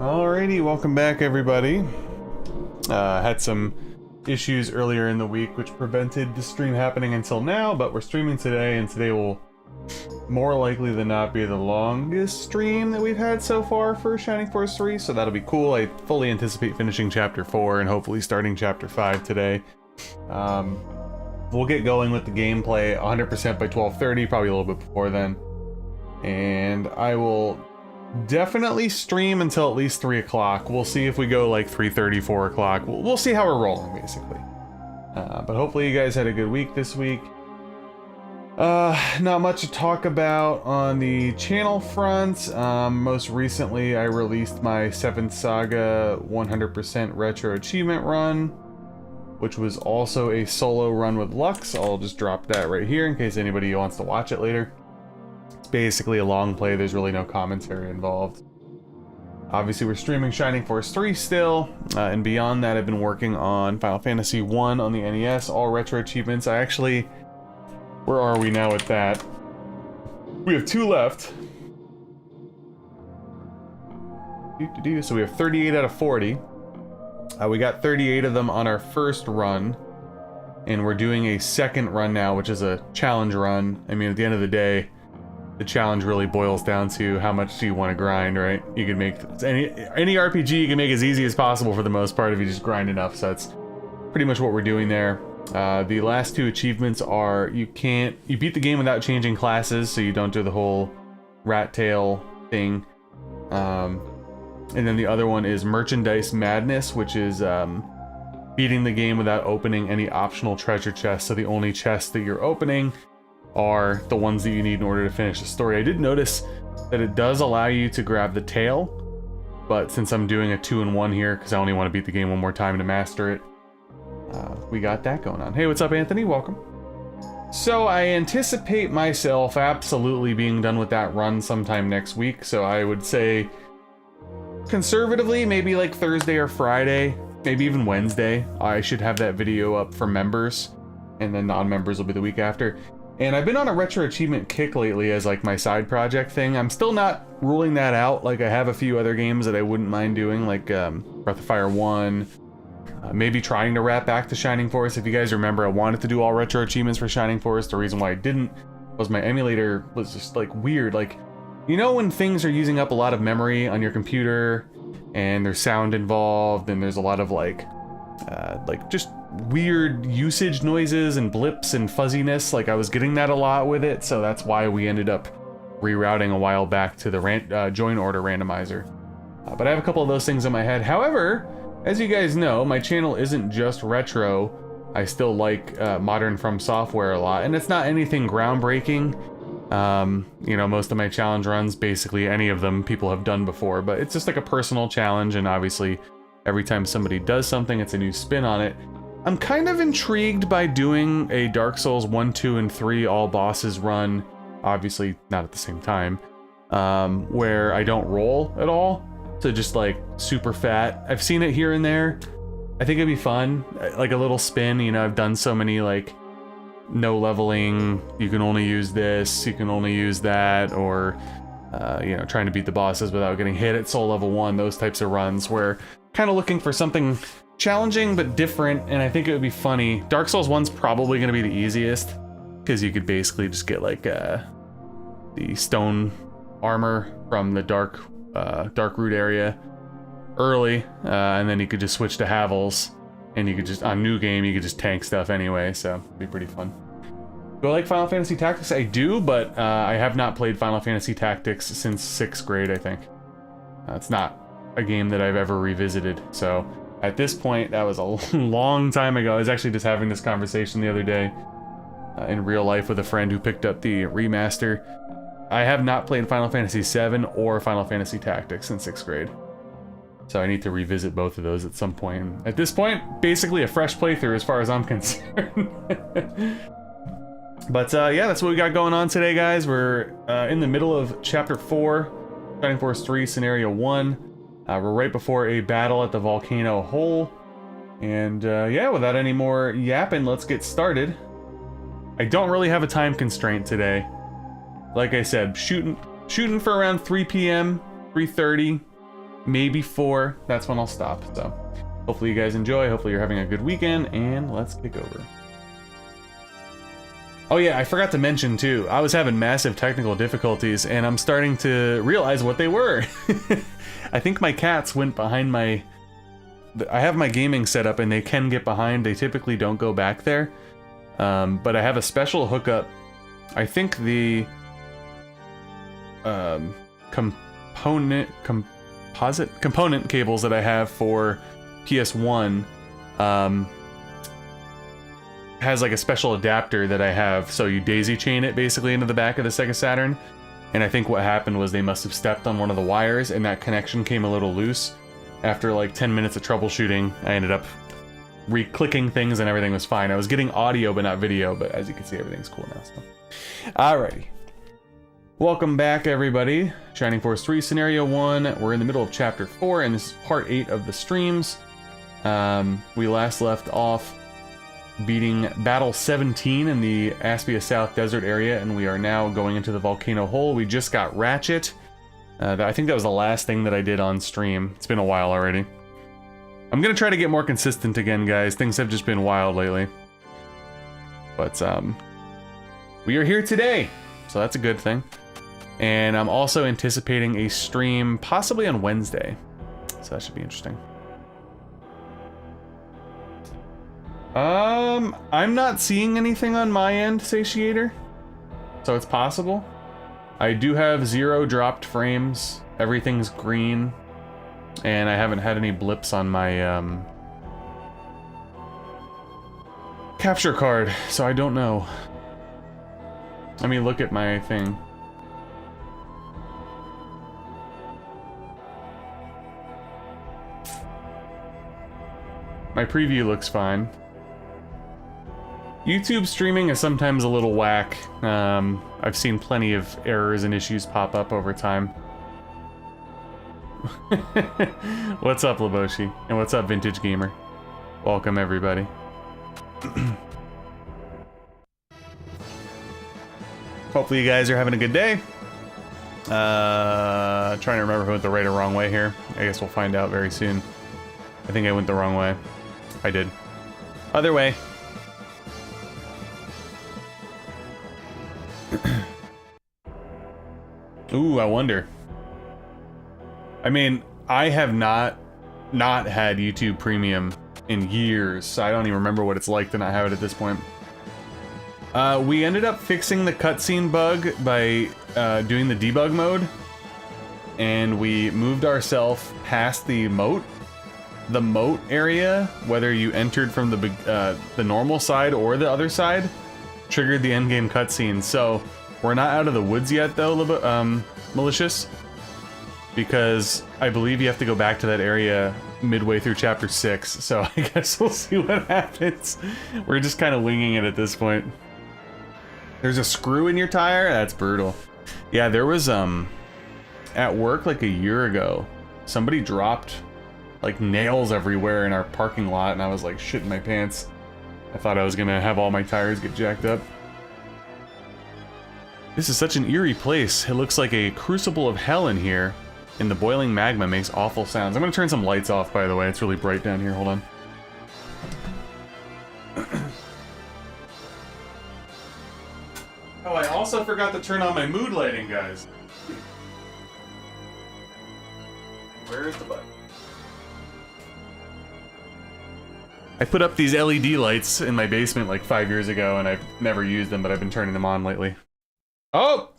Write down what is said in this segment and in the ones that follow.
Alrighty, welcome back everybody. Had some issues earlier in the week which prevented the stream happening until now, but we're streaming today, and today will more likely than not be the longest stream that we've had so far for Shining Force 3, so that'll be cool. I fully anticipate finishing Chapter 4 and hopefully starting Chapter 5 today. We'll get going with the gameplay 100% by 12:30, probably a little bit before then. And I will definitely stream until at least 3 o'clock. We'll see if we go like 3:30, 4 o'clock. We'll see how we're rolling, basically. But hopefully you guys had a good week this week. Not much to talk about on the channel front. Most recently, I released my 7th Saga 100% Retro Achievement run, which was also a solo run with Lux. I'll just drop that right here in case anybody wants to watch it later. It's basically a long play, there's really no commentary involved. Obviously we're streaming Shining Force 3 still, and beyond that I've been working on Final Fantasy 1 on the NES, all retro achievements. I actually... Where are we now with that? We have 2 left. So we have 38 out of 40. We got 38 of them on our first run, and we're doing a second run now, which is a challenge run. I mean, at the end of the day, the challenge really boils down to how much do you want to grind, right? You can make any RPG you can make as easy as possible for the most part if you just grind enough. So that's pretty much what we're doing there. The last 2 achievements are you beat the game without changing classes, so you don't do the whole rat tail thing. And then the other one is Merchandise Madness, which is beating the game without opening any optional treasure chests. So the only chests that you're opening are the ones that you need in order to finish the story. I did notice that it does allow you to grab the tail, but since I'm doing a 2-in-1 here, because I only want to beat the game one more time to master it, we got that going on. Hey, what's up, Anthony? Welcome. So I anticipate myself absolutely being done with that run sometime next week, so I would say conservatively maybe like Thursday or Friday, maybe even Wednesday, I should have that video up for members, and then non-members will be the week after. And I've been on a retro achievement kick lately as like my side project thing. I'm still not ruling that out. Like I have a few other games that I wouldn't mind doing, like Breath of Fire 1, maybe trying to wrap back to Shining Force. If you guys remember, I wanted to do all retro achievements for Shining Force. The reason why I didn't was my emulator was just like weird. Like, you know when things are using up a lot of memory on your computer and there's sound involved and there's a lot of like just weird usage noises and blips and fuzziness? Like I was getting that a lot with it, so that's why we ended up rerouting a while back to the join order randomizer. But I have a couple of those things in my head. However, as you guys know, my channel isn't just retro. I still like modern From Software a lot, and it's not anything groundbreaking. You know, most of my challenge runs, basically any of them, people have done before, but it's just like a personal challenge, and obviously every time somebody does something, it's a new spin on it. I'm kind of intrigued by doing a Dark Souls 1, 2, and 3 all bosses run, obviously not at the same time, where I don't roll at all. So just like super fat. I've seen it here and there. I think it'd be fun, like a little spin. You know, I've done so many like no leveling, you can only use this, you can only use that, or you know, trying to beat the bosses without getting hit at soul level 1, those types of runs where kind of looking for something challenging but different, and I think it would be funny. Dark Souls 1's probably going to be the easiest because you could basically just get like the stone armor from the dark root area early, and then you could just switch to Havels, and you could just, on new game, you could just tank stuff anyway, so it'd be pretty fun. Do I like Final Fantasy Tactics? I do, but I have not played Final Fantasy Tactics since 6th grade, I think. It's not a game that I've ever revisited, so at this point, that was a long time ago. I was actually just having this conversation the other day in real life with a friend who picked up the remaster. I have not played Final Fantasy VII or Final Fantasy Tactics since 6th grade. So I need to revisit both of those at some point. At this point, basically a fresh playthrough as far as I'm concerned. But yeah, that's what we got going on today, guys. We're in the middle of Chapter 4, Shining Force 3, Scenario 1. We're right before a battle at the volcano hole. And yeah, without any more yapping, let's get started. I don't really have a time constraint today. Like I said, shooting for around 3 p.m., 3:30. maybe 4. That's when I'll stop. So hopefully you guys enjoy. Hopefully you're having a good weekend, and let's kick over. Oh yeah, I forgot to mention too, I was having massive technical difficulties, and I'm starting to realize what they were. I think my cats went behind my... I have my gaming set up, and they can get behind. They typically don't go back there. But I have a special hookup. I think the component cables that I have for PS1 has like a special adapter that I have, so you daisy chain it basically into the back of the Sega Saturn. And I think what happened was they must have stepped on one of the wires, and that connection came a little loose. After like 10 minutes of troubleshooting, I ended up re-clicking things and everything was fine. I was getting audio but not video, but as you can see, everything's cool now. So, alrighty. Welcome back, everybody. Shining Force 3 Scenario 1. We're in the middle of Chapter 4, and this is Part 8 of the streams. We last left off beating Battle 17 in the Aspia South Desert area, and we are now going into the Volcano Hole. We just got Ratchet. I think that was the last thing that I did on stream. It's been a while already. I'm gonna try to get more consistent again, guys. Things have just been wild lately. But, we are here today, so that's a good thing. And I'm also anticipating a stream possibly on Wednesday. So that should be interesting. I'm not seeing anything on my end, Satiator. So it's possible. I do have 0 dropped frames. Everything's green. And I haven't had any blips on my, capture card, so I don't know. Let me look at my thing. My preview looks fine. YouTube streaming is sometimes a little whack. I've seen plenty of errors and issues pop up over time. What's up, Laboshi? And what's up, Vintage Gamer? Welcome, everybody. Hopefully you guys are having a good day. Trying to remember if I went the right or wrong way here. I guess we'll find out very soon. I think I went the wrong way. I did. Other way. Ooh, I wonder. I mean, I have not had YouTube Premium in years, so I don't even remember what it's like to not have it at this point. We ended up fixing the cutscene bug by doing the debug mode, and we moved ourselves past the moat. The moat area, whether you entered from the normal side or the other side, triggered the endgame cutscene. So we're not out of the woods yet, though, Malicious, because I believe you have to go back to that area midway through Chapter 6. So I guess we'll see what happens. We're just kind of winging it at this point. There's a screw in your tire? That's brutal. Yeah, there was, at work like a year ago, somebody dropped like nails everywhere in our parking lot, and I was like shitting my pants. I thought I was gonna have all my tires get jacked up. This is such an eerie place. It looks like a crucible of hell in here, and the boiling magma makes awful sounds. I'm gonna turn some lights off, by the way. It's really bright down here. Hold on. Oh, I also forgot to turn on my mood lighting, guys. Where is the button? I put up these LED lights in my basement like 5 years ago, and I've never used them, but I've been turning them on lately. Oh!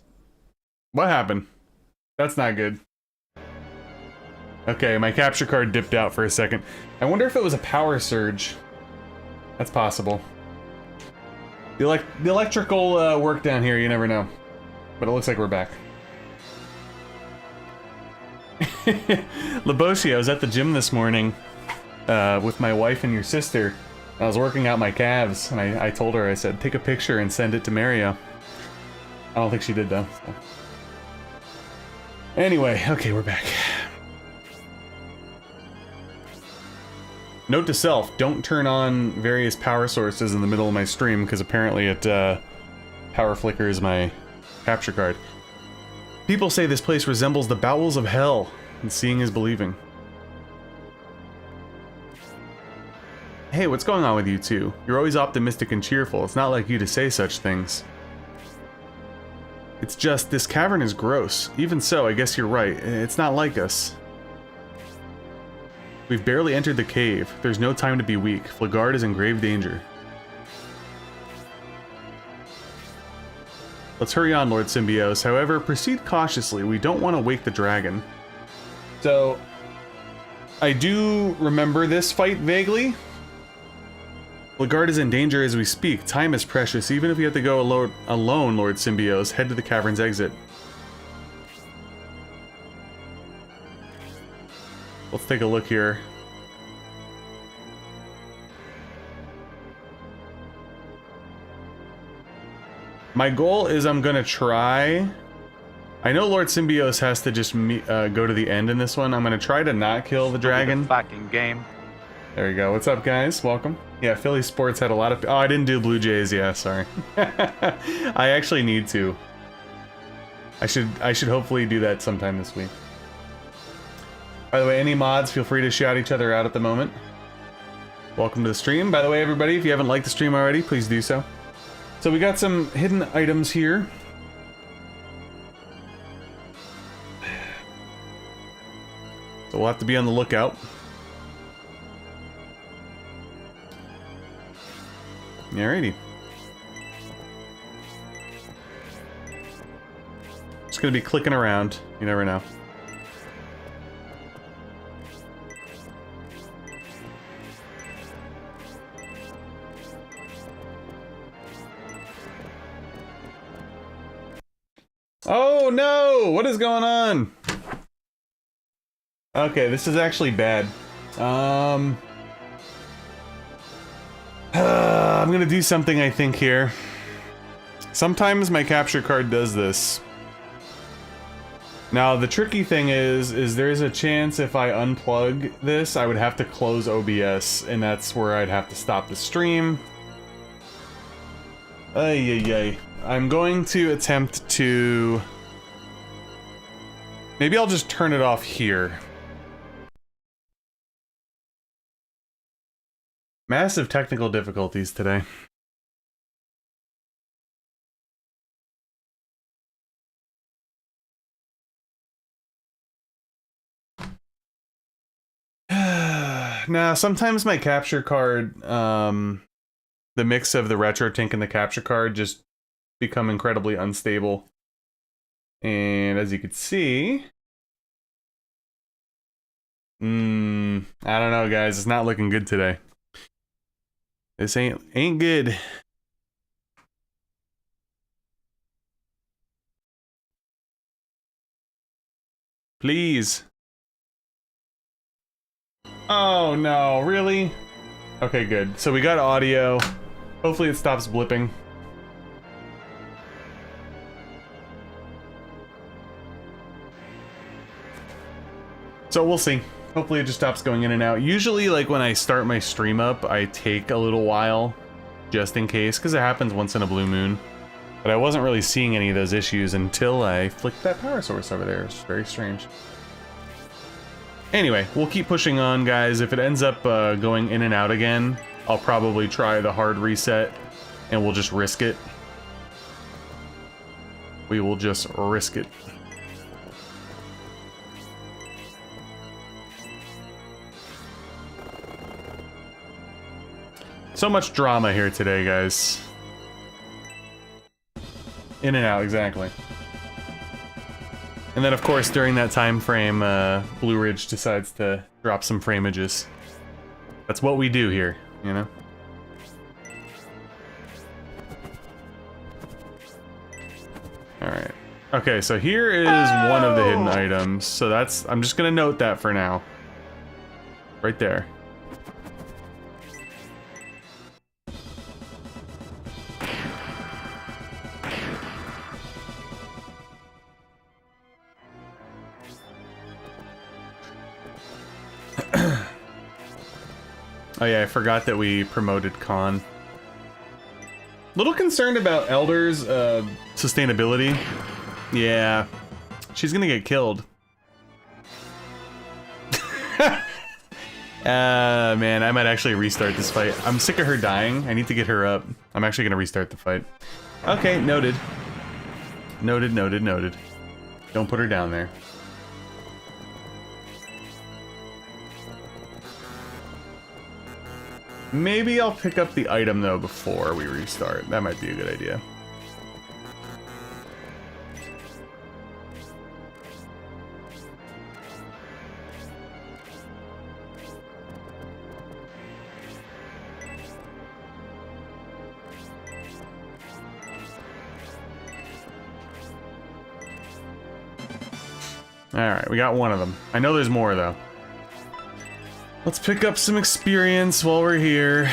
What happened? That's not good. Okay, my capture card dipped out for a second. I wonder if it was a power surge. That's possible. The electrical work down here, you never know. But it looks like we're back. Laboshi, I was at the gym this morning with my wife and your sister. I was working out my calves, and I told her, I said, take a picture and send it to Mario. I don't think she did, though. So. Anyway, okay, we're back. Note to self, don't turn on various power sources in the middle of my stream, because apparently it power flickers my capture card. People say this place resembles the bowels of hell. and seeing is believing. Hey, what's going on with you two? You're always optimistic and cheerful. It's not like you to say such things. It's just, this cavern is gross. Even so, I guess you're right. It's not like us. We've barely entered the cave. There's no time to be weak. Flagard is in grave danger. Let's hurry on, Lord Symbios. However, proceed cautiously. We don't want to wake the dragon. So, I do remember this fight vaguely. Flagard is in danger as we speak. Time is precious. Even if you have to go alone, Lord Symbios, head to the cavern's exit. Let's take a look here. My goal is I'm gonna try... I know Lord Symbios has to just go to the end in this one. I'm gonna try to not kill the dragon. Fucking game. There you go. What's up, guys? Welcome. Yeah, Philly Sports had a lot of... Oh, I didn't do Blue Jays. Yeah, sorry. I actually need to. I should hopefully do that sometime this week. By the way, any mods, feel free to shout each other out at the moment. Welcome to the stream. By the way, everybody, if you haven't liked the stream already, please do so. So we got some hidden items here. So we'll have to be on the lookout. Alrighty. Just gonna be clicking around. You never know. Oh no! What is going on? Okay, this is actually bad. I'm gonna do something, I think, here. Sometimes my capture card does this. Now, the tricky thing is there's a chance if I unplug this, I would have to close OBS, and that's where I'd have to stop the stream. Ay, ay, ay. I'm going to attempt to... Maybe I'll just turn it off here. Massive technical difficulties today. Now, sometimes my capture card, the mix of the RetroTink and the capture card just become incredibly unstable. And as you can see... I don't know, guys. It's not looking good today. This ain't good. Please. Oh no, really? Okay, good. So we got audio. Hopefully it stops blipping. So we'll see. Hopefully it just stops going in and out. Usually, like, when I start my stream up, I take a little while, just in case, because it happens once in a blue moon. But I wasn't really seeing any of those issues until I flicked that power source over there. It's very strange. Anyway, we'll keep pushing on, guys. If it ends up going in and out again, I'll probably try the hard reset, and we'll just risk it. We will just risk it. So much drama here today, guys. In and out, exactly. And then, of course, during that time frame, Blue Ridge decides to drop some framages. That's what we do here, you know? Alright. Okay, so here is one of the hidden items. So that's... I'm just gonna note that for now. Right there. Oh yeah, I forgot that we promoted Khan. Little concerned about Elder's sustainability. Yeah, she's gonna get killed. Man, I might actually restart this fight. I'm sick of her dying. I need to get her up. I'm actually gonna restart the fight. Okay, noted. Noted, noted, noted. Don't put her down there. Maybe I'll pick up the item, though, before we restart. That might be a good idea. Alright, we got one of them. I know there's more, though. Let's pick up some experience while we're here.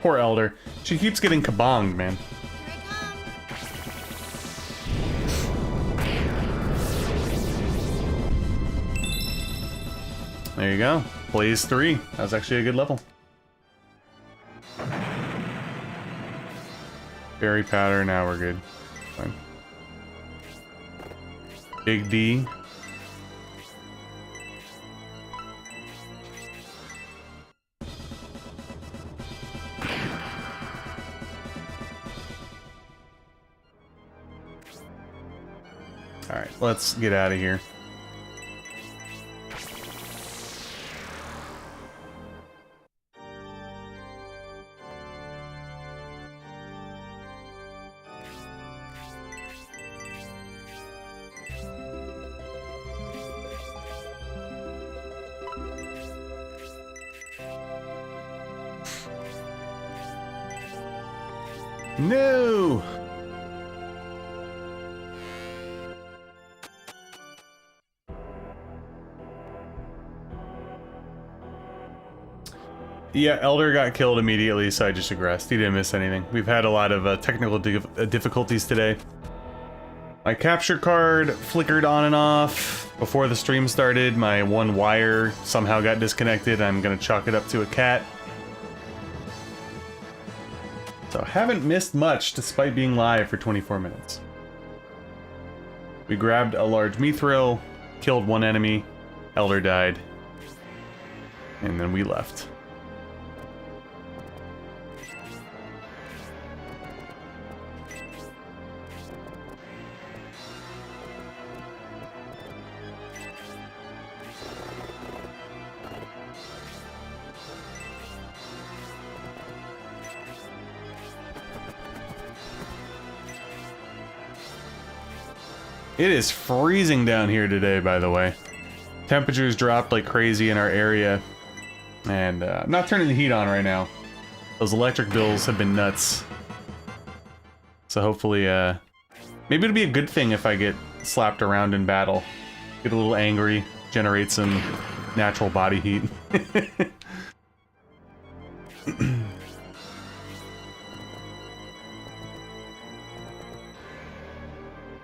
Poor Elder. She keeps getting kabonged, man. There you go. Blaze 3. That was actually a good level. Berry powder, now we're good. Fine. Big D. Alright, let's get out of here. No! Yeah, Elder got killed immediately, so I just regressed. He didn't miss anything. We've had a lot of technical difficulties today. My capture card flickered on and off before the stream started. My one wire somehow got disconnected. I'm gonna chalk it up to a cat. So haven't missed much despite being live for 24 minutes. We grabbed a large mithril, killed one enemy, Elder died, and then we left. It is freezing down here today, by the way. Temperatures dropped like crazy in our area. And I'm not turning the heat on right now. Those electric bills have been nuts. So hopefully, maybe it'll be a good thing if I get slapped around in battle. Get a little angry, generate some natural body heat.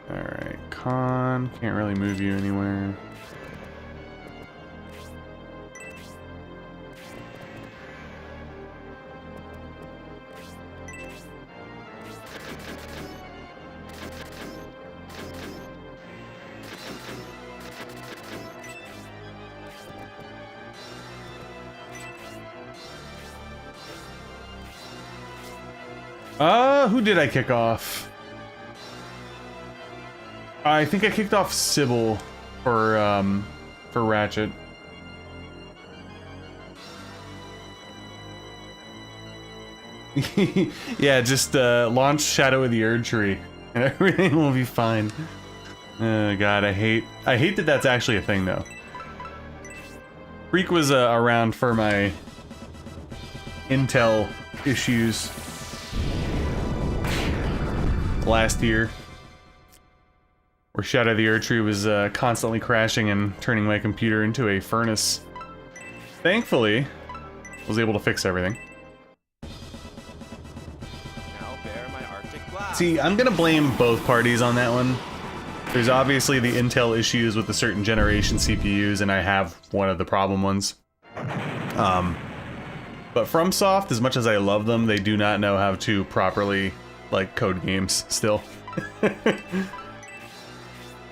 Alright, Con, can't really move you anywhere. Who did I kick off? I think I kicked off Sybil for Ratchet. Yeah, just launch Shadow of the Erd Tree and everything will be fine. Oh god, I hate that that's actually a thing though. Freak was around for my Intel issues last year, where Shadow of the Erd Tree was constantly crashing and turning my computer into a furnace. Thankfully, I was able to fix everything. Now bear my Arctic blast. See, I'm gonna blame both parties on that one. There's obviously the Intel issues with the certain generation CPUs, and I have one of the problem ones. But FromSoft, as much as I love them, they do not know how to properly, like, code games still.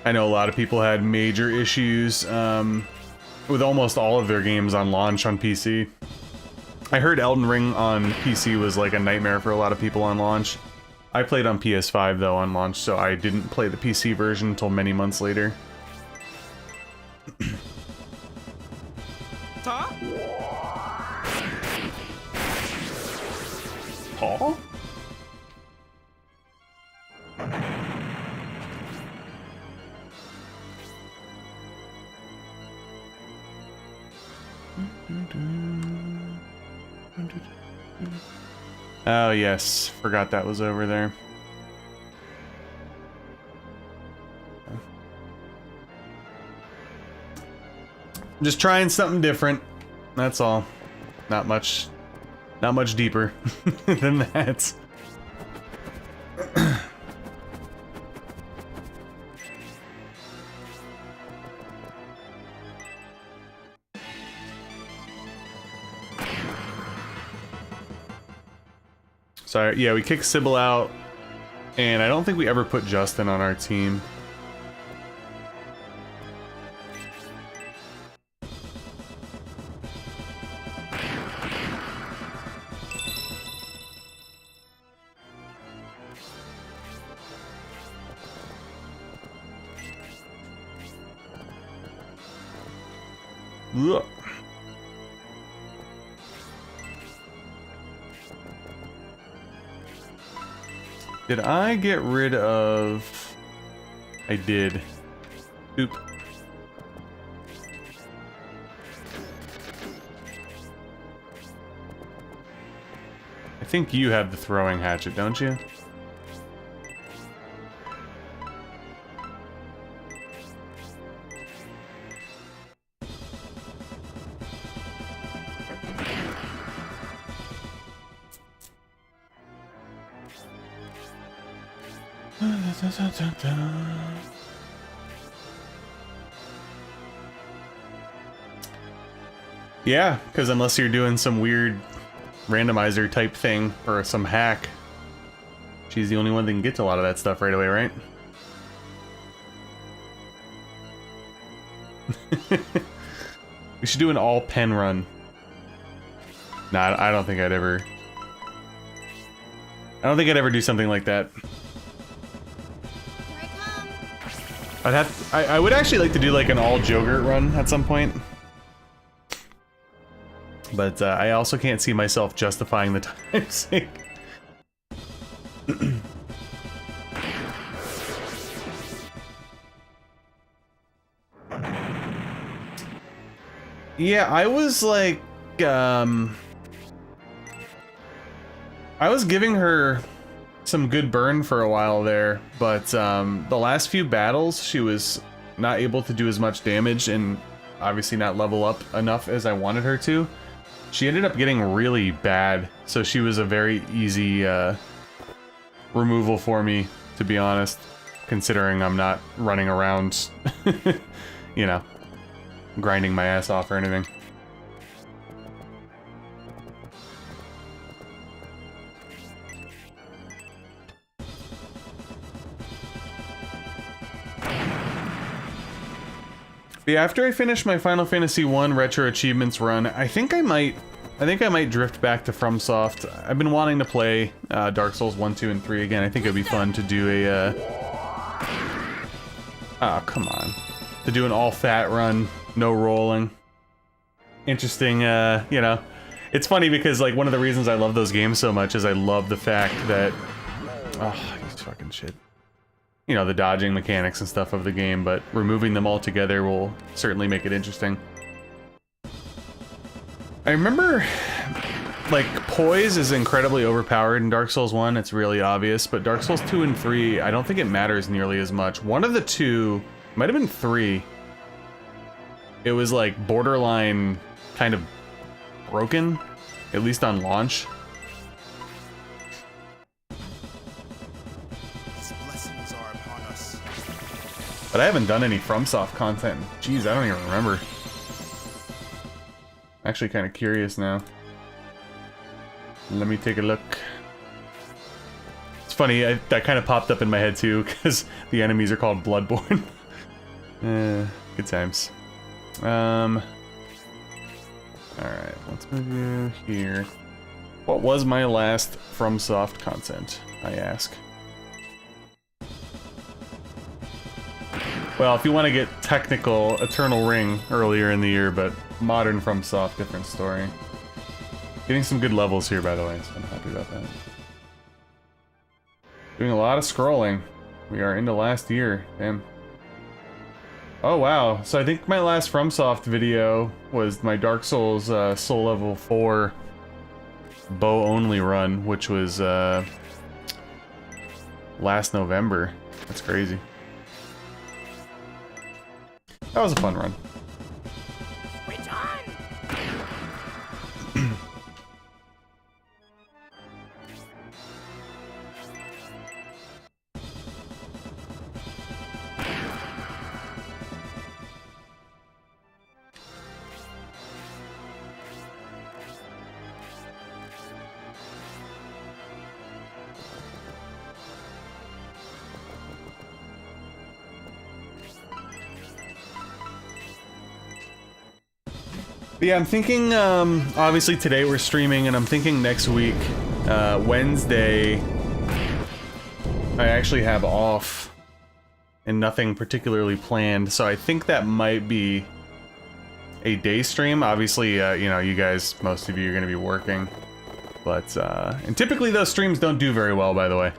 I know a lot of people had major issues with almost all of their games on launch on PC. I heard Elden Ring on PC was like a nightmare for a lot of people on launch. I played on PS5 though on launch, so I didn't play the PC version until many months later. Ta? Paul? Oh yes, forgot that was over there. Just trying something different. That's all. Not much deeper than that. So yeah, we kicked Sybil out, and I don't think we ever put Justin on our team. Ugh. Did I get rid of... I did. Oop. I think you have the throwing hatchet, don't you? Yeah, because unless you're doing some weird randomizer type thing or some hack, she's the only one that can get to a lot of that stuff right away, right? We should do an all pen run. Nah, I don't think I'd ever... I don't think I'd ever do something like that. I would actually like to do like an all Jogurt run at some point. But I also can't see myself justifying the time sake. Yeah, I was like, I was giving her some good burn for a while there, but the last few battles she was not able to do as much damage and obviously not level up enough as I wanted her to. She ended up getting really bad, so she was a very easy removal for me, to be honest, considering I'm not running around, you know, grinding my ass off or anything. Yeah, after I finish my Final Fantasy 1 Retro Achievements run, I think I might drift back to FromSoft. I've been wanting to play Dark Souls 1, 2, and 3 again. I think it'd be fun to do a oh, come on. To do an all-fat run, no rolling. Interesting, you know. It's funny because, like, one of the reasons I love those games so much is I love the fact that... Oh, you fucking shit. You know, the dodging mechanics and stuff of the game, but removing them all together will certainly make it interesting. I remember, like, poise is incredibly overpowered in Dark Souls 1, it's really obvious, but Dark Souls 2 and 3, I don't think it matters nearly as much. One of the two, might have been 3, it was like borderline kind of broken, at least on launch. But I haven't done any FromSoft content. Jeez, I don't even remember. Actually kind of curious now. Let me take a look. It's funny, that kind of popped up in my head too, because the enemies are called Bloodborne. Good times. Alright, let's move you here. What was my last FromSoft content, I ask? Well, if you want to get technical, Eternal Ring earlier in the year, but modern FromSoft, different story. Getting some good levels here, by the way, so I'm happy about that. Doing a lot of scrolling. We are into last year, damn. Oh wow, so I think my last FromSoft video was my Dark Souls Soul Level 4 bow-only run, which was last November. That's crazy. That was a fun run. But yeah, I'm thinking, obviously today we're streaming, and I'm thinking next week, Wednesday, I actually have off, and nothing particularly planned, so I think that might be a day stream. Obviously, you know, you guys, most of you are going to be working, but, and typically those streams don't do very well, by the way.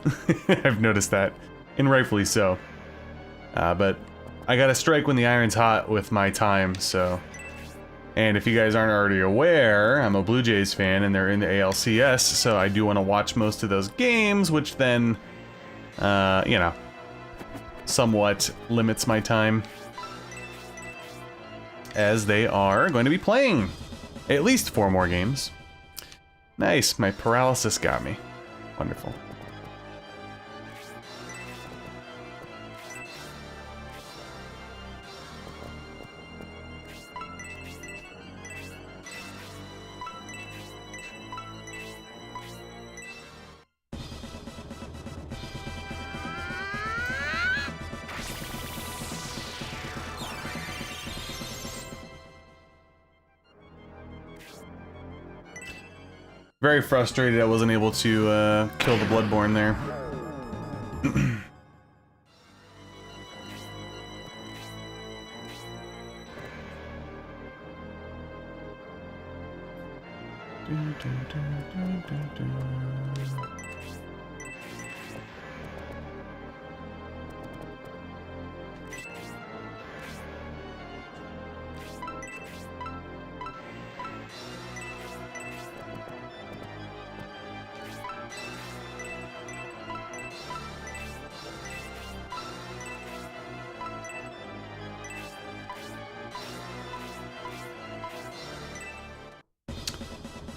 I've noticed that, and rightfully so. But I gotta strike when the iron's hot with my time, so... And if you guys aren't already aware, I'm a Blue Jays fan, and they're in the ALCS, so I do want to watch most of those games, which then, you know, somewhat limits my time. As they are going to be playing at least 4 more games. Nice, my paralysis got me. Wonderful. Very frustrated I wasn't able to kill the Bloodborne there.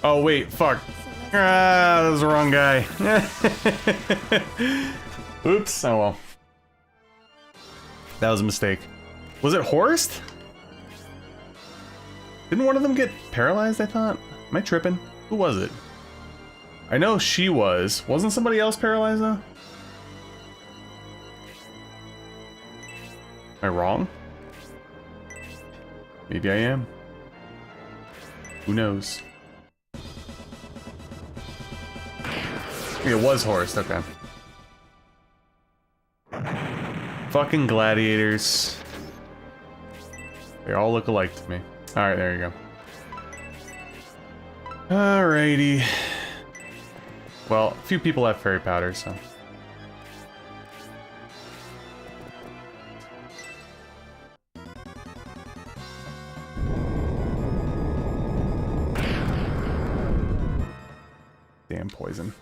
Oh wait, fuck. Ah, that was the wrong guy. Oops, oh well. That was a mistake. Was it Horst? Didn't one of them get paralyzed, I thought? Am I tripping? Who was it? I know she was. Wasn't somebody else paralyzed though? Am I wrong? Maybe I am. Who knows? It was Horst, okay. Fucking gladiators. They all look alike to me. Alright, there you go. Alrighty. Well, a few people have fairy powder, so... Damn poison.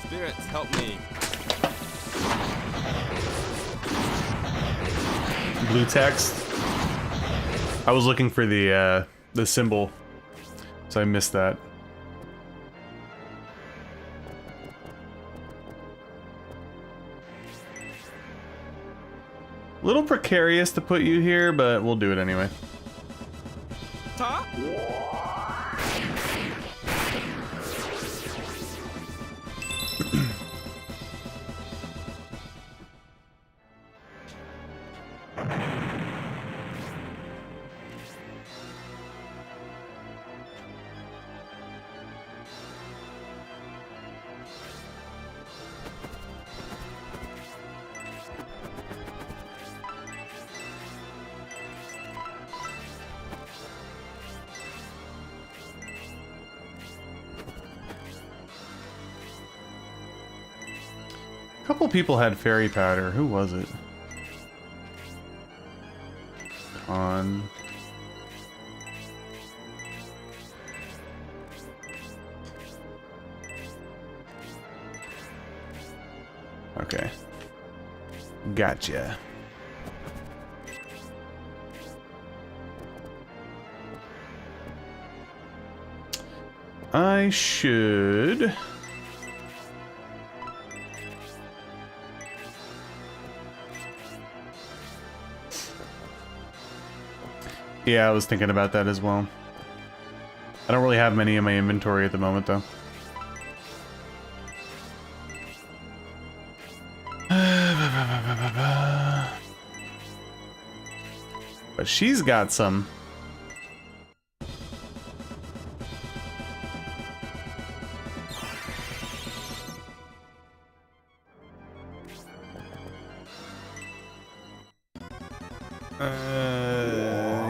Spirits, help me. Blue text. I was looking for the symbol, so I missed that. Little precarious to put you here, but we'll do it anyway. Ta? A couple people had fairy powder. Who was it? On. Okay. Gotcha. I should... Yeah, I was thinking about that as well. I don't really have many in my inventory at the moment, though. But she's got some.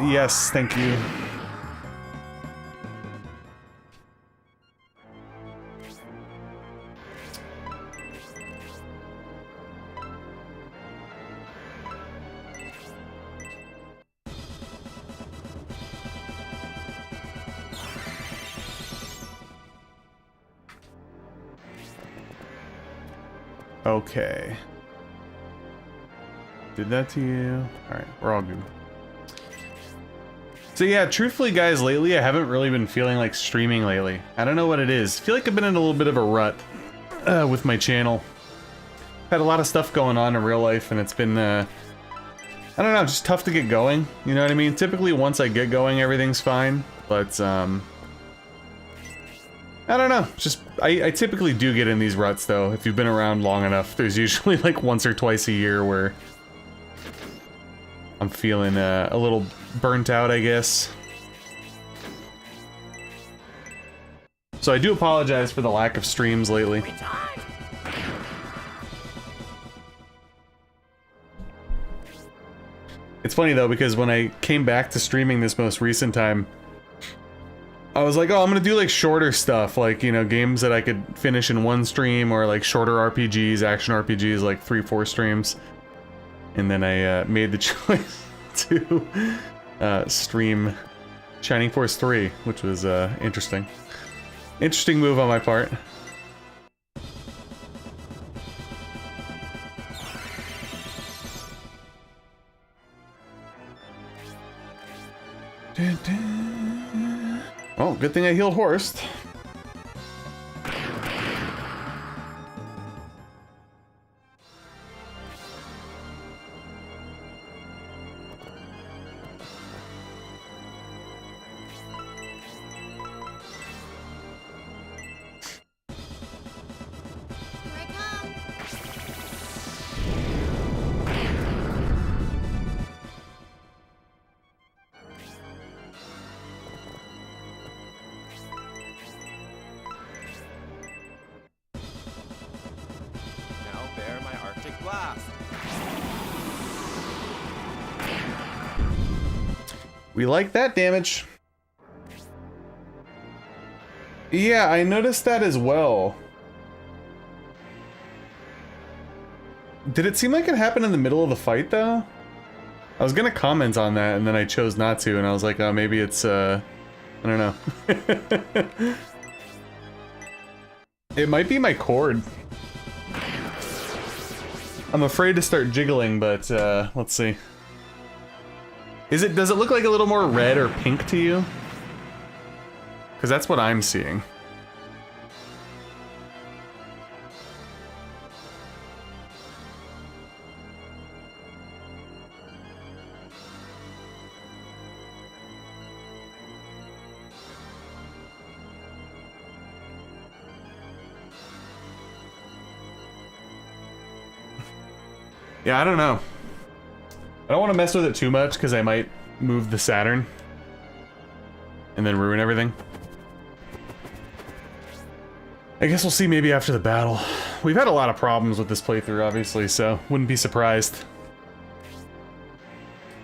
Yes, thank you. Okay. Did that to you? Alright, we're all good. So yeah, truthfully guys, lately I haven't really been feeling like streaming lately. I don't know what it is. I feel like I've been in a little bit of a rut with my channel. Had a lot of stuff going on in real life and it's been, I don't know, just tough to get going. You know what I mean? Typically once I get going, everything's fine. But, I don't know, just, I typically do get in these ruts though. If you've been around long enough, there's usually like once or twice a year where I'm feeling a little burnt out, I guess. So I do apologize for the lack of streams lately. It's funny though, because when I came back to streaming this most recent time, I was like, oh, I'm gonna do like shorter stuff, like, you know, games that I could finish in one stream, or like shorter RPGs, action RPGs, like 3-4 streams. And then I made the choice to stream Shining Force 3, which was interesting. Interesting move on my part. Oh, good thing I healed Horst. We like that damage. Yeah, I noticed that as well. Did it seem like it happened in the middle of the fight, though? I was gonna comment on that, and then I chose not to, and I was like, oh, maybe it's, I don't know. It might be my cord. I'm afraid to start jiggling, but let's see. Does it look like a little more red or pink to you? Because that's what I'm seeing. Yeah, I don't know. I don't want to mess with it too much because I might move the Saturn and then ruin everything. I guess we'll see maybe after the battle. We've had a lot of problems with this playthrough, obviously, so wouldn't be surprised.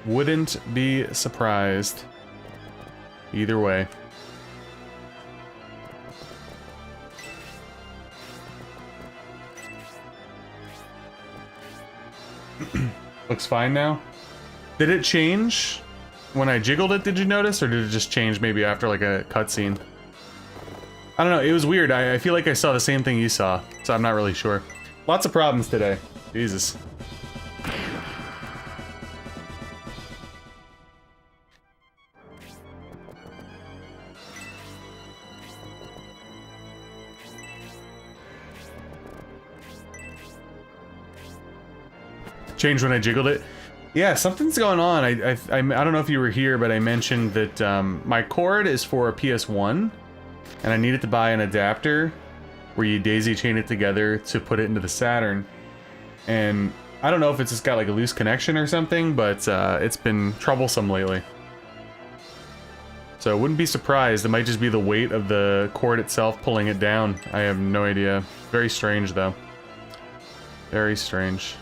Wouldn't be surprised. Either way. Looks fine now. Did it change when I jiggled it, did you notice? Or did it just change maybe after like a cutscene? I don't know, it was weird. I feel like I saw the same thing you saw, so I'm not really sure. Lots of problems today. Jesus. Changed when I jiggled it. Yeah, something's going on. I don't know if you were here, but I mentioned that my cord is for a PS1, and I needed to buy an adapter where you daisy chain it together to put it into the Saturn. And I don't know if it's just got like a loose connection or something, but it's been troublesome lately. So I wouldn't be surprised. It might just be the weight of the cord itself pulling it down. I have no idea. Very strange, though. Very strange.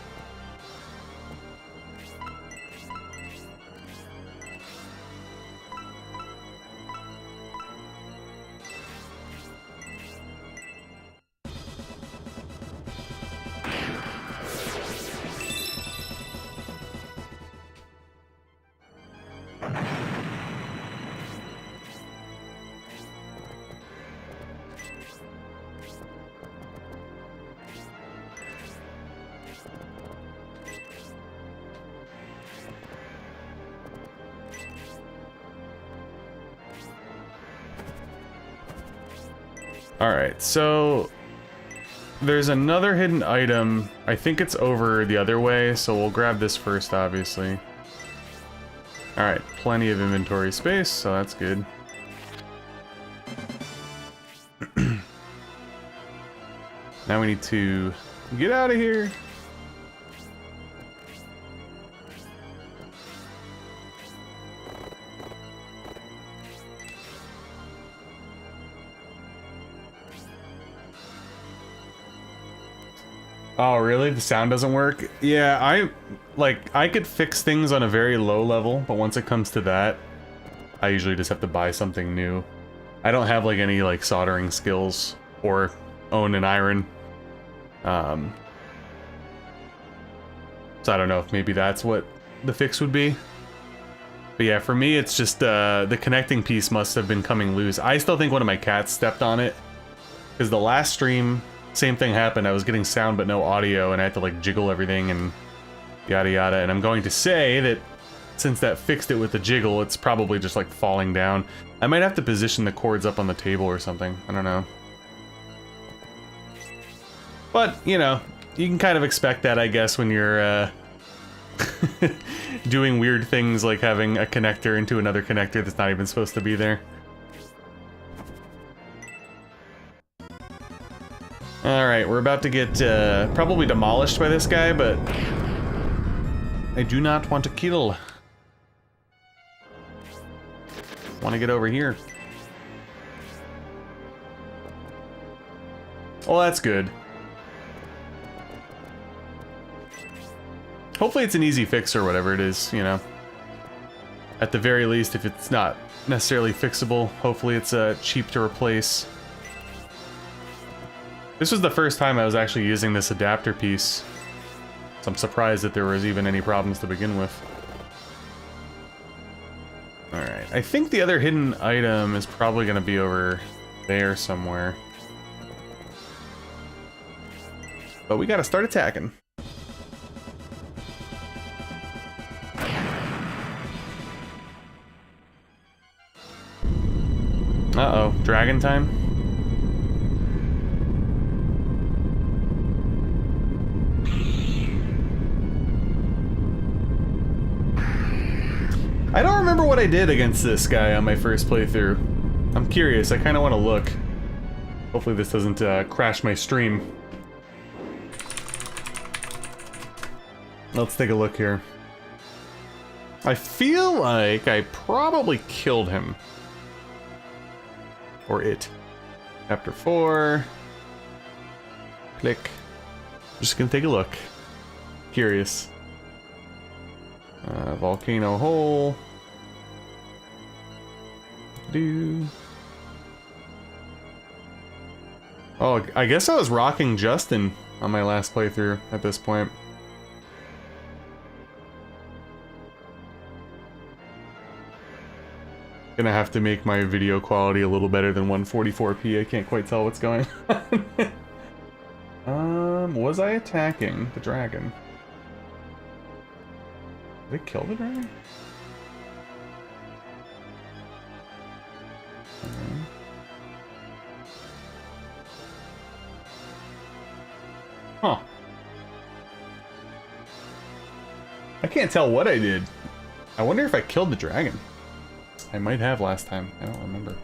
Alright, so there's another hidden item. I think it's over the other way, so we'll grab this first, obviously. Alright, plenty of inventory space, so that's good. Now we need to get out of here. Oh, really? The sound doesn't work? Yeah, I could fix things on a very low level, but once it comes to that, I usually just have to buy something new. I don't have, like, any, like, soldering skills or own an iron. So I don't know if maybe that's what the fix would be. But yeah, for me, it's just, the connecting piece must have been coming loose. I still think one of my cats stepped on it, because the last stream, same thing happened. I was getting sound but no audio, and I had to like jiggle everything and yada yada. And I'm going to say that since that fixed it with the jiggle, it's probably just like falling down. I might have to position the cords up on the table or something. I don't know. But, you know, you can kind of expect that, I guess, when you're doing weird things like having a connector into another connector that's not even supposed to be there. Alright, we're about to get probably demolished by this guy, but I do not want to kill. Want to get over here. Well, that's good. Hopefully it's an easy fix or whatever it is, you know. At the very least, if it's not necessarily fixable, hopefully it's cheap to replace. This was the first time I was actually using this adapter piece, so I'm surprised that there was even any problems to begin with. Alright, I think the other hidden item is probably going to be over there somewhere. But we gotta start attacking. Uh-oh, dragon time? I don't remember what I did against this guy on my first playthrough. I'm curious, I kind of want to look. Hopefully this doesn't crash my stream. Let's take a look here. I feel like I probably killed him. Or it. Chapter 4. Click. Just gonna take a look. Curious. Volcano hole. Oh, I guess I was rocking Justin on my last playthrough at this point. Gonna have to make my video quality a little better than 144p. I can't quite tell what's going on. Was I attacking the dragon? Did I kill the dragon? Huh. I can't tell what I did. I wonder if I killed the dragon. I might have last time. I don't remember.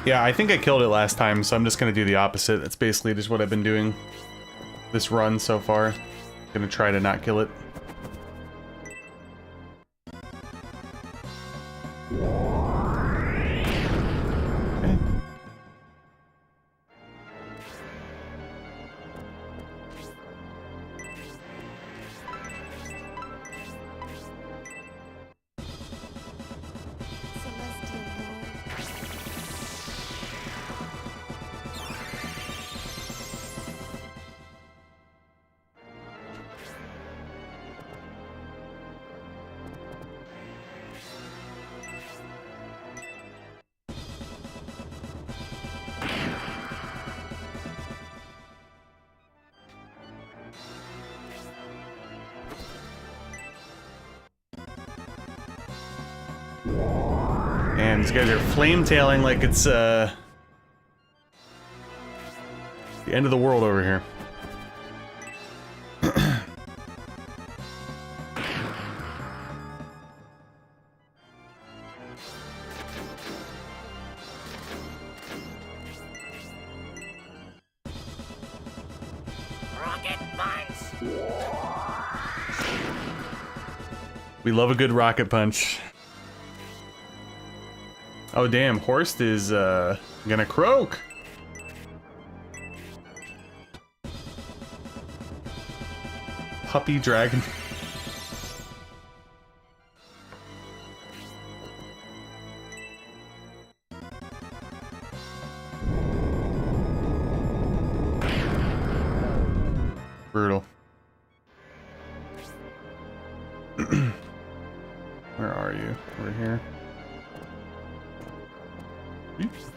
Yeah, I think I killed it last time, so I'm just gonna do the opposite. That's basically just what I've been doing this run so far. Gonna try to not kill it. And these guys are flame-tailing like it's the end of the world over here. Rocket punch! We love a good rocket punch. Oh damn, Horst is gonna croak. Puppy dragon. Brutal. Where are you? Over here. Oops.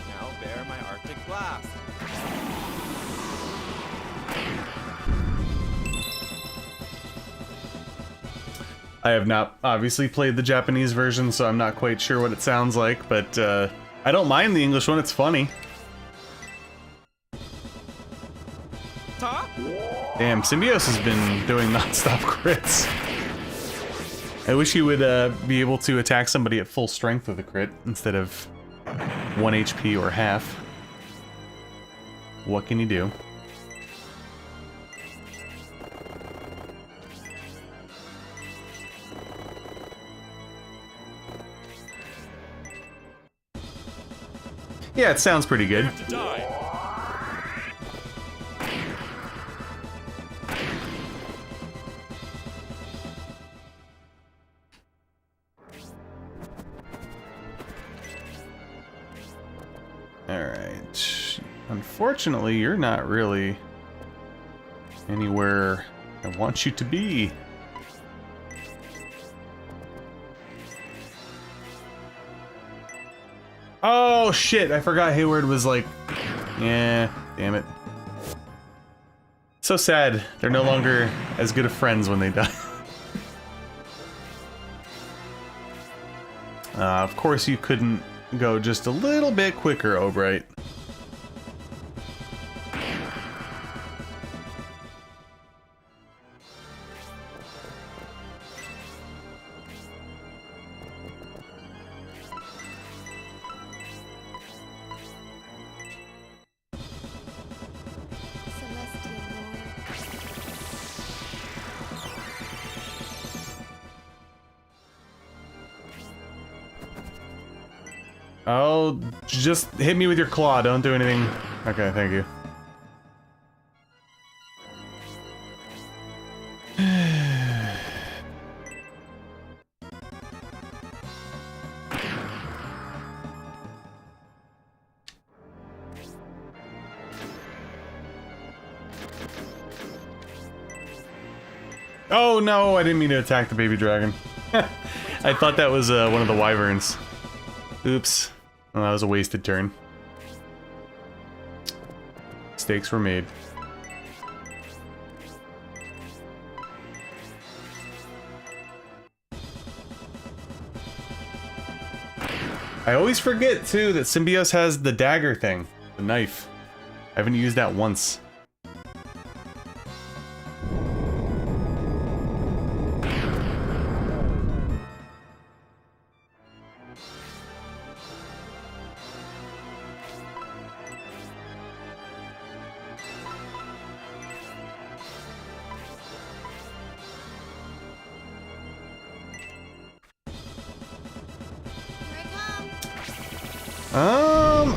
Now bear my Arctic blast. I have not obviously played the Japanese version, so I'm not quite sure what it sounds like, but I don't mind the English one, it's funny. Top? Damn, Symbios has been doing non-stop crits. I wish he would be able to attack somebody at full strength with a crit instead of 1 HP or half. What can you do? Yeah, it sounds pretty good. To die. Unfortunately, you're not really anywhere I want you to be. Oh shit, I forgot Hayward was like... Yeah, damn it. So sad, they're no longer as good of friends when they die. Of course you couldn't go just a little bit quicker, Albright. Oh, just hit me with your claw, don't do anything. Okay, thank you. Oh no, I didn't mean to attack the baby dragon. I thought that was one of the wyverns. Oops. Well, that was a wasted turn. Mistakes were made. I always forget, too, that Symbios has the dagger thing. The knife. I haven't used that once.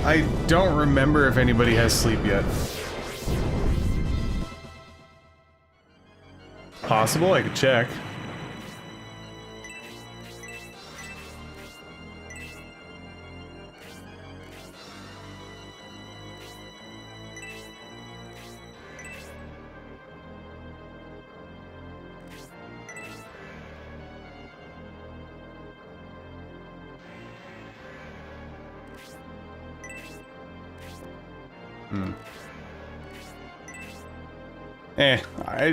I don't remember if anybody has sleep yet. Possible, I could check.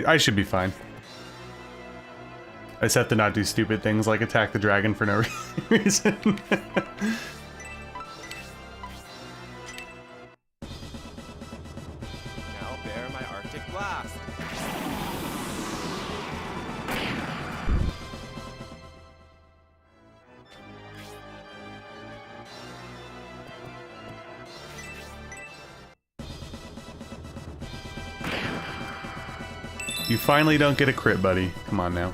I should be fine. I just have to not do stupid things like attack the dragon for no reason. Now bear my Arctic blast. You finally don't get a crit, buddy. Come on now.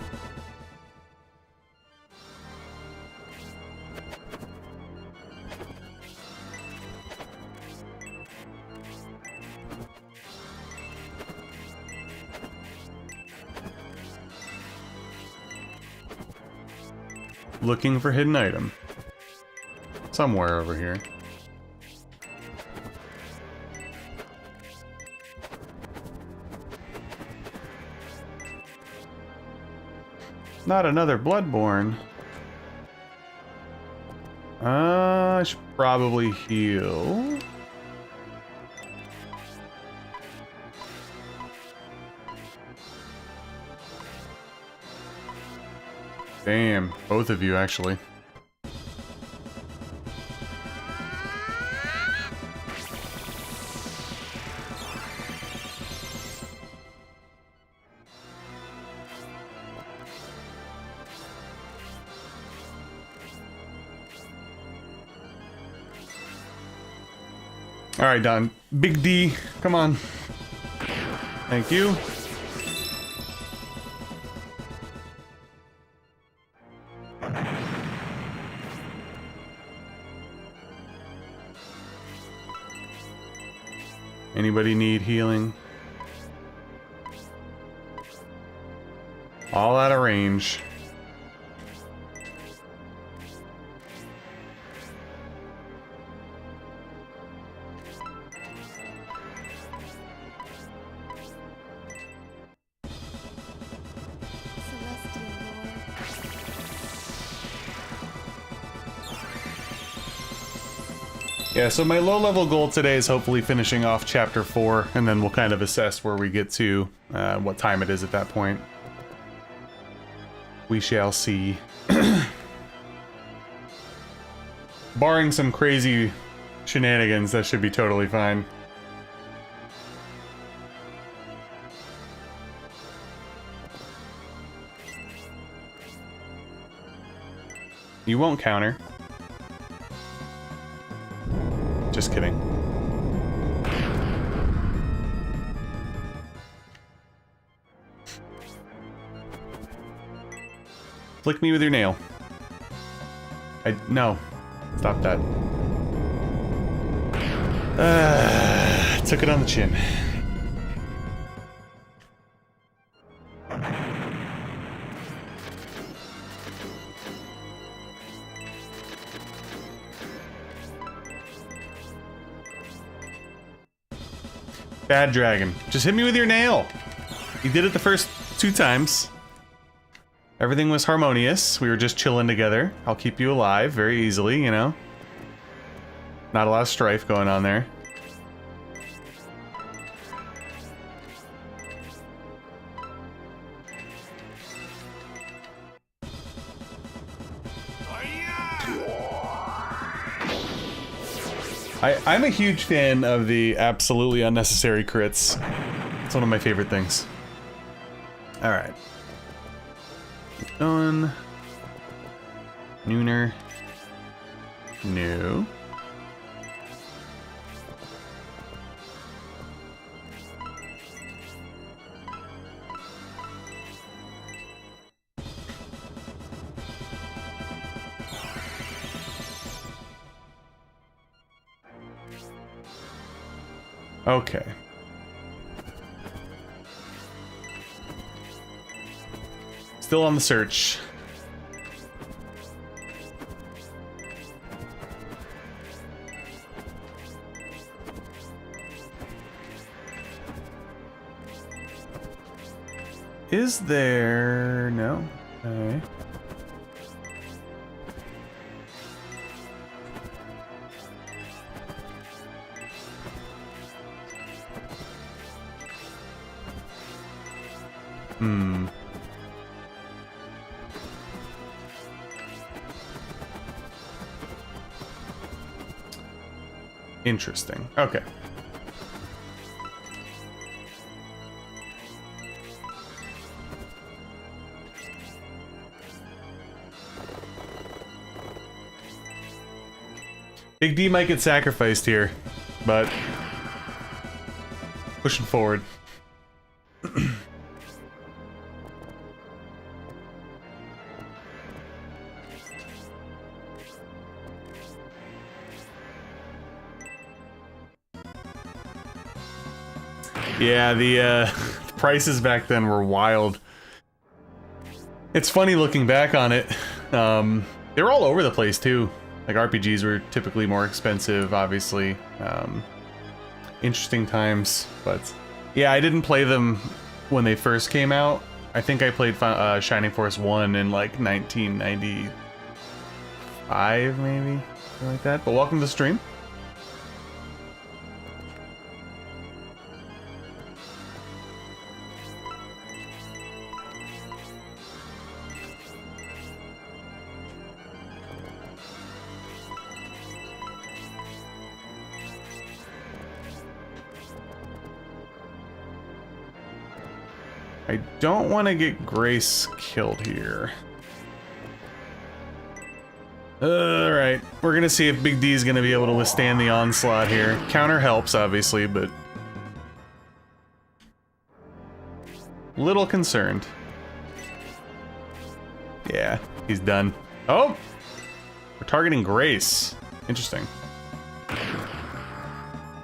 Looking for hidden item. Somewhere over here. Not another Bloodborne. I should probably heal. Damn, both of you actually. Alright, Don. Big D, come on. Thank you. Anybody need healing? All out of range. Yeah, so my low-level goal today is hopefully finishing off Chapter 4, and then we'll kind of assess where we get to, what time it is at that point. We shall see. Barring some crazy shenanigans, that should be totally fine. You won't counter. Just kidding. Flick me with your nail. No. Stop that. Took it on the chin. Bad dragon. Just hit me with your nail. You did it the first 2 times. Everything was harmonious. We were just chilling together. I'll keep you alive very easily, you know? Not a lot of strife going on there. I'm a huge fan of the absolutely unnecessary crits. It's one of my favorite things. Alright. Going. Nooner. No. Okay. Still on the search. Is there... No? Okay. Interesting. Okay. Big D might get sacrificed here, but pushing forward. Yeah, the prices back then were wild. It's funny looking back on it. They were all over the place too. Like RPGs were typically more expensive, obviously. Interesting times, but yeah, I didn't play them when they first came out. I think I played Shining Force 1 in like 1995, maybe, something like that. But welcome to the stream. I don't want to get Grace killed here. Alright, we're gonna see if Big D is gonna be able to withstand the onslaught here. Counter helps, obviously, but... little concerned. Yeah, he's done. Oh! We're targeting Grace. Interesting.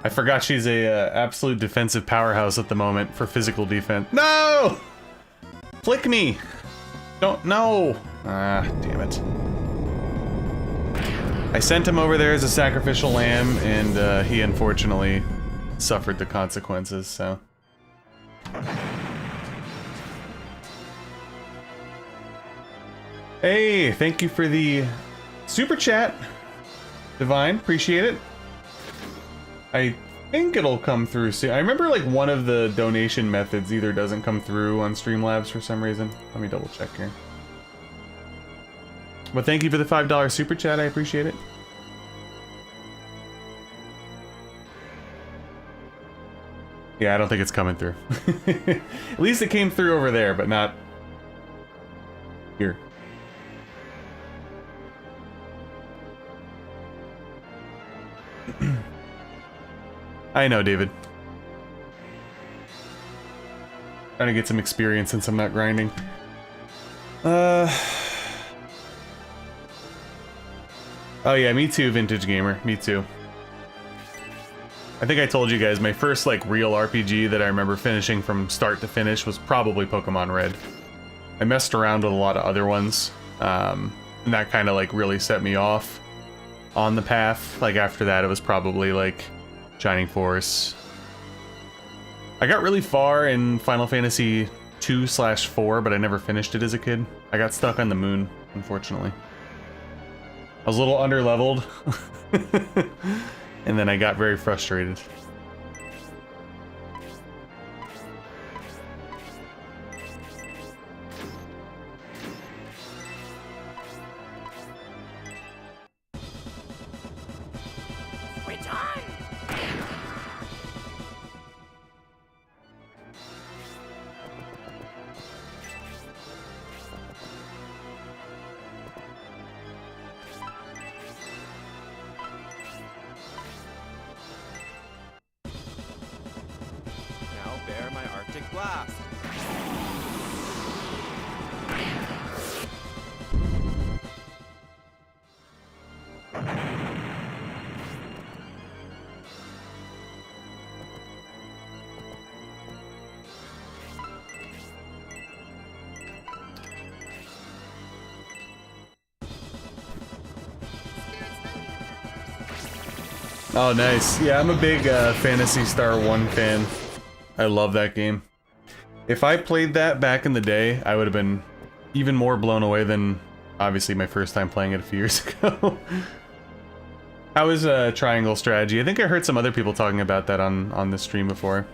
I forgot she's a absolute defensive powerhouse at the moment for physical defense. No! Flick me! Don't, no! Ah, damn it. I sent him over there as a sacrificial lamb, and he unfortunately suffered the consequences, so... Hey, thank you for the super chat, Divine. Appreciate it. I think it'll come through soon. I remember like one of the donation methods either doesn't come through on Streamlabs for some reason. Let me double check here. But thank you for the $5 super chat. I appreciate it. Yeah, I don't think it's coming through. At least it came through over there, but not here. I know, David. Trying to get some experience since I'm not grinding. Oh yeah, me too, Vintage Gamer. Me too. I think I told you guys my first like real RPG that I remember finishing from start to finish was probably Pokemon Red. I messed around with a lot of other ones, and that kind of like really set me off on the path. Like after that, it was probably like Shining Force. I got really far in Final Fantasy 2/4, but I never finished it as a kid. I got stuck on the moon, unfortunately. I was a little underleveled, and then I got very frustrated. Now bear my Arctic blast. Oh, nice. Yeah, I'm a big Phantasy Star 1 fan. I love that game. If I played that back in the day, I would have been even more blown away than, obviously, my first time playing it a few years ago. How is Triangle Strategy? I think I heard some other people talking about that on the stream before.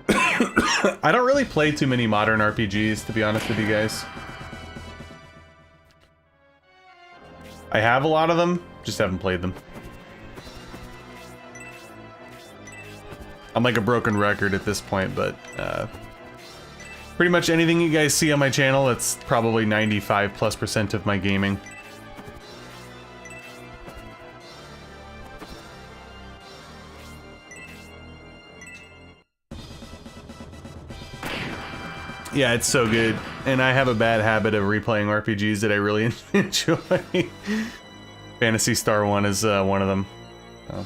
I don't really play too many modern RPGs, to be honest with you guys. I have a lot of them, just haven't played them. I'm like a broken record at this point, but pretty much anything you guys see on my channel, it's probably 95+% of my gaming. Yeah, it's so good, and I have a bad habit of replaying RPGs that I really enjoy. Phantasy Star 1 is one of them. So,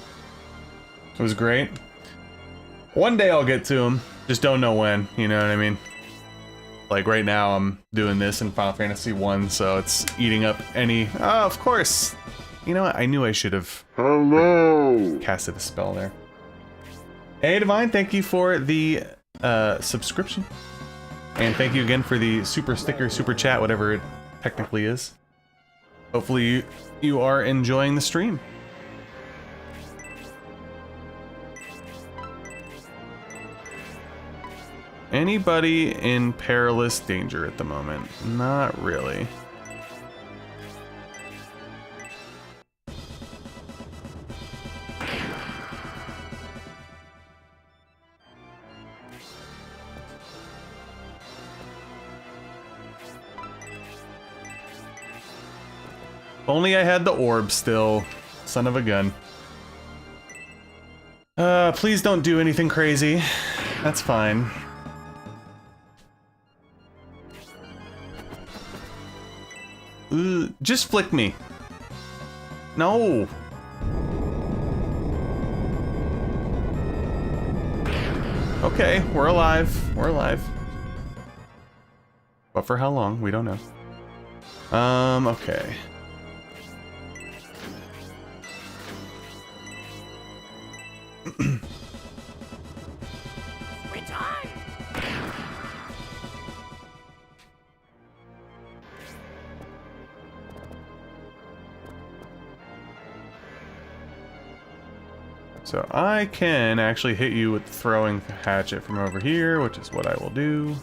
it was great. One day I'll get to them, just don't know when, you know what I mean? Like right now I'm doing this in Final Fantasy 1, so it's eating up any... Oh, of course! You know what, I knew I should have... Hello! Casted a spell there. Hey Divine, thank you for the subscription. And thank you again for the super sticker, super chat, whatever it technically is. Hopefully you are enjoying the stream. Anybody in perilous danger at the moment? Not really. If only I had the orb still. Son of a gun. Please don't do anything crazy. That's fine. Just flick me. No. Okay, we're alive. We're alive. But for how long? We don't know. Okay. So I can actually hit you with the throwing hatchet from over here, which is what I will do.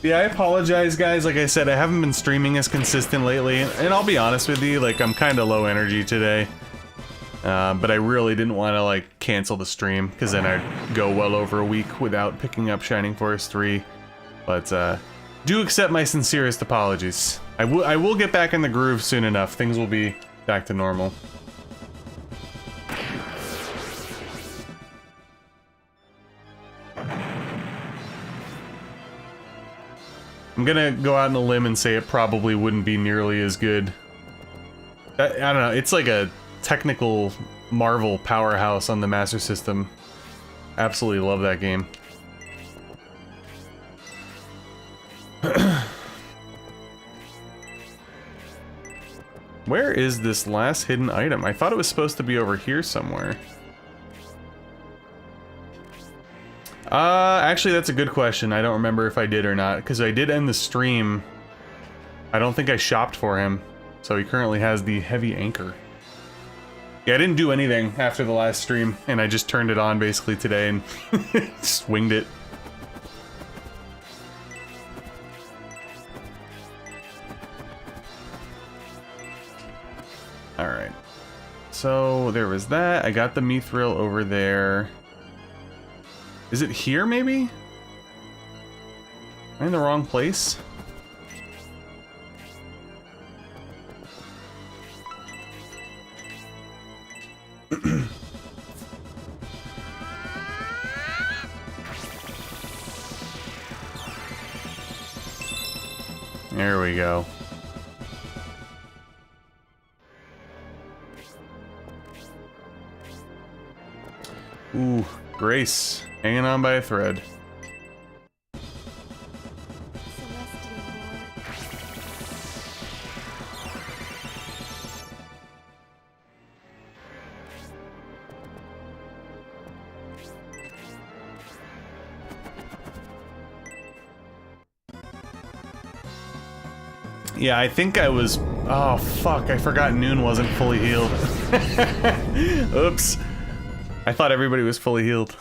Yeah, I apologize, guys. Like I said, I haven't been streaming as consistent lately, and I'll be honest with you, like, I'm kind of low energy today. But I really didn't want to, like, cancel the stream, because then I'd go well over a week without picking up Shining Force 3. But, do accept my sincerest apologies. I will get back in the groove soon enough. Things will be back to normal. I'm gonna go out on a limb and say it probably wouldn't be nearly as good. I don't know, it's like a technical Marvel powerhouse on the Master System. Absolutely love that game. Where is this last hidden item? I thought it was supposed to be over here somewhere. Actually, that's a good question. I don't remember if I did or not, because I did end the stream. I don't think I shopped for him, so he currently has the heavy anchor. Yeah, I didn't do anything after the last stream, and I just turned it on basically today and just winged it. Alright. So, there was that. I got the mithril over there. Is it here, maybe? Am I in the wrong place? There we go. Ooh, Grace. Hanging on by a thread. Yeah, I think I was... Oh, fuck, I forgot Noon wasn't fully healed. Oops. I thought everybody was fully healed.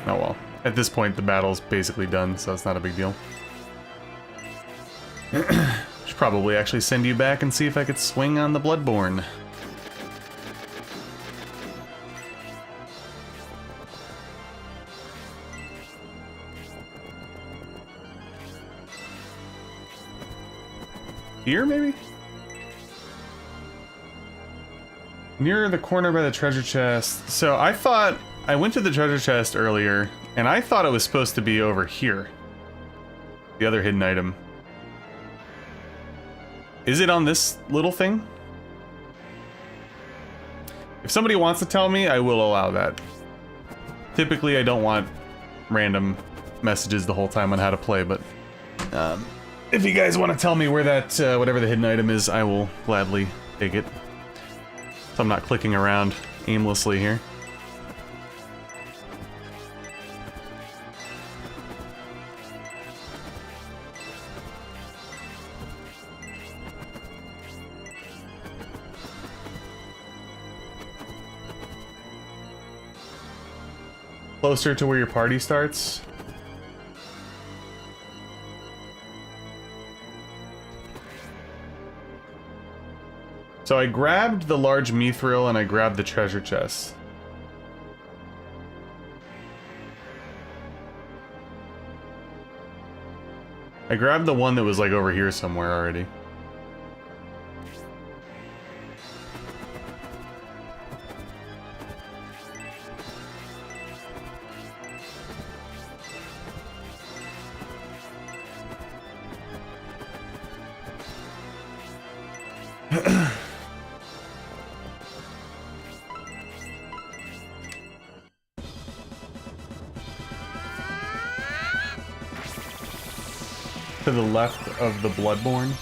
Oh well. At this point, the battle's basically done, so it's not a big deal. Should probably actually send you back and see if I could swing on the Bloodborne. Here, maybe? Near the corner by the treasure chest. So I thought... I went to the treasure chest earlier, and I thought it was supposed to be over here. The other hidden item. Is it on this little thing? If somebody wants to tell me, I will allow that. Typically, I don't want random messages the whole time on how to play, but... if you guys want to tell me where that, whatever the hidden item is, I will gladly take it. So I'm not clicking around aimlessly here. Closer to where your party starts. So I grabbed the large mithril and I grabbed the treasure chest. I grabbed the one that was like over here somewhere already. To the left of the Bloodborne.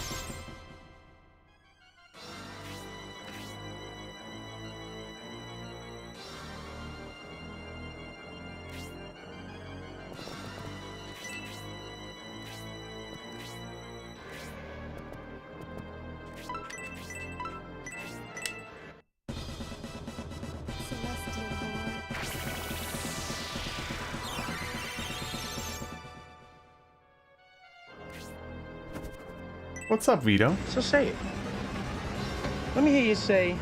What's up, Vito? So say it. Let me hear you say,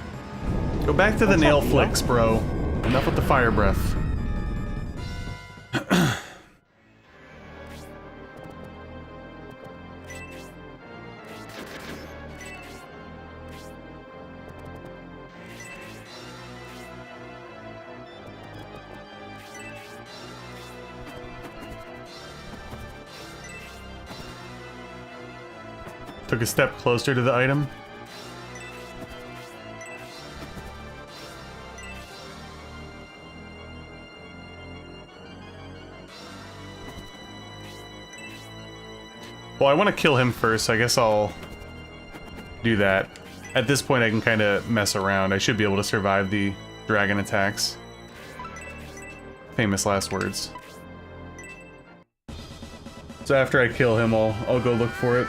Go back to the What's nail up, Vito? flicks, bro. Enough with the fire breath. Took a step closer to the item. Well, I want to kill him first, so I guess I'll do that. At this point, I can kind of mess around. I should be able to survive the dragon attacks. Famous last words. So after I kill him, I'll go look for it.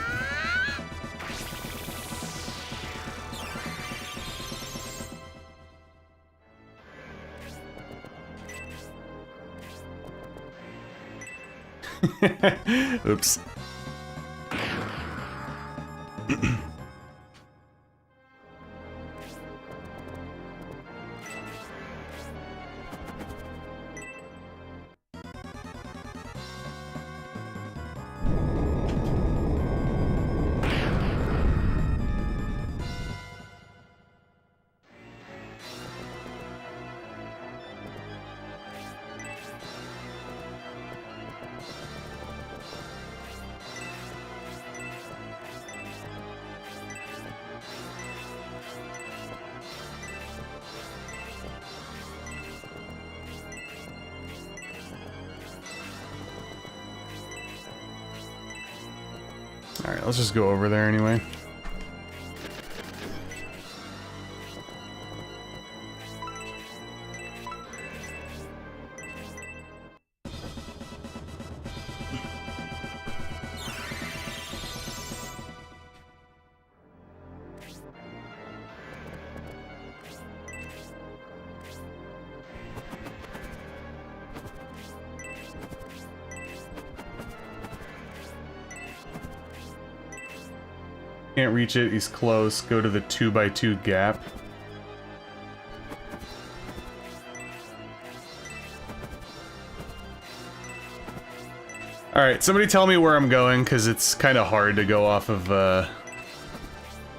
Oops. Alright, let's just go over there anyway. Can't reach it, he's close. Go to the 2x2 gap. Alright, somebody tell me where I'm going, because it's kind of hard to go off of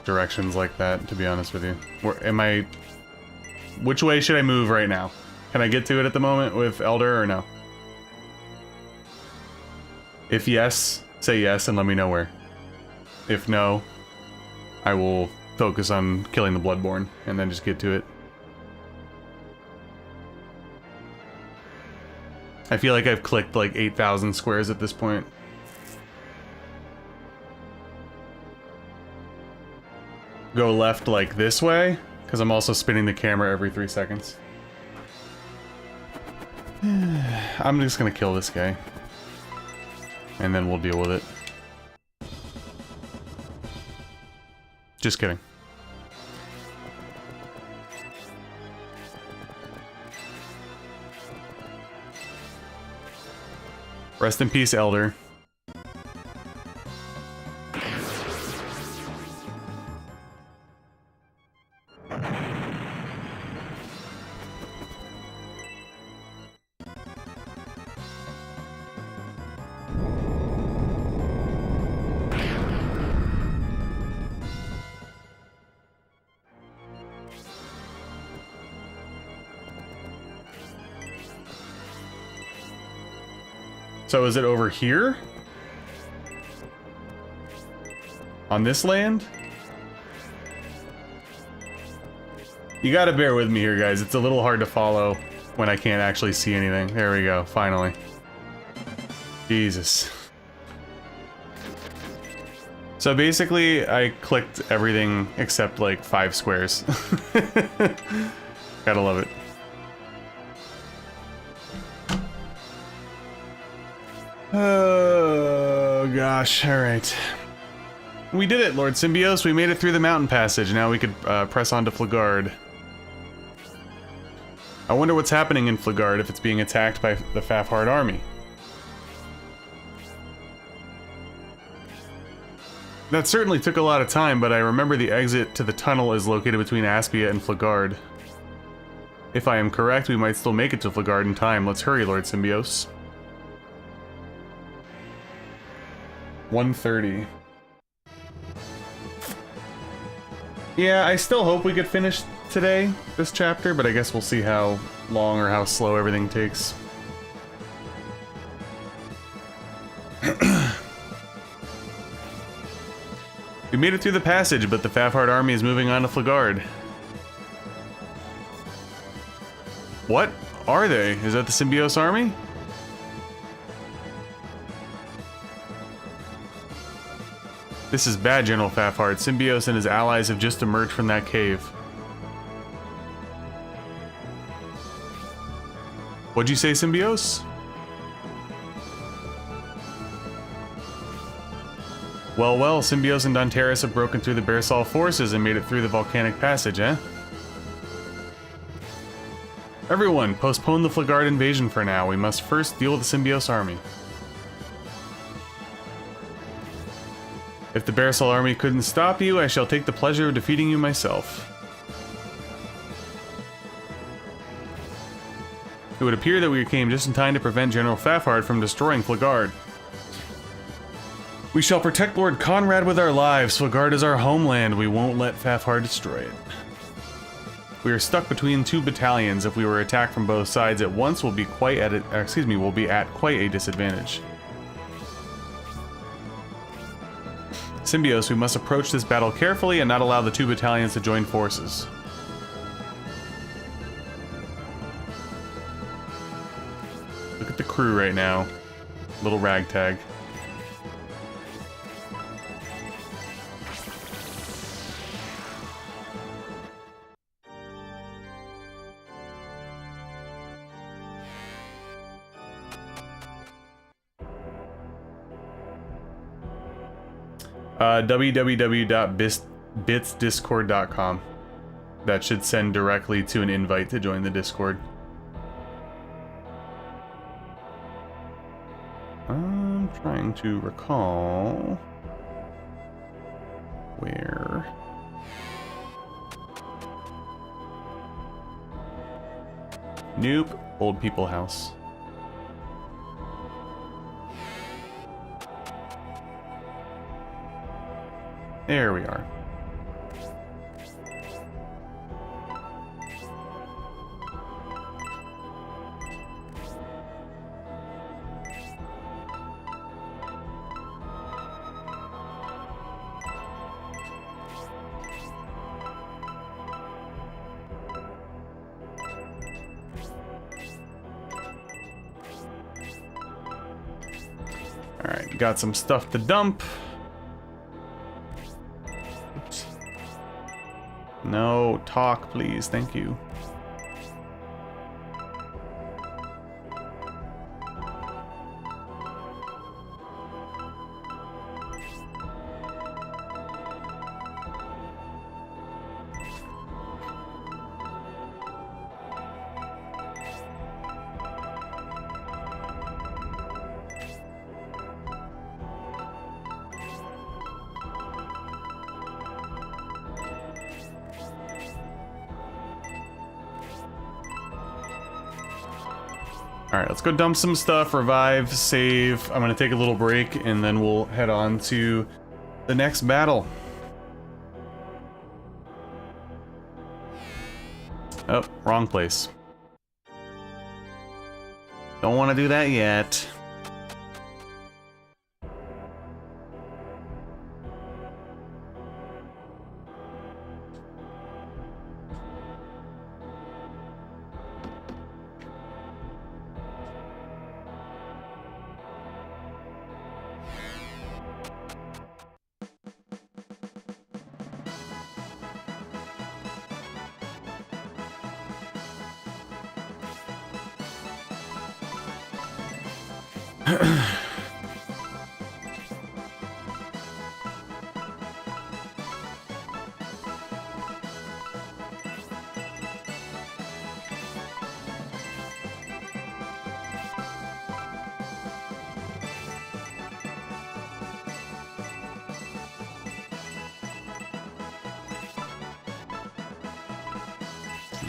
directions like that, to be honest with you. Where am I... Which way should I move right now? Can I get to it at the moment with Elder, or no? If yes, say yes and let me know where. If no, I will focus on killing the Bloodborne and then just get to it. I feel like I've clicked like 8,000 squares at this point. Go left like this way, because I'm also spinning the camera every 3 seconds. I'm just gonna kill this guy. And then we'll deal with it. Just kidding. Rest in peace, Elder. So is it over here? On this land? You gotta bear with me here, guys. It's a little hard to follow when I can't actually see anything. There we go, finally. Jesus. So basically, I clicked everything except like 5 squares. Gotta love it. Oh gosh, alright. We did it, Lord Symbios. We made it through the mountain passage. Now we could press on to Fligard. I wonder what's happening in Fligard if it's being attacked by the Fafhard army. That certainly took a lot of time, but I remember the exit to the tunnel is located between Aspia and Flagard. If I am correct, we might still make it to Flagard in time. Let's hurry, Lord Symbios. 1:30. Yeah, I still hope we could finish today, this chapter, but I guess we'll see how long or how slow everything takes. We made it through the passage, but the Fafard army is moving on to Flagard. What are they? Is that the Symbios army? This is bad, General Fafard. Symbios and his allies have just emerged from that cave. What'd you say, Symbios? Well, Symbios and Dontaris have broken through the Bearsall forces and made it through the volcanic passage, eh? Everyone, postpone the Flagard invasion for now. We must first deal with the Symbios army. If the Bearsall army couldn't stop you, I shall take the pleasure of defeating you myself. It would appear that we came just in time to prevent General Fafard from destroying Flagard. We shall protect Lord Conrad with our lives. Flagard is our homeland. We won't let Fafard destroy it. We are stuck between two battalions. If we were attacked from both sides at once, we'll be at quite a disadvantage. Symbios, we must approach this battle carefully and not allow the two battalions to join forces. Look at the crew right now. Little ragtag. www.bitsdiscord.com. That should send directly to an invite to join the Discord. I'm trying to recall where. Nope, Old People House. There we are. Alright, got some stuff to dump. No, talk, please. Thank you. Alright, let's go dump some stuff, revive, save. I'm gonna take a little break, and then we'll head on to the next battle. Oh, wrong place. Don't want to do that yet.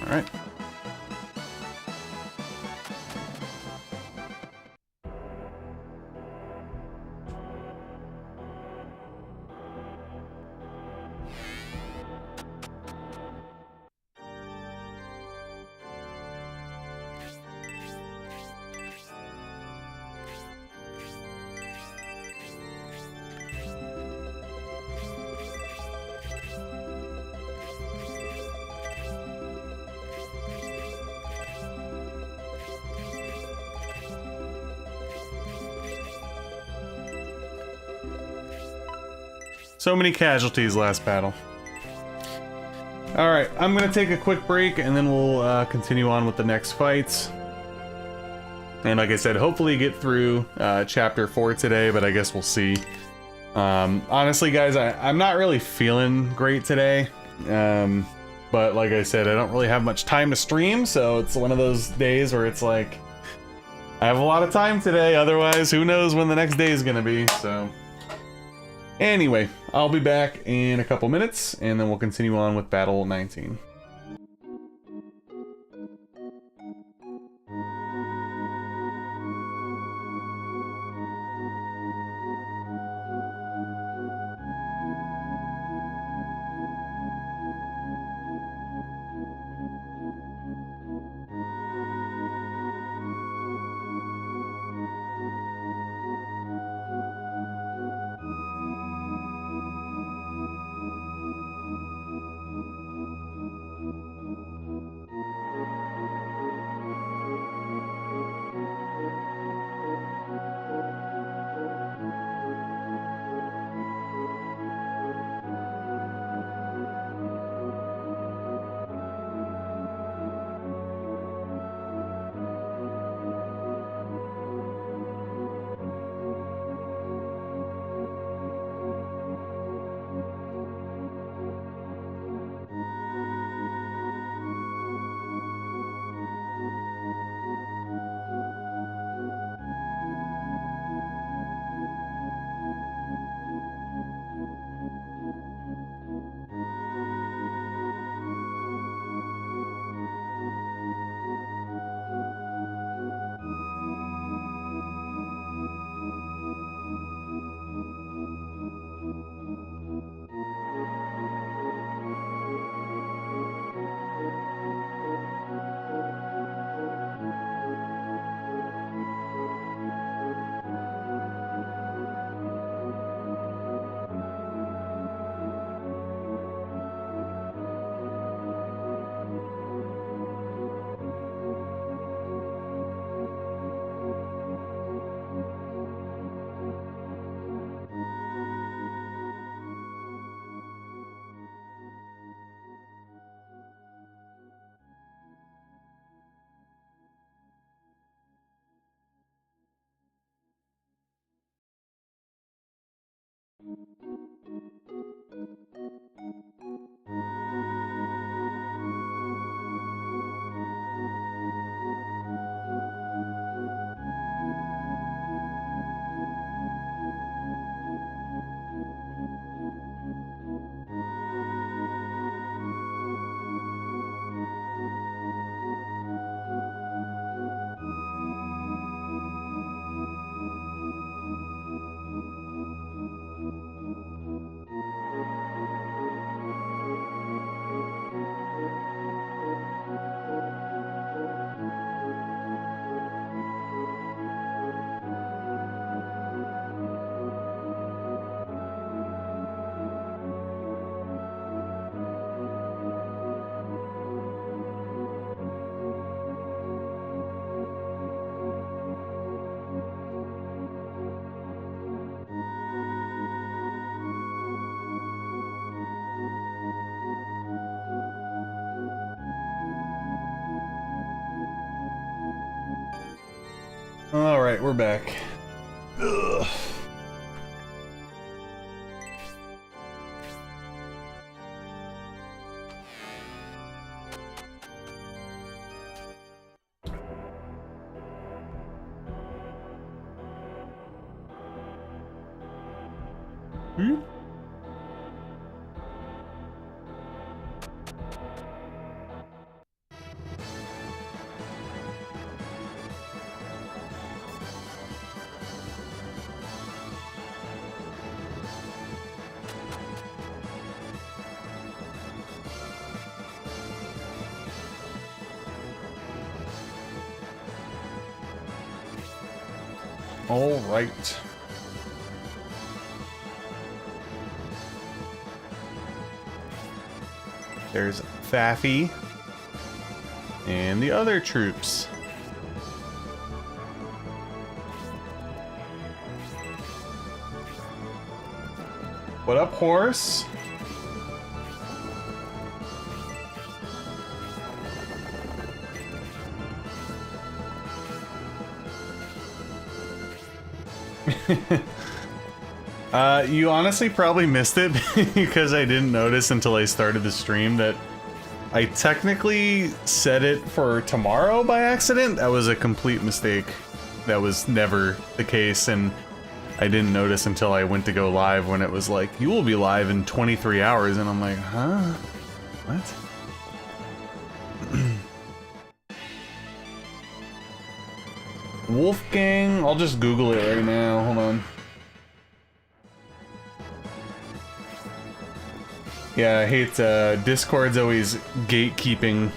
All right. So many casualties last battle. Alright, I'm gonna take a quick break and then we'll continue on with the next fights. And like I said, hopefully get through chapter 4 today, but I guess we'll see. Honestly guys, I'm not really feeling great today. But like I said, I don't really have much time to stream, so it's one of those days where it's like, I have a lot of time today, otherwise who knows when the next day is gonna be, so... Anyway, I'll be back in a couple minutes, and then we'll continue on with Battle 19. Alright, we're back. Ugh. Hmm? All right. There's Faffy and the other troops. What up, horse? You honestly probably missed it because I didn't notice until I started the stream that I technically set it for tomorrow by accident. That was a complete mistake. That was never the case, and I didn't notice until I went to go live when it was like, you will be live in 23 hours, and I'm like, huh? What? Wolfgang, I'll just Google it right now, hold on. Yeah, I hate Discord's always gatekeeping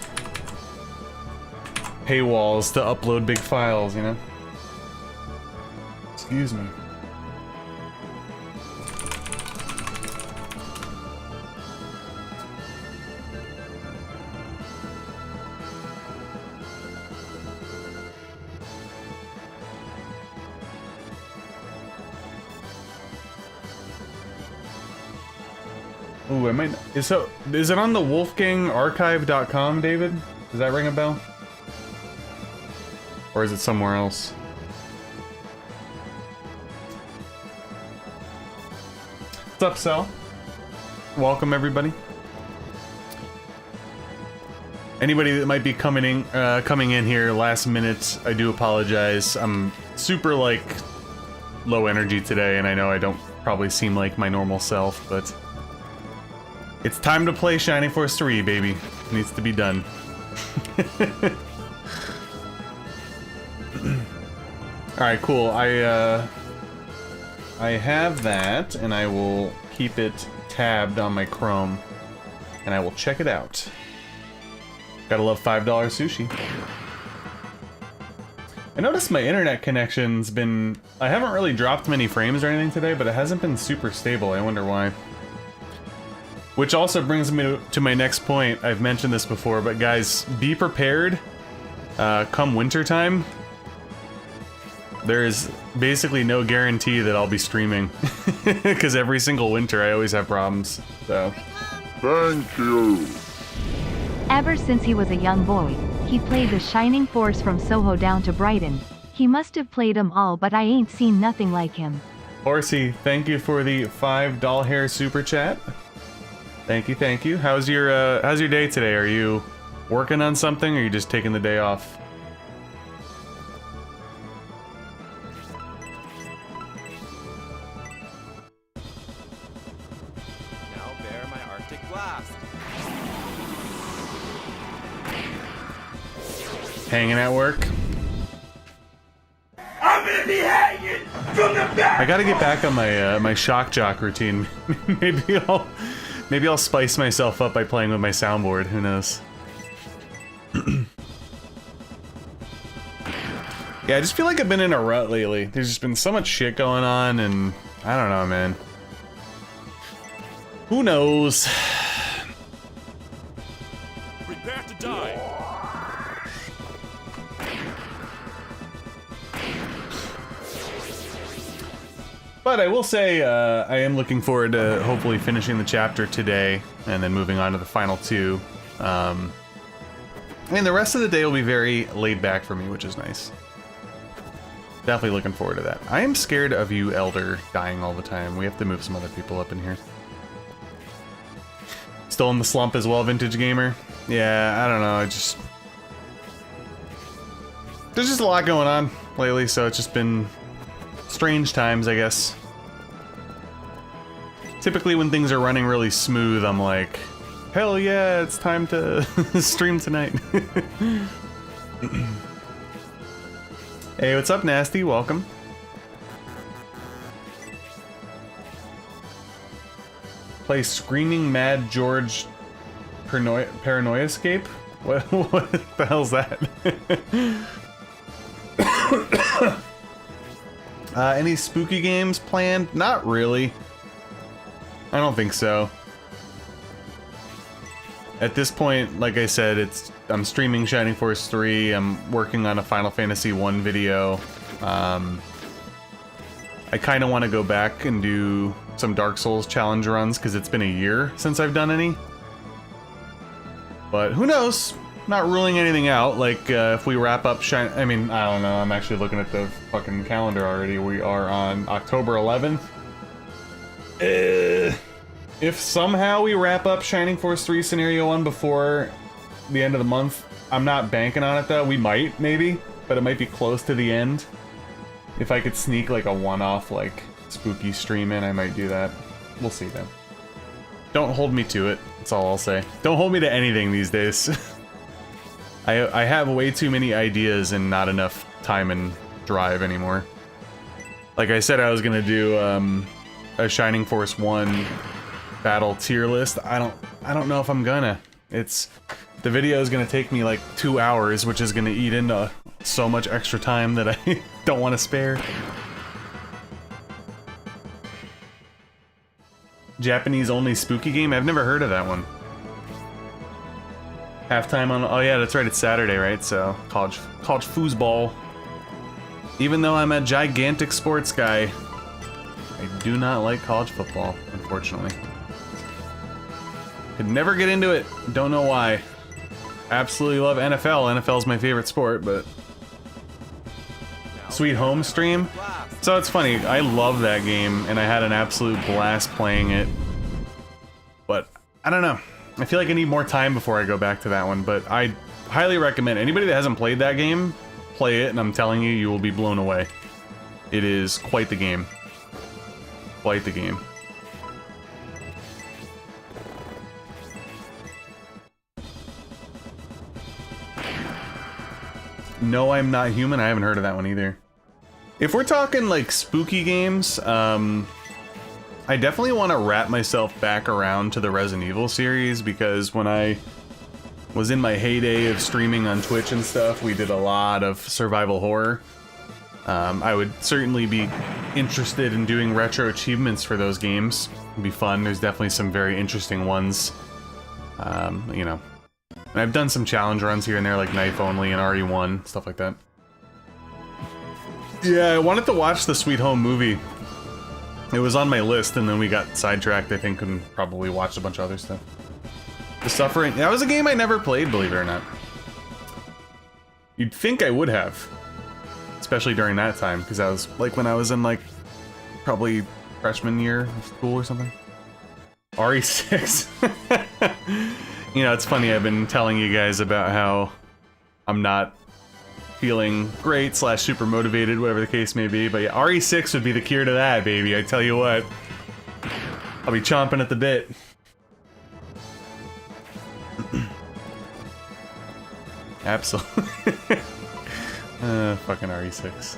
paywalls to upload big files, you know? Excuse me. Ooh, I might. Is it on the wolfgangarchive.com, David? Does that ring a bell? Or is it somewhere else? What's up, Sal? Welcome, everybody. Anybody that might be coming in here last minute, I do apologize. I'm super like low energy today, and I know I don't probably seem like my normal self, but it's time to play Shining Force 3, baby. It needs to be done. Alright, cool. I have that, and I will keep it tabbed on my Chrome, and I will check it out. Gotta love $5 sushi. I noticed my internet connection's been... I haven't really dropped many frames or anything today, but it hasn't been super stable. I wonder why. Which also brings me to my next point. I've mentioned this before, but guys, be prepared. Come wintertime, there's basically no guarantee that I'll be streaming. Because every single winter I always have problems, so... Thank you. Ever since he was a young boy, he played the Shining Force from Soho down to Brighton. He must have played 'em all, but I ain't seen nothing like him. Horsey, thank you for the $5 hair super chat. Thank you, thank you. How's your day today? Are you working on something, or are you just taking the day off? Now bear my Arctic blast. Hanging at work? I'm gonna be hanging from the back. I gotta get back on my my shock jock routine. Maybe I'll spice myself up by playing with my soundboard. Who knows? Yeah, I just feel like I've been in a rut lately. There's just been so much shit going on, and I don't know, man. Who knows? Prepare to die. But I will say, I am looking forward to hopefully finishing the chapter today, and then moving on to the final two. I mean, the rest of the day will be very laid back for me, which is nice. Definitely looking forward to that. I am scared of you, Elder, dying all the time. We have to move some other people up in here. Still in the slump as well, Vintage Gamer? Yeah, I don't know, there's just a lot going on lately, so it's just been strange times, I guess. Typically when things are running really smooth, I'm like, hell yeah, it's time to stream tonight. Hey, what's up, Nasty? Welcome. Play Screaming Mad George Paranoia Escape? What the hell's that? Any spooky games planned? Not really. I don't think so. At this point, like I said, I'm streaming Shining Force 3. I'm working on a Final Fantasy 1 video. I kind of want to go back and do some Dark Souls challenge runs because it's been a year since I've done any. But who knows? Not ruling anything out. Like, if we wrap up I mean, I don't know. I'm actually looking at the fucking calendar already. We are on October 11th. If somehow we wrap up Shining Force 3 Scenario 1 before the end of the month, I'm not banking on it though. We might, maybe, but it might be close to the end. If I could sneak like a one-off, like, spooky stream in, I might do that. We'll see then. Don't hold me to it, that's all I'll say. Don't hold me to anything these days. I have way too many ideas and not enough time and drive anymore. Like I said, I was gonna do a Shining Force 1 battle tier list. I don't know if I'm gonna. The video is gonna take me like 2 hours, which is gonna eat into so much extra time that I don't want to spare. Japanese only spooky game? I've never heard of that one. Halftime on, oh yeah, that's right, it's Saturday, right? So, college foosball. Even though I'm a gigantic sports guy, I do not like college football, unfortunately. Could never get into it, don't know why. Absolutely love NFL, NFL's my favorite sport, but... Sweet Home stream? So it's funny, I love that game, and I had an absolute blast playing it. But, I don't know. I feel like I need more time before I go back to that one, but I highly recommend anybody that hasn't played that game, play it, and I'm telling you, you will be blown away. It is quite the game. Quite the game. No, I'm Not Human. I haven't heard of that one either. If we're talking like spooky games, I definitely want to wrap myself back around to the Resident Evil series, because when I was in my heyday of streaming on Twitch and stuff, we did a lot of survival horror. I would certainly be interested in doing retro achievements for those games. It'd be fun. There's definitely some very interesting ones. You know. And I've done some challenge runs here and there, like Knife Only and RE1, stuff like that. Yeah, I wanted to watch the Sweet Home movie. It was on my list, and then we got sidetracked, I think, and probably watched a bunch of other stuff. The Suffering... That was a game I never played, believe it or not. You'd think I would have. Especially during that time, because that was, like, when I was in, like, probably freshman year of school or something. RE6. You know, it's funny, I've been telling you guys about how I'm not feeling great / super motivated, whatever the case may be, but yeah, RE6 would be the cure to that, baby, I tell you what. I'll be chomping at the bit. Absolutely. Fucking RE6.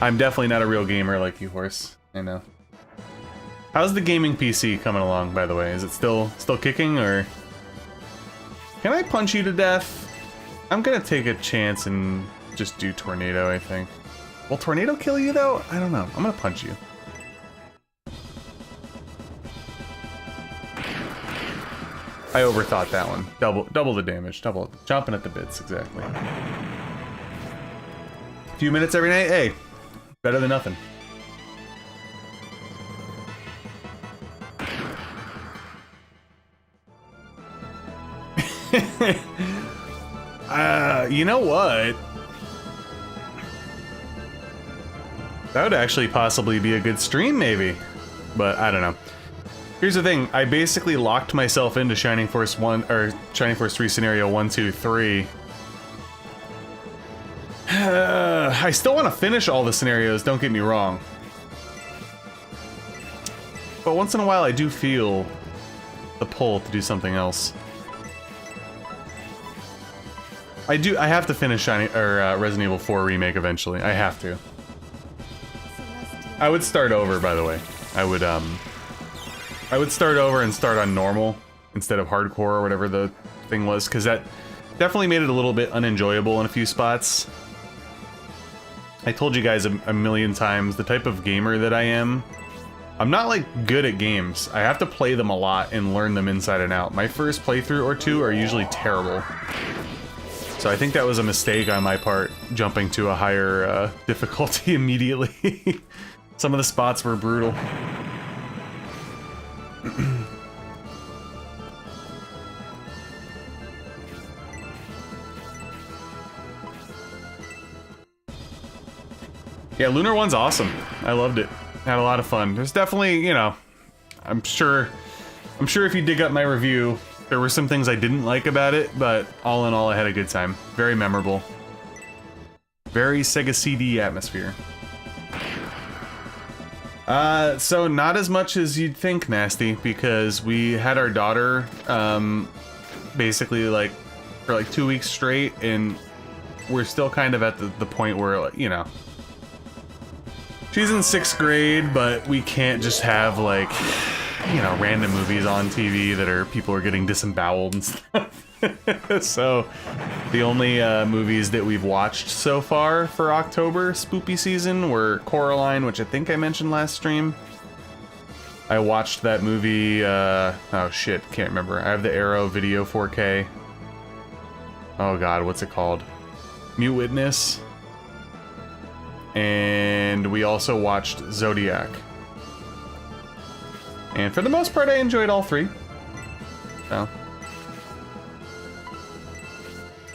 I'm definitely not a real gamer like you, Horse. I know. How's the gaming PC coming along, by the way? Is it still kicking, or... Can I punch you to death? I'm gonna take a chance and just do Tornado, I think. Will Tornado kill you, though? I don't know. I'm gonna punch you. I overthought that one. Double the damage. Chomping at the bits, exactly. A few minutes every night? Hey, better than nothing. You know what? That would actually possibly be a good stream, maybe. But I don't know. Here's the thing, I basically locked myself into Shining Force 1, or Shining Force 3 Scenario 1, 2, 3. I still want to finish all the scenarios, don't get me wrong. But once in a while I do feel the pull to do something else. I have to finish Resident Evil 4 Remake eventually. I have to. I would start over, by the way. I would start over and start on normal instead of hardcore or whatever the thing was, because that definitely made it a little bit unenjoyable in a few spots. I told you guys a million times, the type of gamer that I am, I'm not like good at games. I have to play them a lot and learn them inside and out. My first playthrough or two are usually terrible. So I think that was a mistake on my part, jumping to a higher difficulty immediately. Some of the spots were brutal. Yeah, Lunar 1's awesome. I loved it. Had a lot of fun. There's definitely, you know, I'm sure if you dig up my review, there were some things I didn't like about it, but all in all, I had a good time. Very memorable. Very Sega CD atmosphere. So not as much as you'd think, Nasty, because we had our daughter, basically like, for like 2 weeks straight, and we're still kind of at the point where, you know, she's in 6th grade, but we can't just have, like, you know, random movies on TV that people are getting disemboweled and stuff. So, the only movies that we've watched so far for October spoopy season were Coraline, which I think I mentioned last stream. I watched that movie, oh shit, can't remember. I have the Arrow Video 4K. Oh god, what's it called? Mute Witness. And we also watched Zodiac. And for the most part, I enjoyed all three. So.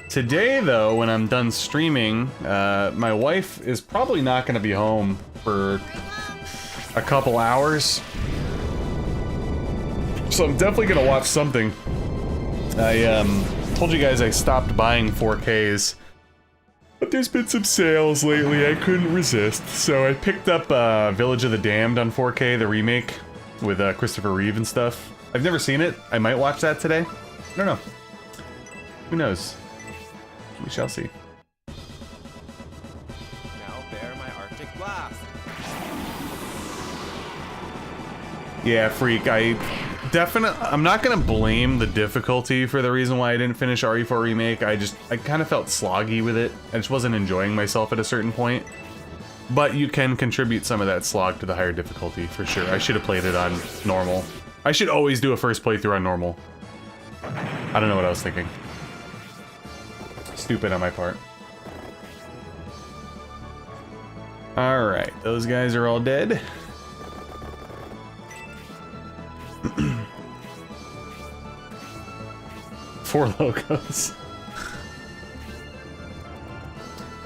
Today, though, when I'm done streaming, my wife is probably not going to be home for a couple hours. So I'm definitely going to watch something. I told you guys I stopped buying 4Ks. But there's been some sales lately, I couldn't resist. So I picked up Village of the Damned on 4K, the remake, with Christopher Reeve and stuff. I've never seen it. I might watch that today. I don't know. Who knows? We shall see. Now bear my Arctic blast. Yeah, Freak, I'm not gonna blame the difficulty for the reason why I didn't finish RE4 Remake. I kind of felt sloggy with it. I just wasn't enjoying myself at a certain point. But you can contribute some of that slog to the higher difficulty, for sure. I should have played it on normal. I should always do a first playthrough on normal. I don't know what I was thinking. Stupid on my part. Alright, those guys are all dead. 4 logos.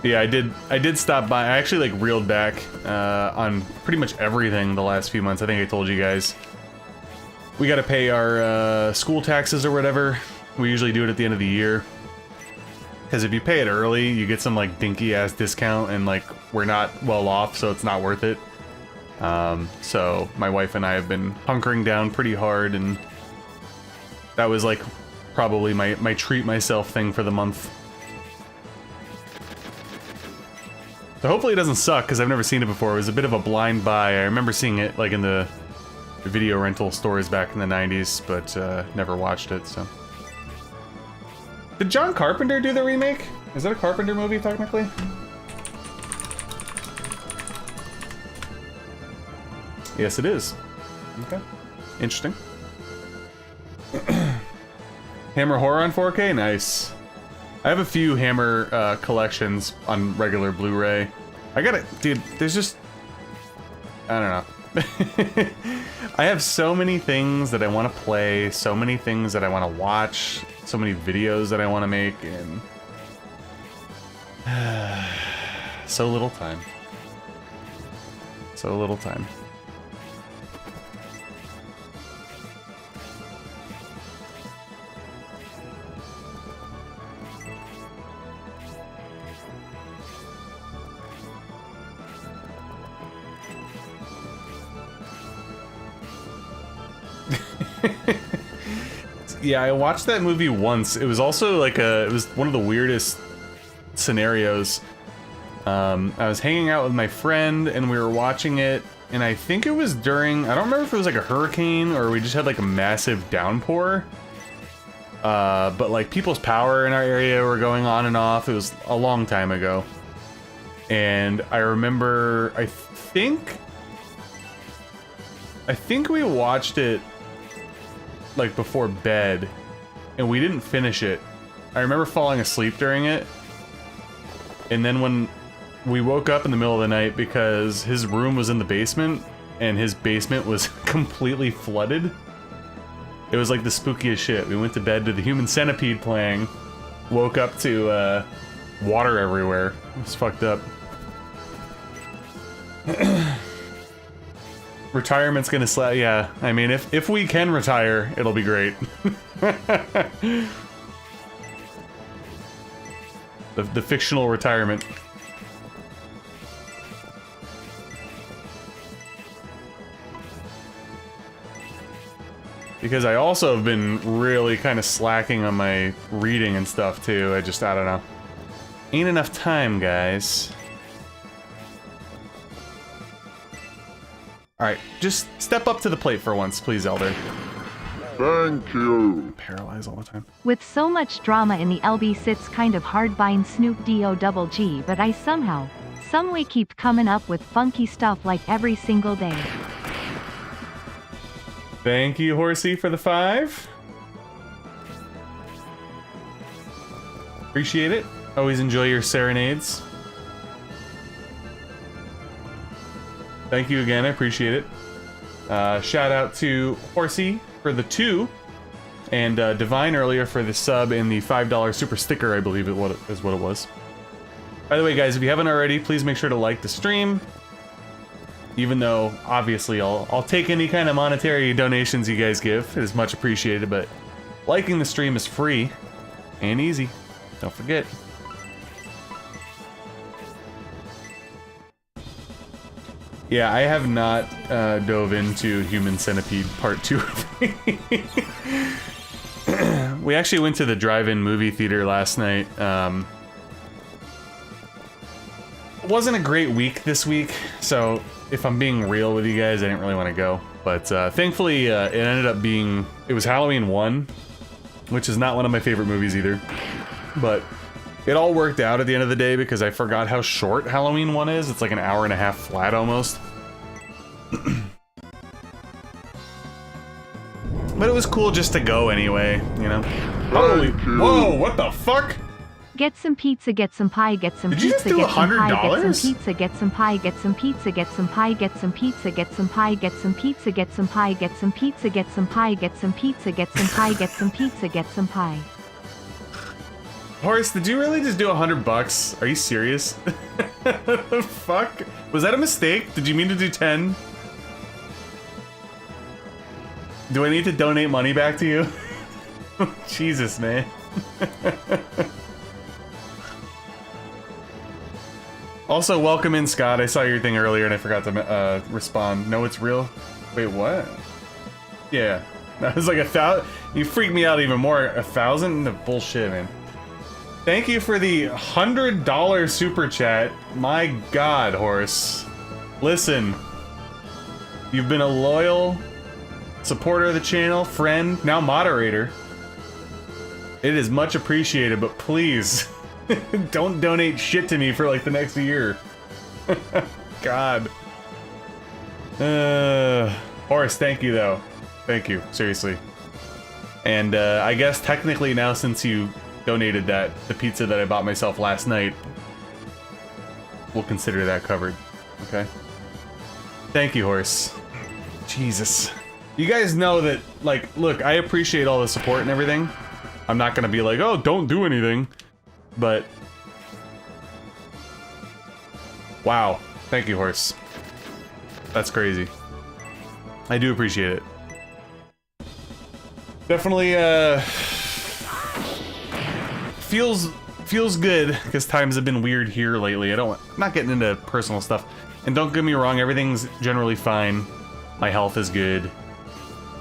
Yeah, I did stop by. I actually like reeled back on pretty much everything the last few months. I think I told you guys. We gotta pay our school taxes or whatever. We usually do it at the end of the year. Because if you pay it early, you get some like dinky ass discount, and like we're not well off, so it's not worth it. So my wife and I have been hunkering down pretty hard, and that was like probably my treat myself thing for the month. So hopefully it doesn't suck, because I've never seen it before. It was a bit of a blind buy. I remember seeing it like in the video rental stores back in the 90s, but never watched it, so. Did John Carpenter do the remake? Is that a Carpenter movie, technically? Yes, it is. Okay. Interesting. Hammer Horror on 4K? Nice. I have a few Hammer collections on regular Blu-ray. I gotta... Dude, there's just... I don't know. I have so many things that I want to play, so many things that I want to watch, so many videos that I want to make, and... so little time. So little time. Yeah, I watched that movie once. It was also like it was one of the weirdest scenarios. I was hanging out with my friend and we were watching it, and I think it was during, I don't remember if it was like a hurricane or we just had like a massive downpour. but like people's power in our area were going on and off. It was a long time ago. And I remember, I think we watched it like before bed and we didn't finish it. I remember falling asleep during it. And then when we woke up in the middle of the night because his room was in the basement and his basement was completely flooded. It was like the spookiest shit. We went to bed to the Human Centipede playing, woke up to water everywhere. It was fucked up. Retirement's gonna slap. Yeah, I mean, if we can retire, it'll be great. the fictional retirement. Because I also have been really kind of slacking on my reading and stuff too. I don't know. Ain't enough time, guys. Alright, just step up to the plate for once, please, Elder. Thank you. I'm paralyzed all the time. With so much drama in the LB sits kind of hard bind Snoop D-O-double-G, but I somehow, someway keep coming up with funky stuff like every single day. Thank you, Horsey, for the 5. Appreciate it. Always enjoy your serenades. Thank you again, I appreciate it. Shout out to Horsey for the 2, and Divine earlier for the sub and the $5 super sticker, I believe is what it was. By the way, guys, if you haven't already, please make sure to like the stream. Even though, obviously, I'll take any kind of monetary donations you guys give. It is much appreciated, but liking the stream is free and easy. Don't forget. Yeah, I have not dove into Human Centipede Part 2. We actually went to the drive-in movie theater last night. It wasn't a great week this week, so if I'm being real with you guys, I didn't really want to go. But thankfully, it ended up being... It was Halloween 1, which is not one of my favorite movies either. But it all worked out at the end of the day because I forgot how short Halloween 1 is. It's like an hour and a half flat almost. But it was cool just to go anyway, you know? Holy... Whoa, what the fuck? Get some pizza, get some pie, get some Did you pizza, just do get some pie, $100? get some pizza, get some pie, get some pizza, get some pie, get some pizza, get some pie, get some pizza, get some pie, get some pizza, get some pie, get some pizza, get some pie, get some pizza, get some pie. Horace, did you really just do $100? Are you serious? What the fuck? Was that a mistake? Did you mean to do 10? Do I need to donate money back to you? Jesus, man. Also, welcome in, Scott. I saw your thing earlier and I forgot to respond. No, it's real? Wait, what? Yeah. That was like 1,000. You freaked me out even more. 1,000? No, bullshit, man. Thank you for the $100 super chat. My God, Horace. Listen. You've been a loyal supporter of the channel, friend, now moderator. It is much appreciated, but please... don't donate shit to me for like the next year. God. Horace, thank you though. Thank you, seriously. And I guess technically now since you donated that, the pizza that I bought myself last night, we'll consider that covered. Okay? Thank you, Horace. Jesus. You guys know that, like, look, I appreciate all the support and everything. I'm not gonna be like, oh, don't do anything. But wow, thank you, Horse. That's crazy. I do appreciate it. Definitely feels good because times have been weird here lately. I'm not getting into personal stuff. And don't get me wrong, everything's generally fine. My health is good.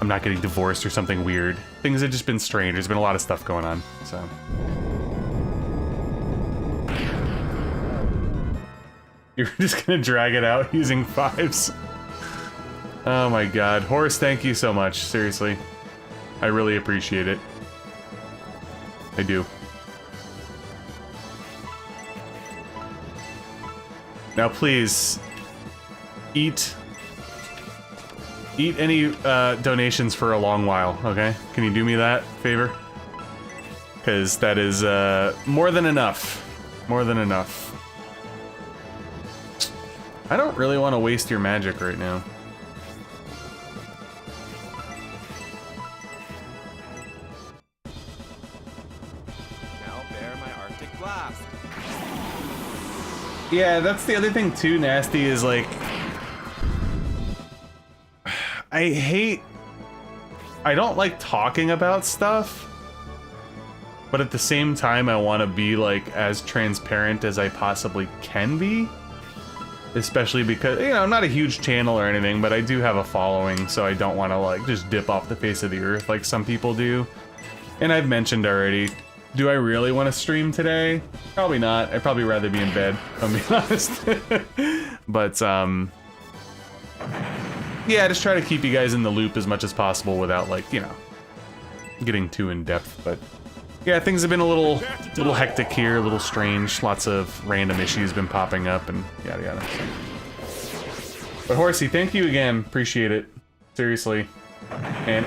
I'm not getting divorced or something weird. Things have just been strange. There's been a lot of stuff going on, so. You're just gonna drag it out using 5s. Oh my God. Horace, thank you so much. Seriously. I really appreciate it. I do. Now please, eat any donations for a long while, okay? Can you do me that favor? Because that is more than enough. More than enough. I don't really want to waste your magic right now. Now bear my Arctic blast. Yeah, that's the other thing too, Nasty, is like... I don't like talking about stuff, but at the same time I want to be like as transparent as I possibly can be. Especially because, you know, I'm not a huge channel or anything, but I do have a following, so I don't want to like just dip off the face of the earth like some people do. And I've mentioned already, do I really want to stream today? Probably not. I'd probably rather be in bed, if I'm being honest. But, yeah, just try to keep you guys in the loop as much as possible without, like, you know, getting too in-depth. But, yeah, things have been a little hectic here, a little strange. Lots of random issues been popping up and yada yada. But, Horsey, thank you again. Appreciate it. Seriously. And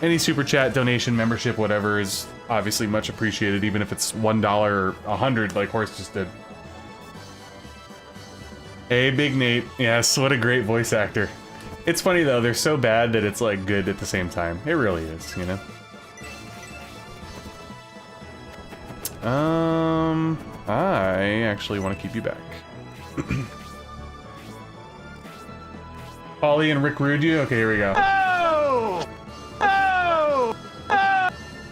any super chat, donation, membership, whatever is obviously much appreciated, even if it's $1 or 100 like Horse just did. Hey, Big Nate. Yes, what a great voice actor. It's funny, though. They're so bad that it's, like, good at the same time. It really is, you know? I actually want to keep you back. Ollie and Rick Rude you? Okay, here we go. Oh! Oh! Oh!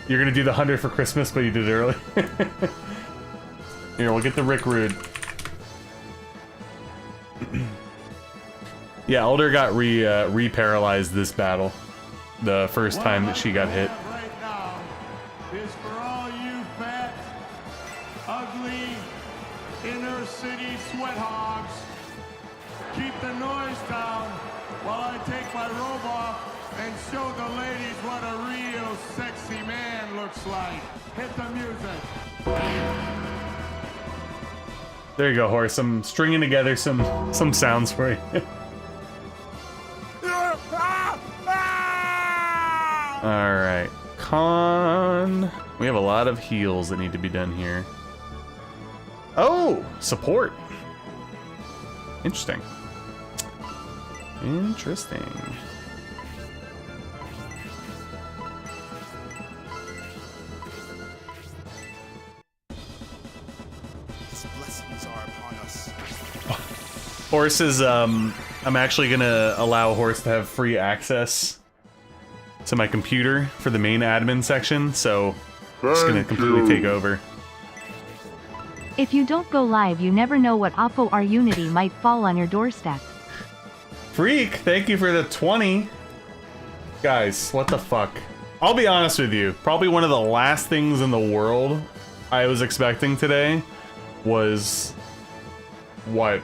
You're gonna do the 100 for Christmas, but you did it early. Here, we'll get the Rick Rude. Yeah, Elder got re-paralyzed this battle. The first time that she got hit. Right now is for all you fat, ugly, inner city sweat hogs. Keep the noise down while I take my robe off and show the ladies what a real sexy man looks like. Hit the music. There you go, Horse. I'm stringing together some sounds for you. Alright. Con... We have a lot of heals that need to be done here. Oh! Support! Interesting. Interesting. His blessings are upon us. Horse is, I'm actually gonna allow Horse to have free access to my computer for the main admin section, so I'm just gonna completely take over. If you don't go live, you never know what Oppo R Unity might fall on your doorstep. Freak, thank you for the 20. Guys, what the fuck? I'll be honest with you, probably one of the last things in the world I was expecting today was... what?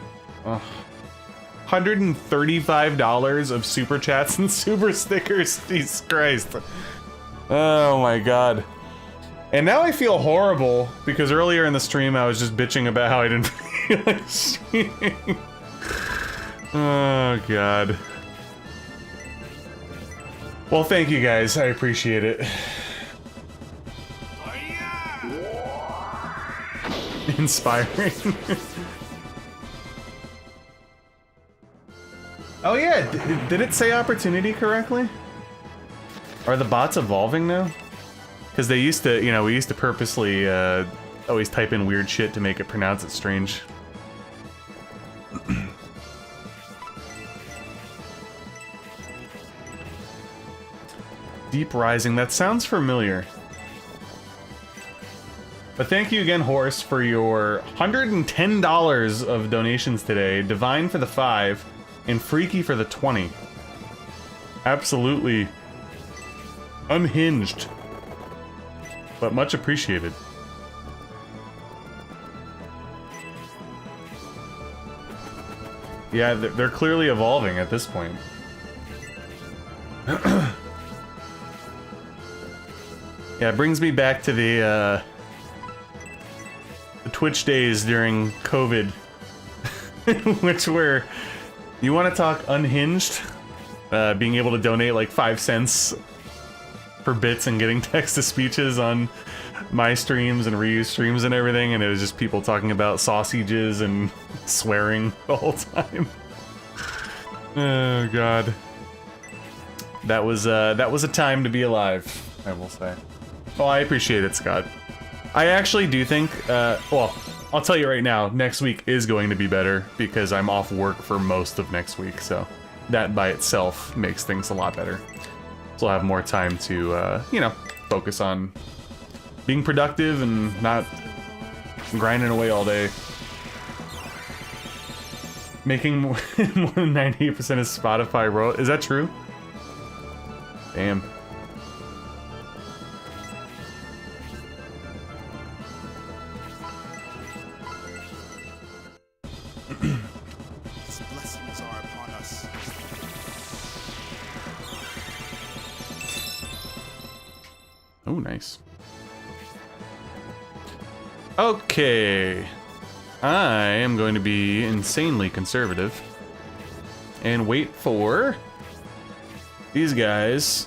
$135 of super chats and super stickers. Jesus Christ. Oh my god. And now I feel horrible because earlier in the stream I was just bitching about how I didn't feel like streaming. Oh god. Well, thank you guys. I appreciate it. Inspiring. Oh yeah, did it say opportunity correctly? Are the bots evolving now? Because they used to, you know, we used to purposely always type in weird shit to make it pronounce it strange. Deep Rising, that sounds familiar. But thank you again, Horse, for your $110 of donations today. Divine for the 5. And Freaky for the 20. Absolutely unhinged, but much appreciated. Yeah, they're clearly evolving at this point. Yeah, it brings me back to the Twitch days during COVID, which were, you want to talk unhinged? Being able to donate like 5 cents for bits and getting text-to-speeches on my streams and reuse streams and everything, and it was just people talking about sausages and swearing the whole time. Oh god. That was a time to be alive, I will say. Oh, I appreciate it, Scott. I actually do think, well, I'll tell you right now, next week is going to be better because I'm off work for most of next week, so that by itself makes things a lot better. So I'll have more time to, you know, focus on being productive and not grinding away all day. Making more than 98% of Spotify royalties. Is that true? Damn. His blessings are upon us. Oh, nice. Okay. I am going to be insanely conservative and wait for these guys.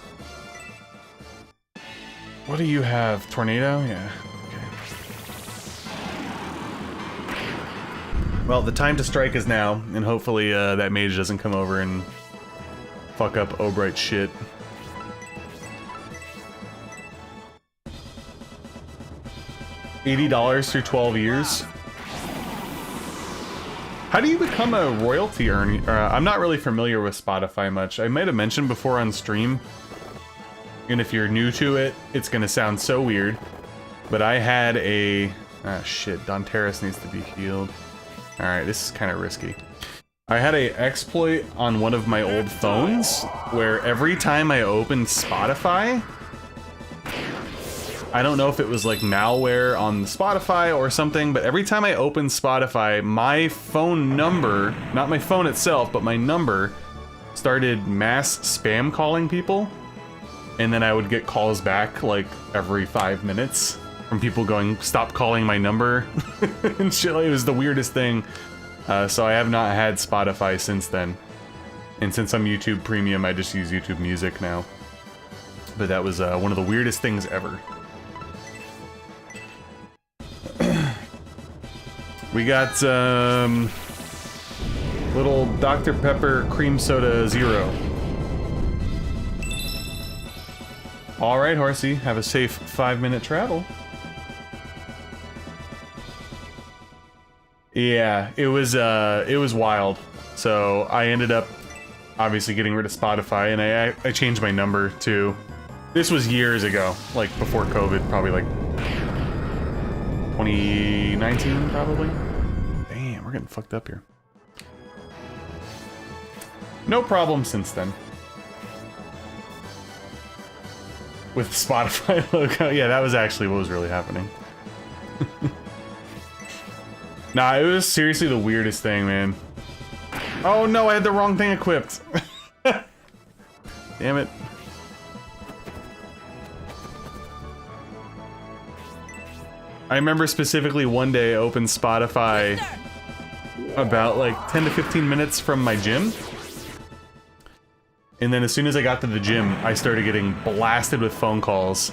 What do you have? Tornado? Yeah. Okay. Well, the time to strike is now, and hopefully that mage doesn't come over and fuck up Obright's shit. $80 through 12 years. How do you become a royalty earner? I'm not really familiar with Spotify much. I might have mentioned before on stream, and if you're new to it, it's gonna sound so weird, but I had a... Ah, shit, Don Terrace needs to be healed. Alright, this is kind of risky. I had a exploit on one of my old phones, where every time I opened Spotify, I don't know if it was like malware on Spotify or something, but every time I opened Spotify, my phone number, not my phone itself, but my number, started mass spam calling people. And then I would get calls back like every 5 minutes from people going, stop calling my number. And shit, like, it was the weirdest thing. So I have not had Spotify since then. And since I'm YouTube Premium, I just use YouTube Music now. But that was one of the weirdest things ever. We got little Dr. Pepper Cream Soda Zero. All right, Horsey, have a safe 5-minute travel. Yeah, it was wild. So I ended up obviously getting rid of Spotify, and I changed my number too. This was years ago, like before COVID, probably like 2019, probably. Damn, we're getting fucked up here. No problem since then. With Spotify logo. Yeah, that was actually what was really happening. Nah, it was seriously the weirdest thing, man. Oh no, I had the wrong thing equipped. Damn it. I remember specifically one day I opened Spotify about like 10 to 15 minutes from my gym. And then as soon as I got to the gym, I started getting blasted with phone calls.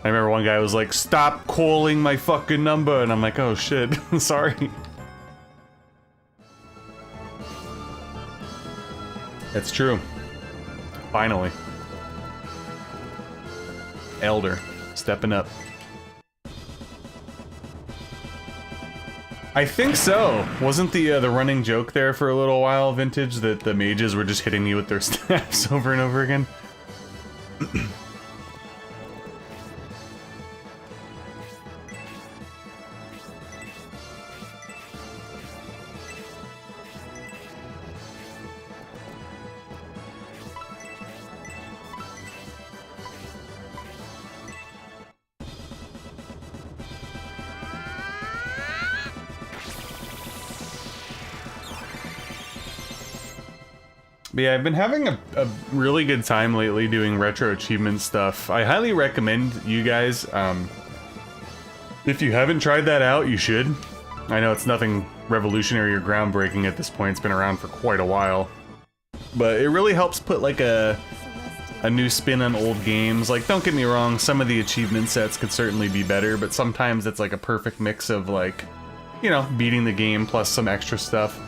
I remember one guy was like, stop calling my fucking number. And I'm like, oh shit, sorry. That's true. Finally. Elder, stepping up. I think so. Wasn't the running joke there for a little while, Vintage, that the mages were just hitting me with their staffs over and over again? But yeah, I've been having a really good time lately doing retro achievement stuff. I highly recommend you guys, if you haven't tried that out, you should. I know it's nothing revolutionary or groundbreaking at this point, it's been around for quite a while. But it really helps put like a new spin on old games. Like, don't get me wrong, some of the achievement sets could certainly be better, but sometimes it's like a perfect mix of like, you know, beating the game plus some extra stuff.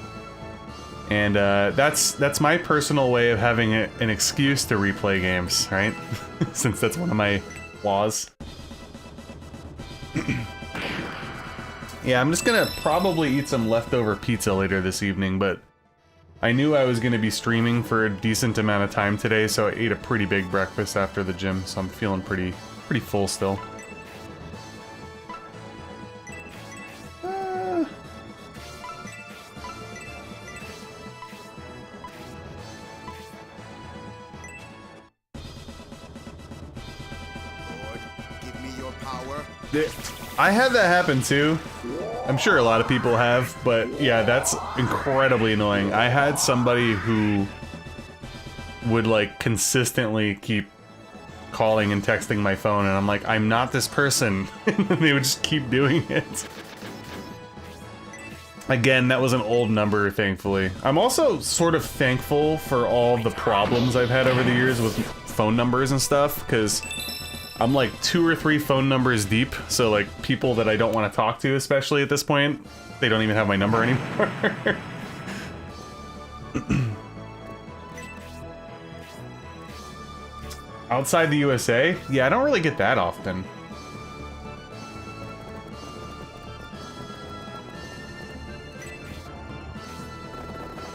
And that's my personal way of having an excuse to replay games, right? Since that's one of my flaws. Yeah, I'm just gonna probably eat some leftover pizza later this evening, but I knew I was gonna be streaming for a decent amount of time today, so I ate a pretty big breakfast after the gym, so I'm feeling pretty full still. I had that happen too. I'm sure a lot of people have, but yeah, that's incredibly annoying. I had somebody who would like consistently keep calling and texting my phone, and I'm like, I'm not this person. And they would just keep doing it. Again, that was an old number, thankfully. I'm also sort of thankful for all the problems I've had over the years with phone numbers and stuff, because I'm like 2 or 3 phone numbers deep, so like people that I don't want to talk to, especially at this point, they don't even have my number anymore. Outside the USA? Yeah, I don't really get that often.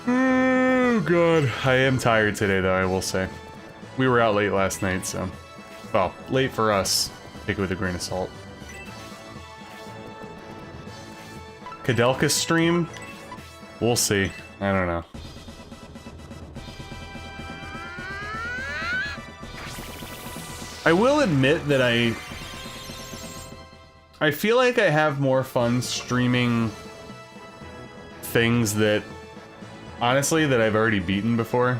Oh god, I am tired today though, I will say. We were out late last night, so... Well, late for us. Take it with a grain of salt. Kadelka's stream? We'll see. I don't know. I will admit that I feel like I have more fun streaming things that, honestly, that I've already beaten before.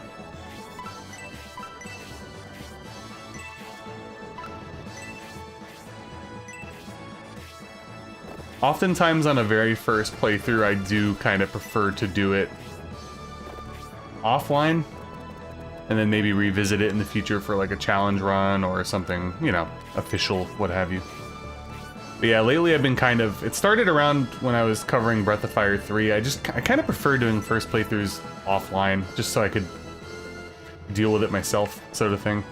Oftentimes on a very first playthrough, I do kind of prefer to do it offline, and then maybe revisit it in the future for like a challenge run or something, you know, official, what have you. But yeah, lately I've been kind of, it started around when I was covering Breath of Fire 3, I kind of prefer doing first playthroughs offline, just so I could deal with it myself, sort of thing.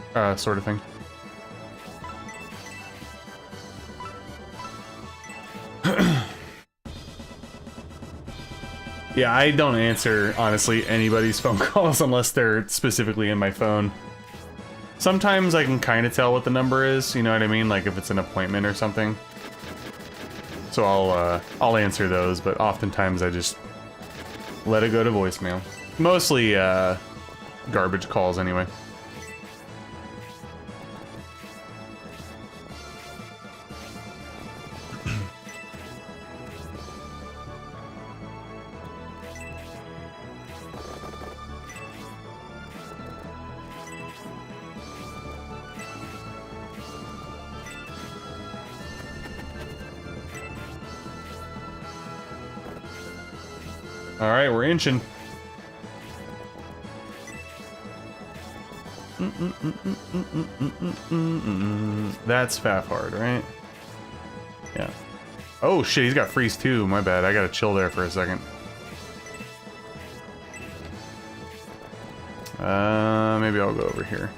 Yeah, I don't answer, honestly, anybody's phone calls unless they're specifically in my phone. Sometimes I can kind of tell what the number is, you know what I mean? Like if it's an appointment or something. So I'll answer those, but oftentimes I just let it go to voicemail. Mostly garbage calls anyway. Alright, we're inching. That's Fafard, right? Yeah. Oh shit, he's got freeze too. My bad. I gotta chill there for a second. Maybe I'll go over here.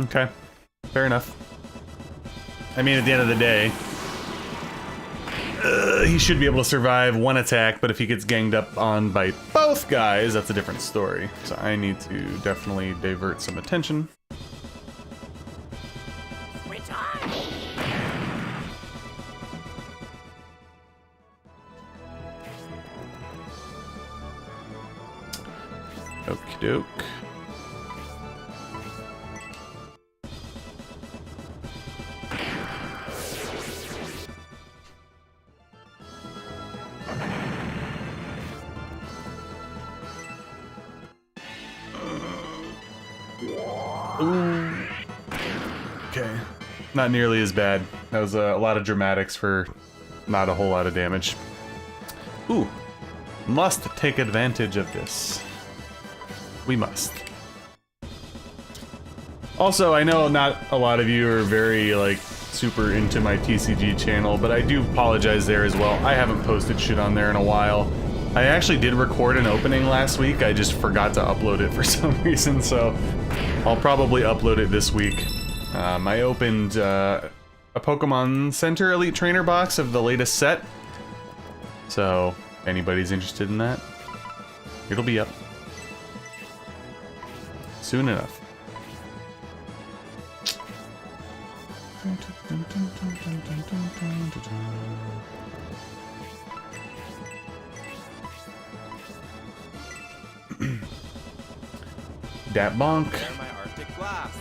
Okay, fair enough. I mean, at the end of the day, he should be able to survive one attack, but if he gets ganged up on by both guys, that's a different story. So I need to definitely divert some attention. Okie doke. Ooh. Okay. Not nearly as bad. That was a lot of dramatics for not a whole lot of damage. Ooh. Must take advantage of this. We must. Also, I know not a lot of you are very, like, super into my TCG channel, but I do apologize there as well. I haven't posted shit on there in a while. I actually did record an opening last week, I just forgot to upload it for some reason, so I'll probably upload it this week. I opened a Pokemon Center Elite Trainer box of the latest set, so if anybody's interested in that, it'll be up soon enough. Dat bonk. Bear my Arctic blast.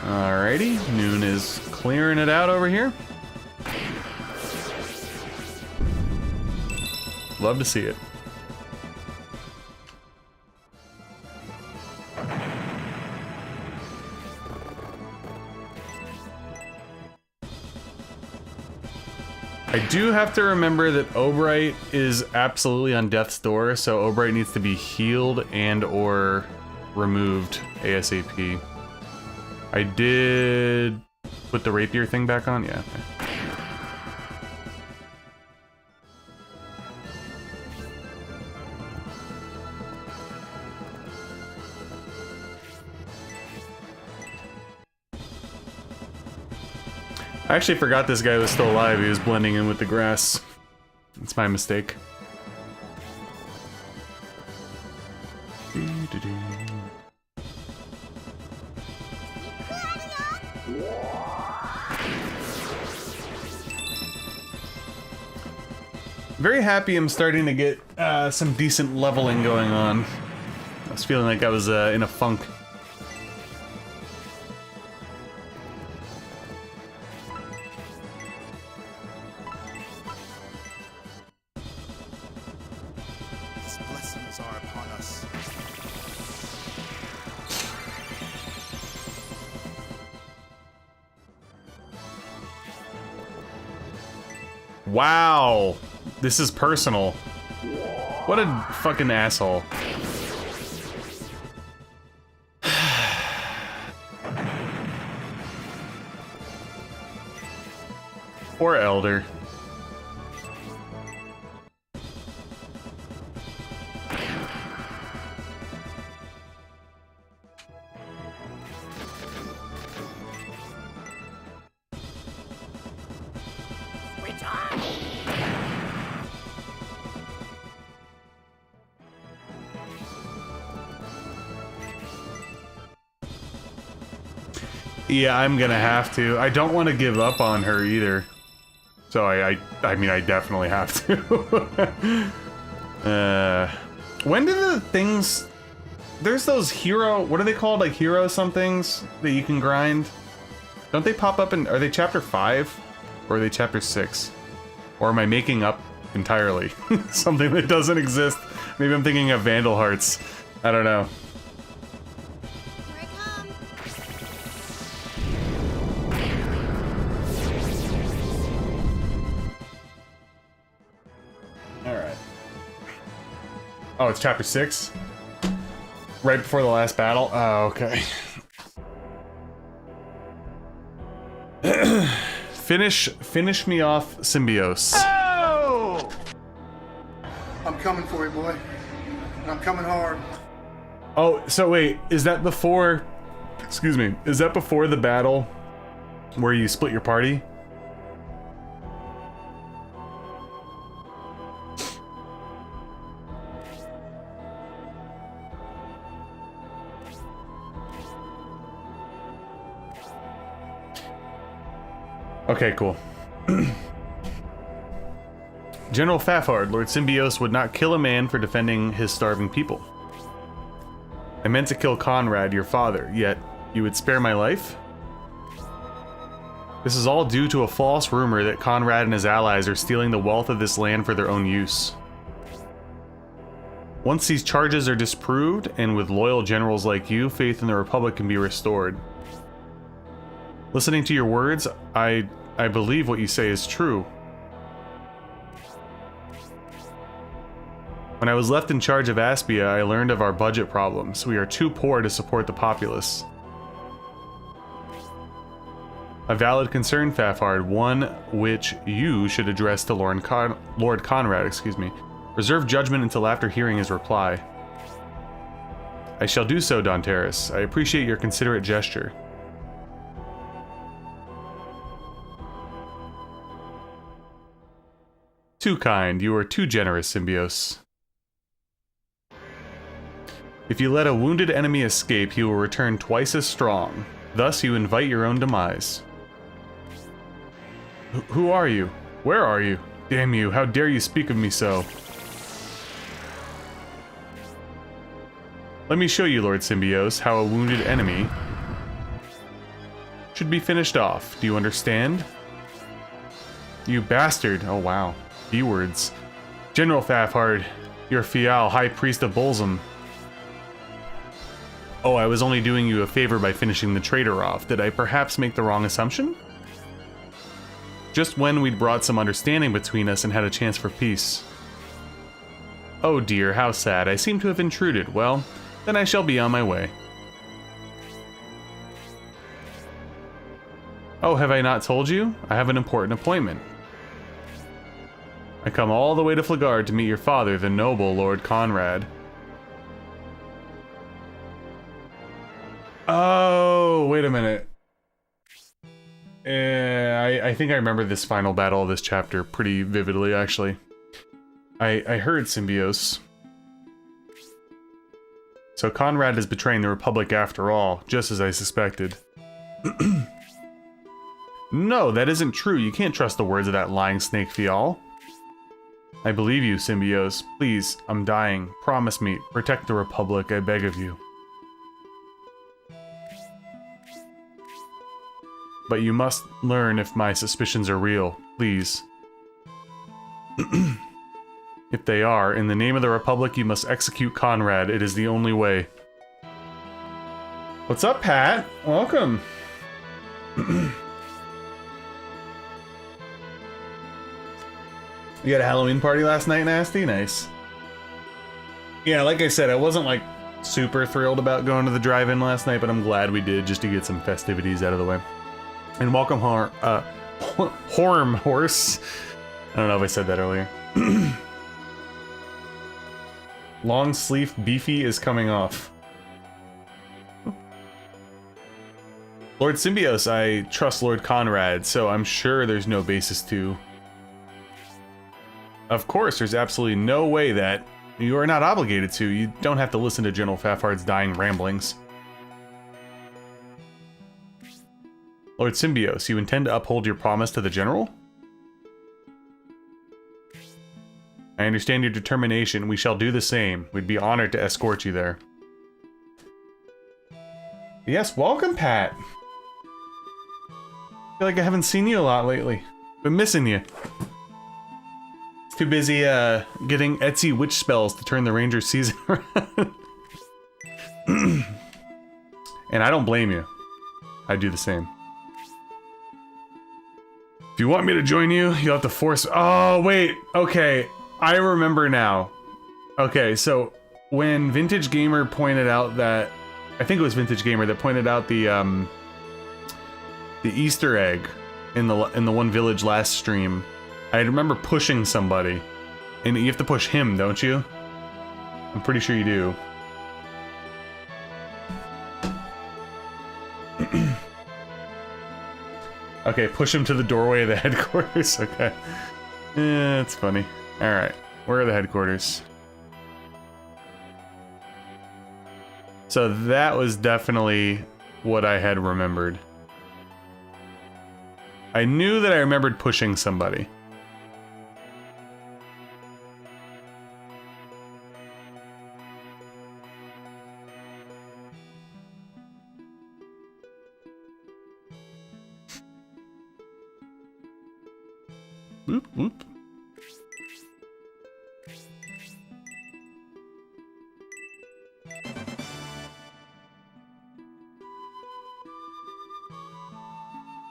Alrighty, Noon is clearing it out over here. Love to see it. I do have to remember that Obright is absolutely on death's door, so Obright needs to be healed and or removed ASAP. I did put the rapier thing back on, yeah. Okay. I actually forgot this guy was still alive. He was blending in with the grass. It's my mistake. Very happy I'm starting to get some decent leveling going on. I was feeling like I was in a funk. His blessings are upon us. Wow, this is personal. What a fucking asshole. Poor Elder. Yeah, I'm gonna have to. I don't want to give up on her either. So I mean, I definitely have to. When do the things... There's those hero... What are they called? Like hero somethings that you can grind? Don't they pop up in... Are they chapter 5? Or are they chapter 6? Or am I making up entirely? Something that doesn't exist. Maybe I'm thinking of Vandal Hearts. I don't know. Oh, it's chapter 6? Right before the last battle? Oh, okay. Finish me off, Symbiose. Oh! I'm coming for you, boy. And I'm coming hard. Oh, so wait, is that before... Excuse me, is that before the battle where you split your party? Okay, cool. General Fafard, Lord Symbiose would not kill a man for defending his starving people. I meant to kill Conrad, your father, yet you would spare my life? This is all due to a false rumor that Conrad and his allies are stealing the wealth of this land for their own use. Once these charges are disproved, and with loyal generals like you, faith in the Republic can be restored. Listening to your words, I believe what you say is true. When I was left in charge of Aspia, I learned of our budget problems. We are too poor to support the populace. A valid concern, Fafard, one which you should address to Lord Conrad, excuse me. Reserve judgment until after hearing his reply. I shall do so, Donteris. I appreciate your considerate gesture. Too kind. You are too generous, Symbios. If you let a wounded enemy escape, he will return twice as strong. Thus, you invite your own demise. Who are you? Where are you? Damn you, how dare you speak of me so? Let me show you, Lord Symbios, how a wounded enemy should be finished off. Do you understand? You bastard. Oh, wow. B-words. General Fafard, your Fial, High Priest of Bolzum. Oh, I was only doing you a favor by finishing the traitor off. Did I perhaps make the wrong assumption? Just when we'd brought some understanding between us and had a chance for peace. Oh dear, how sad. I seem to have intruded. Well, then I shall be on my way. Oh, have I not told you? I have an important appointment. I come all the way to Flagard to meet your father, the noble Lord Conrad. Oh, wait a minute. I think I remember this final battle of this chapter pretty vividly, actually. I heard Symbios. So Conrad is betraying the Republic after all, just as I suspected. No, that isn't true. You can't trust the words of that lying snake Fial. I believe you, Symbios. Please, I'm dying. Promise me, protect the Republic, I beg of you. But you must learn if my suspicions are real, please. If they are, in the name of the Republic, you must execute Conrad. It is the only way. What's up, Pat? Welcome. You had a Halloween party last night, Nasty? Nice. Yeah, like I said, I wasn't like super thrilled about going to the drive-in last night, but I'm glad we did just to get some festivities out of the way. And welcome, Horm Horse. I don't know if I said that earlier. Long sleeve beefy is coming off. Lord Symbios, I trust Lord Conrad, so I'm sure there's no basis to. Of course, there's absolutely no way that you are not obligated to. You don't have to listen to General Fafard's dying ramblings. Lord Symbios, you intend to uphold your promise to the General? I understand your determination. We shall do the same. We'd be honored to escort you there. Yes, welcome, Pat. I feel like I haven't seen you a lot lately. Been missing you. Too busy getting Etsy witch spells to turn the Ranger season around. And I don't blame you. I do the same. If you want me to join you, you'll have to force... Oh, wait. Okay. I remember now. Okay, so when Vintage Gamer pointed out that... I think it was Vintage Gamer that pointed out the Easter egg in the one village last stream. I remember pushing somebody. And you have to push him, don't you? I'm pretty sure you do. Okay, push him to the doorway of the headquarters. Okay. Yeah, that's funny. Alright, where are the headquarters? So that was definitely what I had remembered. I knew that I remembered pushing somebody. Whoop, whoop.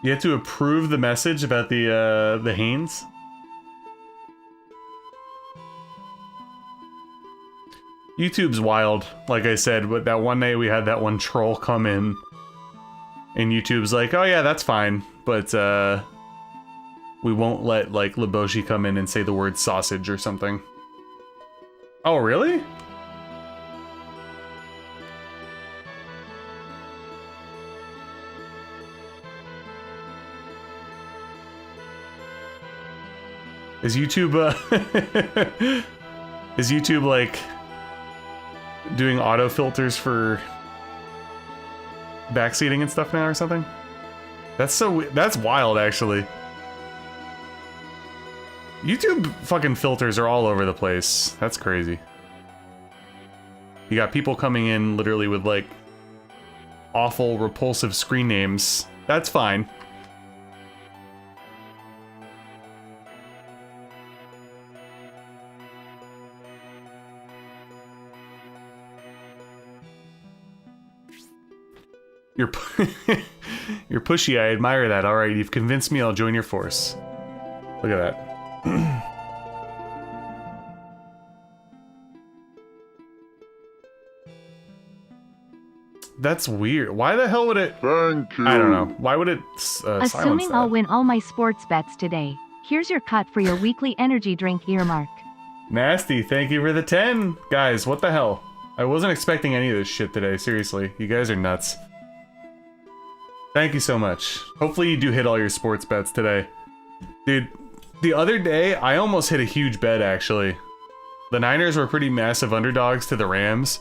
You have to approve the message about the Hanes? YouTube's wild. Like I said, but that one night we had that one troll come in, and YouTube's like, oh yeah, that's fine, but we won't let, like, Leboshi come in and say the word sausage or something. Oh, really? Is YouTube, is YouTube, like, doing auto filters for backseating and stuff now or something? That's wild, actually. YouTube fucking filters are all over the place. That's crazy. You got people coming in literally with, like, awful, repulsive screen names. That's fine. You're pushy, I admire that. Alright, you've convinced me, I'll join your force. Look at that. That's weird. Why the hell would it... Thank you. I don't know. Why would it silence Assuming that? I'll win all my sports bets today. Here's your cut for your weekly energy drink earmark. Nasty, thank you for the 10. Guys, what the hell? I wasn't expecting any of this shit today, seriously. You guys are nuts. Thank you so much. Hopefully you do hit all your sports bets today. Dude, the other day, I almost hit a huge bet, actually. The Niners were pretty massive underdogs to the Rams.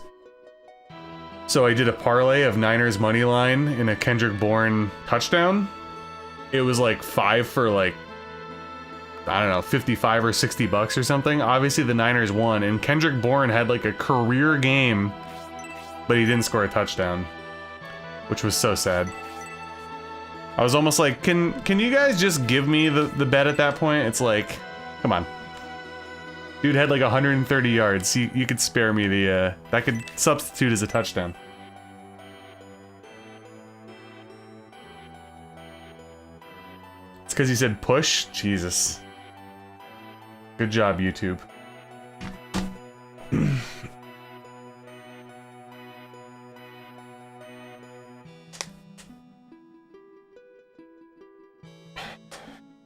So I did a parlay of Niners money line in a Kendrick Bourne touchdown. It was like 5 for like, I don't know, 55 or 60 bucks or something. Obviously the Niners won, and Kendrick Bourne had like a career game, but he didn't score a touchdown, which was so sad. I was almost like, can you guys just give me the bet at that point? It's like, come on. Dude had like 130 yards. You could spare me the, that could substitute as a touchdown. It's because he said push? Jesus. Good job, YouTube.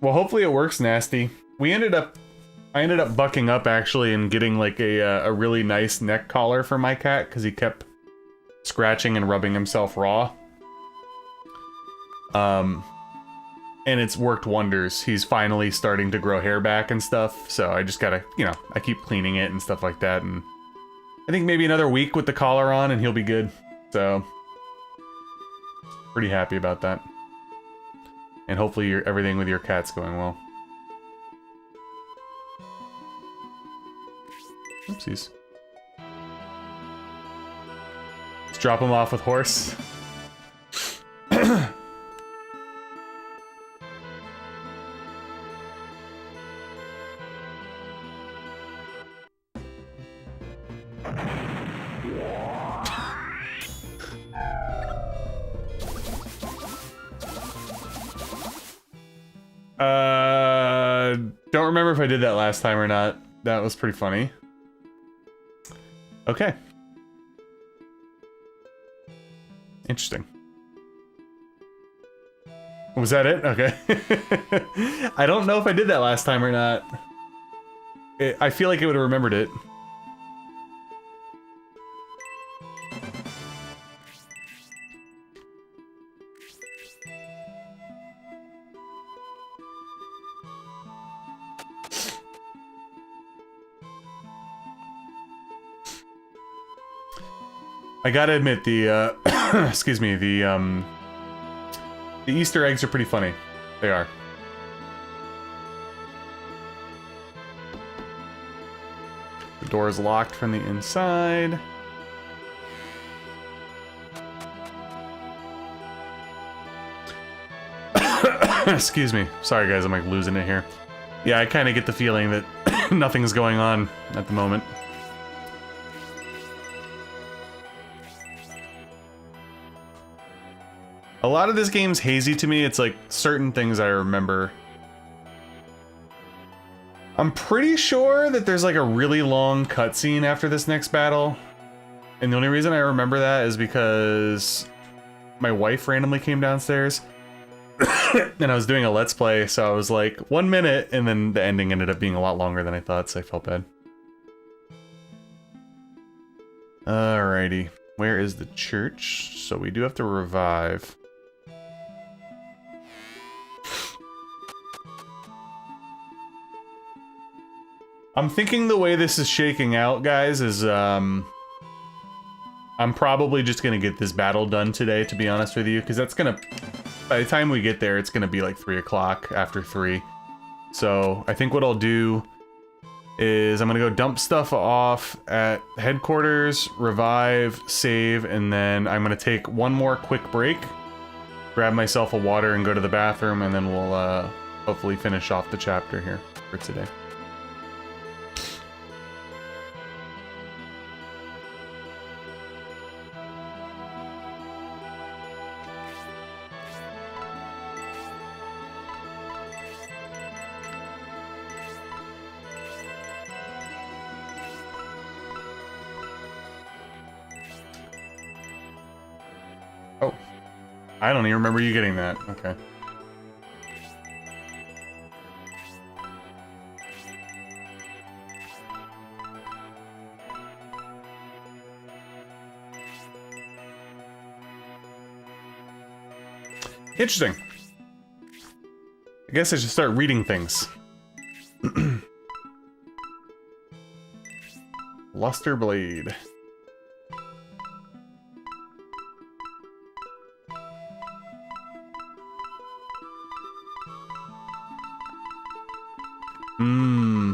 Well, hopefully it works, Nasty. I ended up bucking up, actually, and getting, like, a really nice neck collar for my cat, because he kept scratching and rubbing himself raw. And it's worked wonders. He's finally starting to grow hair back and stuff, so I just gotta, you know, I keep cleaning it and stuff like that, and I think maybe another week with the collar on and he'll be good. So, pretty happy about that. And hopefully everything with your cat's going well. Oopsies. Let's drop him off with horse. Don't remember if I did that last time or not. That was pretty funny. Okay. Interesting. Was that it? Okay. I don't know if I did that last time or not. I feel like I would have remembered it. I gotta admit, the, excuse me, the Easter eggs are pretty funny. They are. The door is locked from the inside. Excuse me. Sorry, guys, I'm like losing it here. Yeah, I kind of get the feeling that nothing's going on at the moment. A lot of this game's hazy to me. It's like certain things I remember. I'm pretty sure that there's like a really long cutscene after this next battle. And the only reason I remember that is because my wife randomly came downstairs and I was doing a Let's Play, so I was like 1 minute, and then the ending ended up being a lot longer than I thought, so I felt bad. Alrighty, where is the church? So we do have to revive. I'm thinking the way this is shaking out, guys, is I'm probably just gonna get this battle done today, to be honest with you, because that's gonna, by the time we get there, it's gonna be like 3 o'clock, after 3. So I think what I'll do is I'm gonna go dump stuff off at headquarters, revive, save, and then I'm gonna take one more quick break, grab myself a water and go to the bathroom, and then we'll hopefully finish off the chapter here for today. Oh, I don't even remember you getting that. Okay. Interesting. I guess I should start reading things. Luster Blade.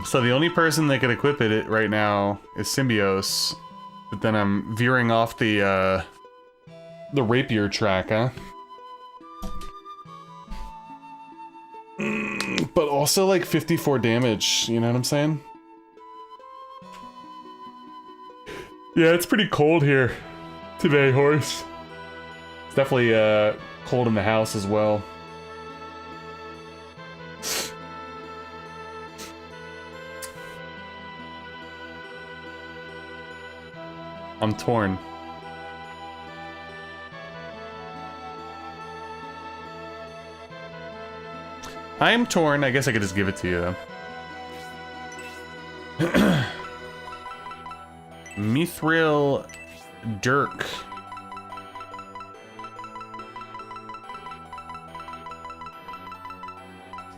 So the only person that could equip it right now is Symbios, but then I'm veering off the rapier track, huh? But also like 54 damage, you know what I'm saying? Yeah, it's pretty cold here today, horse. It's definitely cold in the house as well. I'm torn. I am torn. I guess I could just give it to you, though. Mithril Dirk.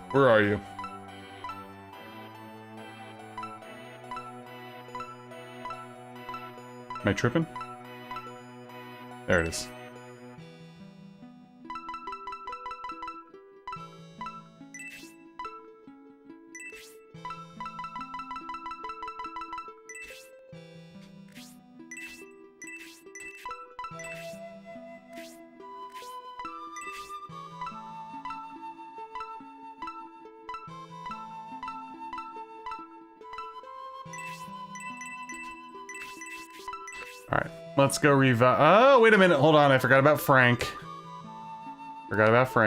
Where are you? Am I tripping? There it is. Alright, let's go revive. Oh, wait a minute. Hold on. I forgot about Frank. Alright,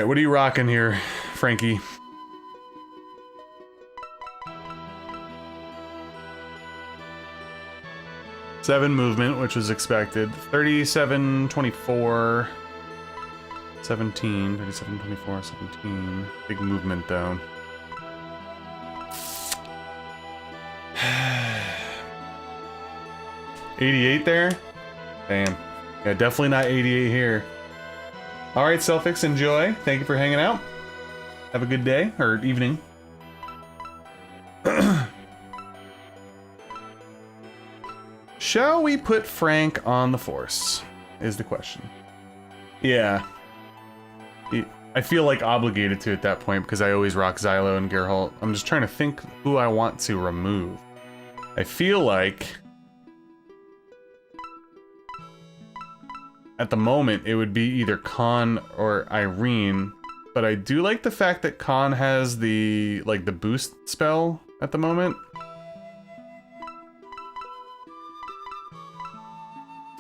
what are you rocking here, Frankie? Seven movement, which was expected. 37, 24, 17. 37, 24, 17. Big movement, though. 88 there? Damn. Yeah, definitely not 88 here. Alright, Selfix, enjoy. Thank you for hanging out. Have a good day, or evening. Shall we put Frank on the Force? Is the question. Yeah. I feel like obligated to at that point because I always rock Xylo and Geralt. I'm just trying to think who I want to remove. I feel like at the moment it would be either Khan or Irene, but I do like the fact that Khan has the boost spell at the moment.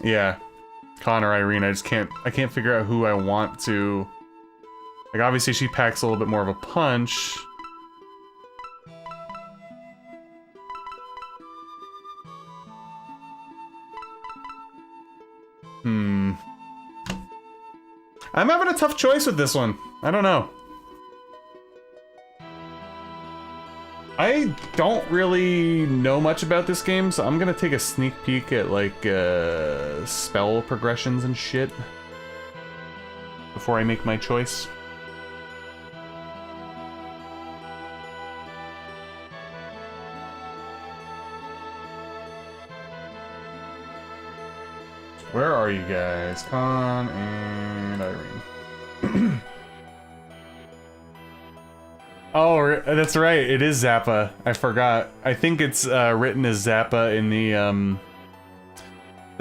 Yeah. Con or Irene, I can't figure out who I want to... Like, obviously she packs a little bit more of a punch. I'm having a tough choice with this one. I don't know. I don't really know much about this game, so I'm gonna take a sneak peek at, like, spell progressions and shit before I make my choice. Where are you guys? Con and Irene. Oh, that's right. It is Zappa. I forgot. I think it's written as Zappa in the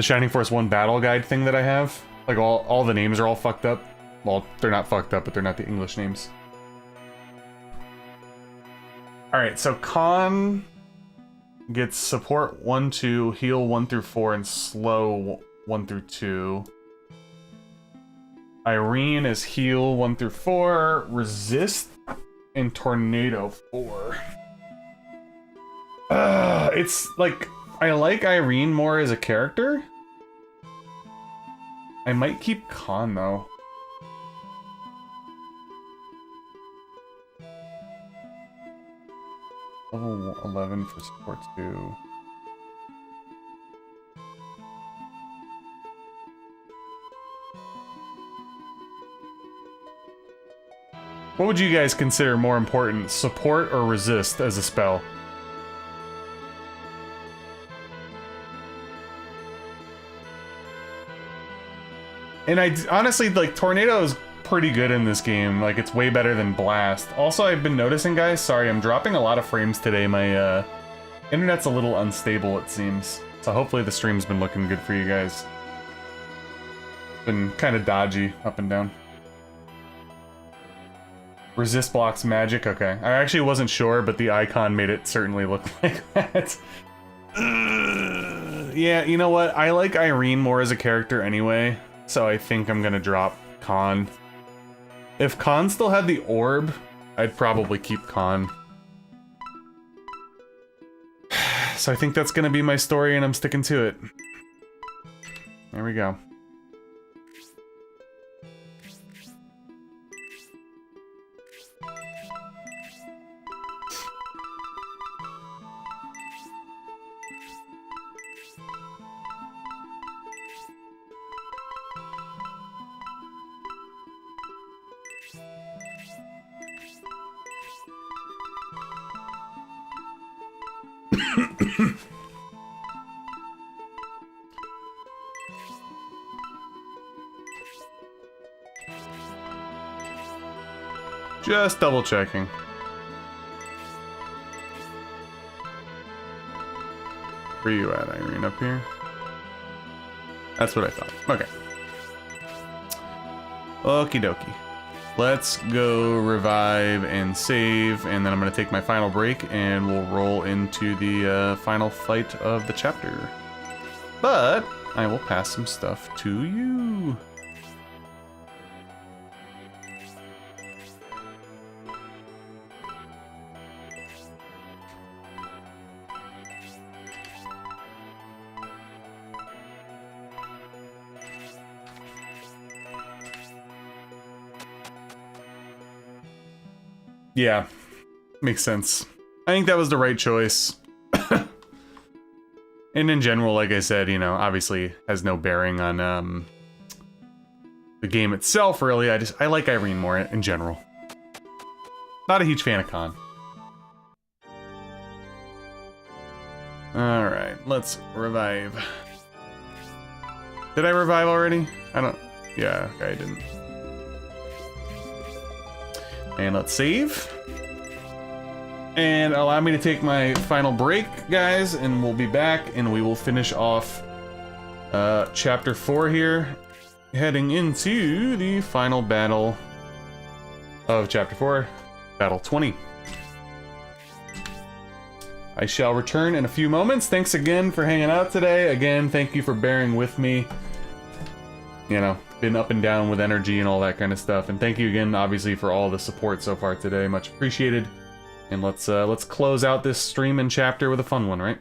Shining Force 1 battle guide thing that I have. Like, all the names are all fucked up. Well, they're not fucked up, but they're not the English names. Alright, so Con gets support 1-2, heal 1-4, and slow 1-2. Irene is heal 1-4, resist, and tornado 4. It's like, I like Irene more as a character. I might keep Con though. Level 11 for support 2. What would you guys consider more important, support or resist as a spell? And I honestly, like, Tornado is pretty good in this game. Like, it's way better than Blast. Also, I've been noticing, guys, sorry, I'm dropping a lot of frames today. My internet's a little unstable, it seems. So hopefully the stream's been looking good for you guys. Been kind of dodgy, up and down. Resist blocks magic, okay. I actually wasn't sure, but the icon made it certainly look like that. Yeah, you know what? I like Irene more as a character anyway, so I think I'm gonna drop Con. If Con still had the orb, I'd probably keep Con. So I think that's gonna be my story, and I'm sticking to it. There we go. Just double checking. Where you at, Irene? Up here? That's what I thought. Okay. Okie dokie. Let's go revive and save, and then I'm going to take my final break, and we'll roll into the final fight of the chapter. But I will pass some stuff to you. Yeah, makes sense. I think that was the right choice. And in general, like I said, you know, obviously has no bearing on the game itself, really. I like Irene more in general. Not a huge fan of Con. Alright, let's revive. Did I revive already? I don't... Yeah, okay, I didn't. And let's save. And allow me to take my final break, guys, and we'll be back, and we will finish off Chapter 4 here, heading into the final battle of Chapter 4, Battle 20. I shall return in a few moments. Thanks again for hanging out today. Again, thank you for bearing with me. You know, been up and down with energy and all that kind of stuff. And thank you again, obviously, for all the support so far today. Much appreciated. And let's close out this stream and chapter with a fun one, right?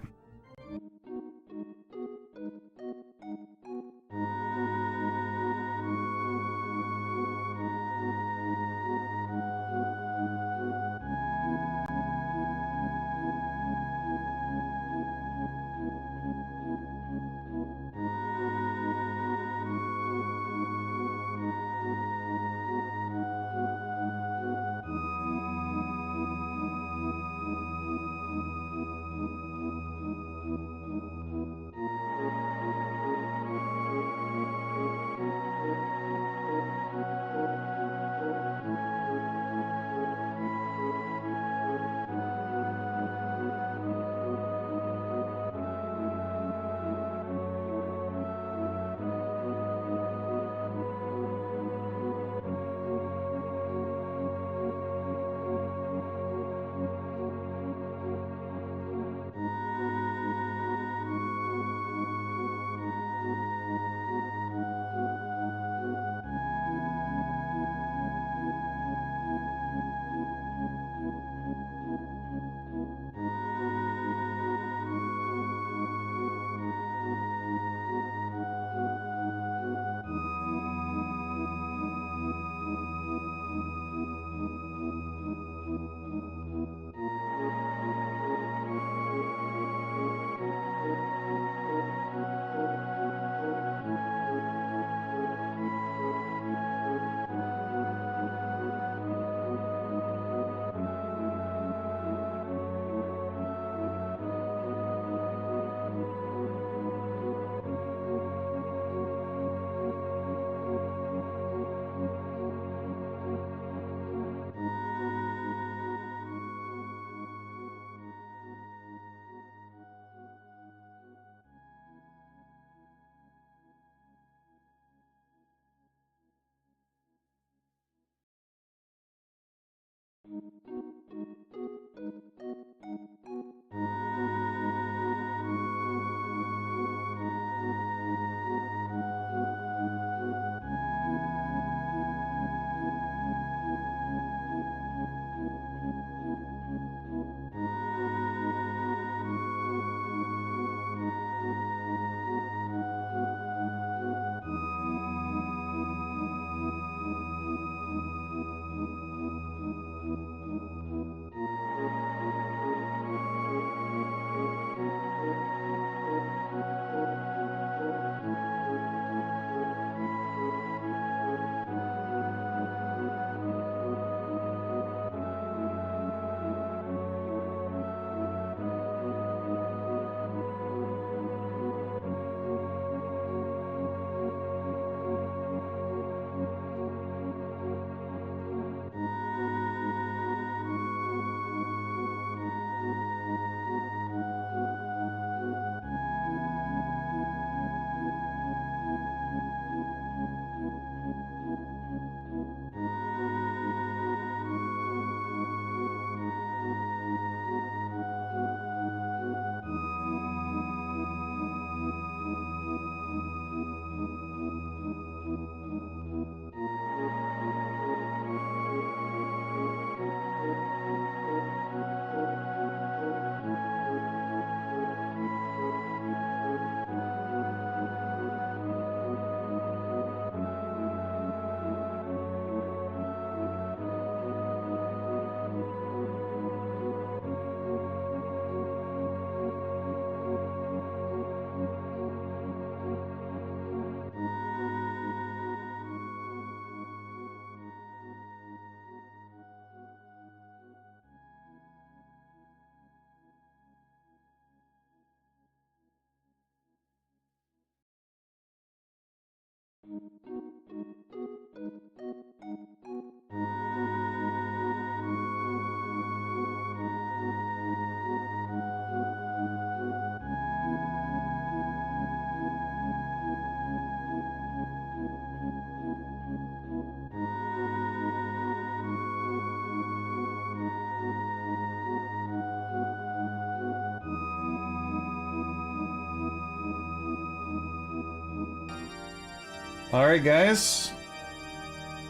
Alright, guys.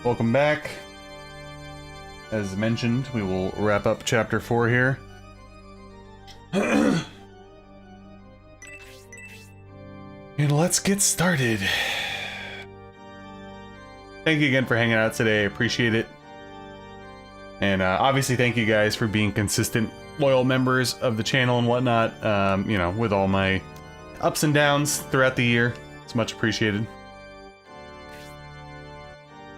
Welcome back. As mentioned, we will wrap up Chapter 4 here. And let's get started. Thank you again for hanging out today. I appreciate it. And obviously thank you guys for being consistent, loyal members of the channel and whatnot. You know, with all my ups and downs throughout the year. It's much appreciated.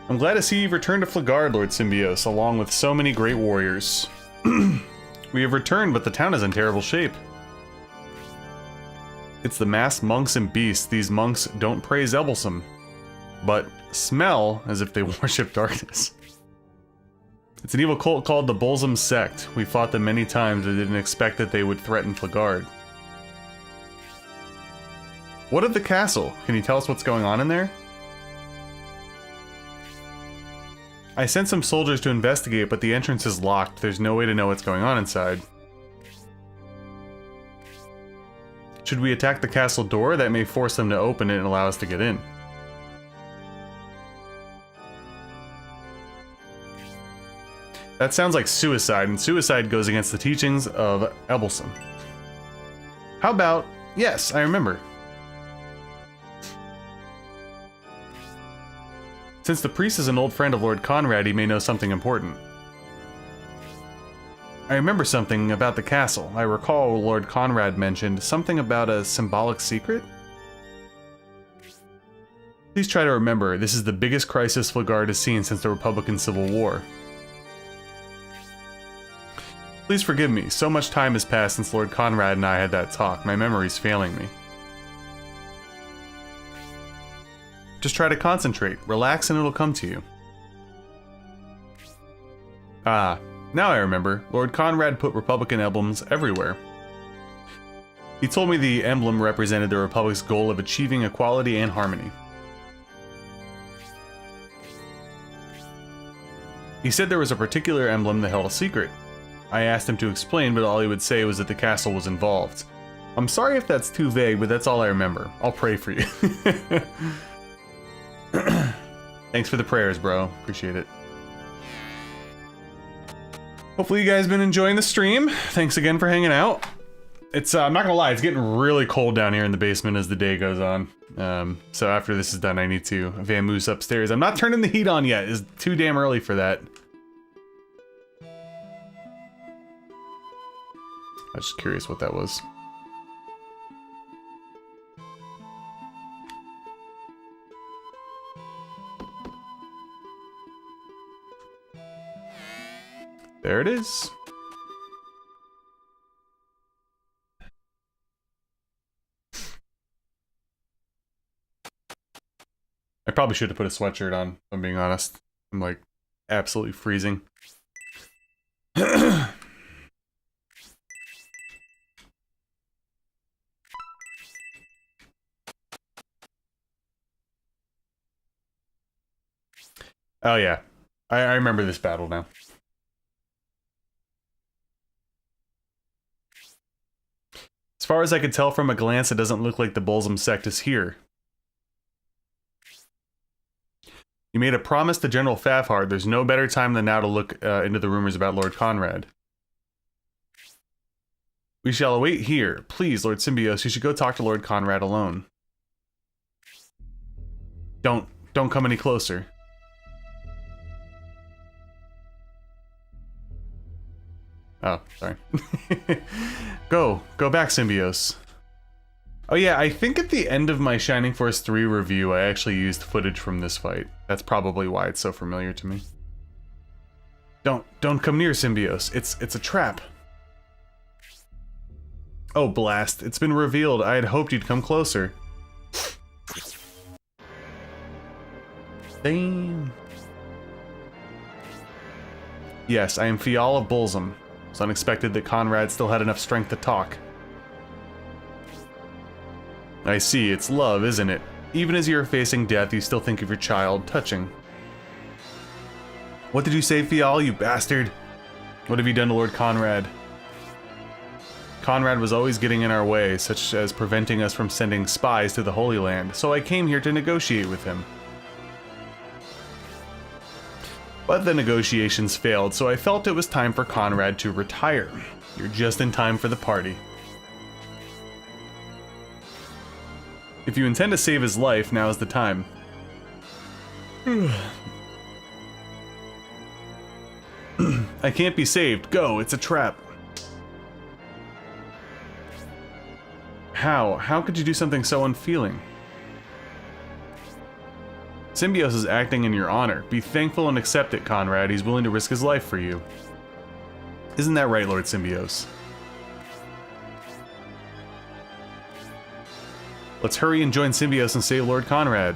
I'm glad to see you've returned to Flagard, Lord Symbios, along with so many great warriors. We have returned, but the town is in terrible shape. It's the masked monks and beasts. These monks don't praise Ebelsum, but smell as if they worship darkness. It's an evil cult called the Bolsum Sect. We fought them many times and didn't expect that they would threaten Flagard. What of the castle? Can you tell us what's going on in there? I sent some soldiers to investigate, but the entrance is locked. There's no way to know what's going on inside. Should we attack the castle door? That may force them to open it and allow us to get in. That sounds like suicide, and suicide goes against the teachings of Ebelsum. How about... Yes, I remember. Since the priest is an old friend of Lord Conrad, he may know something important. I remember something about the castle. I recall Lord Conrad mentioned something about a symbolic secret? Please try to remember, this is the biggest crisis Flagard has seen since the Republican Civil War. Please forgive me, so much time has passed since Lord Conrad and I had that talk. My memory's failing me. Just try to concentrate, relax, and it'll come to you. Ah, now I remember. Lord Conrad put Republican emblems everywhere. He told me the emblem represented the Republic's goal of achieving equality and harmony. He said there was a particular emblem that held a secret. I asked him to explain, but all he would say was that the castle was involved. I'm sorry if that's too vague, but that's all I remember. I'll pray for you. Thanks for the prayers, bro. Appreciate it. Hopefully you guys been enjoying the stream. Thanks again for hanging out. It's I'm not gonna lie, it's getting really cold down here in the basement as the day goes on. So after this is done, I need to vamoose upstairs. I'm not turning the heat on yet. It's too damn early for that. I was just curious what that was. There it is. I probably should have put a sweatshirt on, if I'm being honest. I'm like absolutely freezing. Oh yeah, I remember this battle now. As far as I could tell from a glance, it doesn't look like the Bolsum sect is here. You made a promise to General Fafhard. There's no better time than now to look into the rumors about Lord Conrad. We shall await here. Please, Lord Symbios, you should go talk to Lord Conrad alone. Don't come any closer. Oh, sorry. Go back, Symbios. Oh yeah, I think at the end of my Shining Force 3 review, I actually used footage from this fight. That's probably why it's so familiar to me. Don't come near, Symbios. It's a trap. Oh, blast. It's been revealed. I had hoped you'd come closer. Damn. Yes, I am Fial of Bolsum. It's unexpected that Conrad still had enough strength to talk. I see, it's love, isn't it? Even as you're facing death, you still think of your child. Touching. What did you say, Fial, you bastard? What have you done to Lord Conrad? Conrad was always getting in our way, such as preventing us from sending spies to the Holy Land, so I came here to negotiate with him. But the negotiations failed, so I felt it was time for Conrad to retire. You're just in time for the party. If you intend to save his life, now is the time. I can't be saved. Go, it's a trap. How? How could you do something so unfeeling? Symbios is acting in your honor. Be thankful and accept it, Conrad. He's willing to risk his life for you. Isn't that right, Lord Symbios? Let's hurry and join Symbios and save Lord Conrad.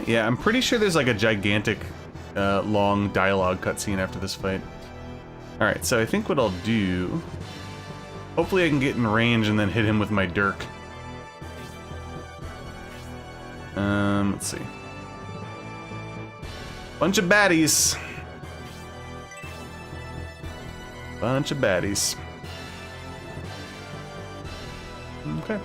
Yeah, I'm pretty sure there's like a gigantic, long dialogue cutscene after this fight. Alright, so I think what I'll do... Hopefully I can get in range and then hit him with my dirk. Let's see. Bunch of baddies. Bunch of baddies. Okay.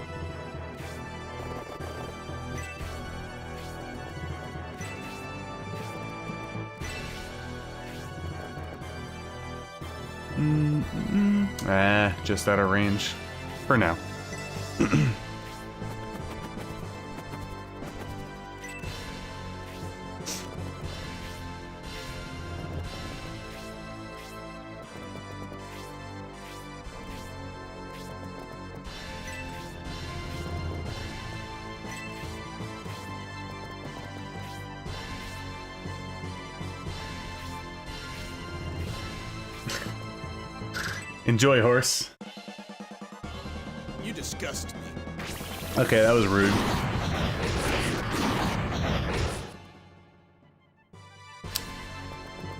Just out of range. For now. Enjoy, horse. You disgust me. Okay, that was rude.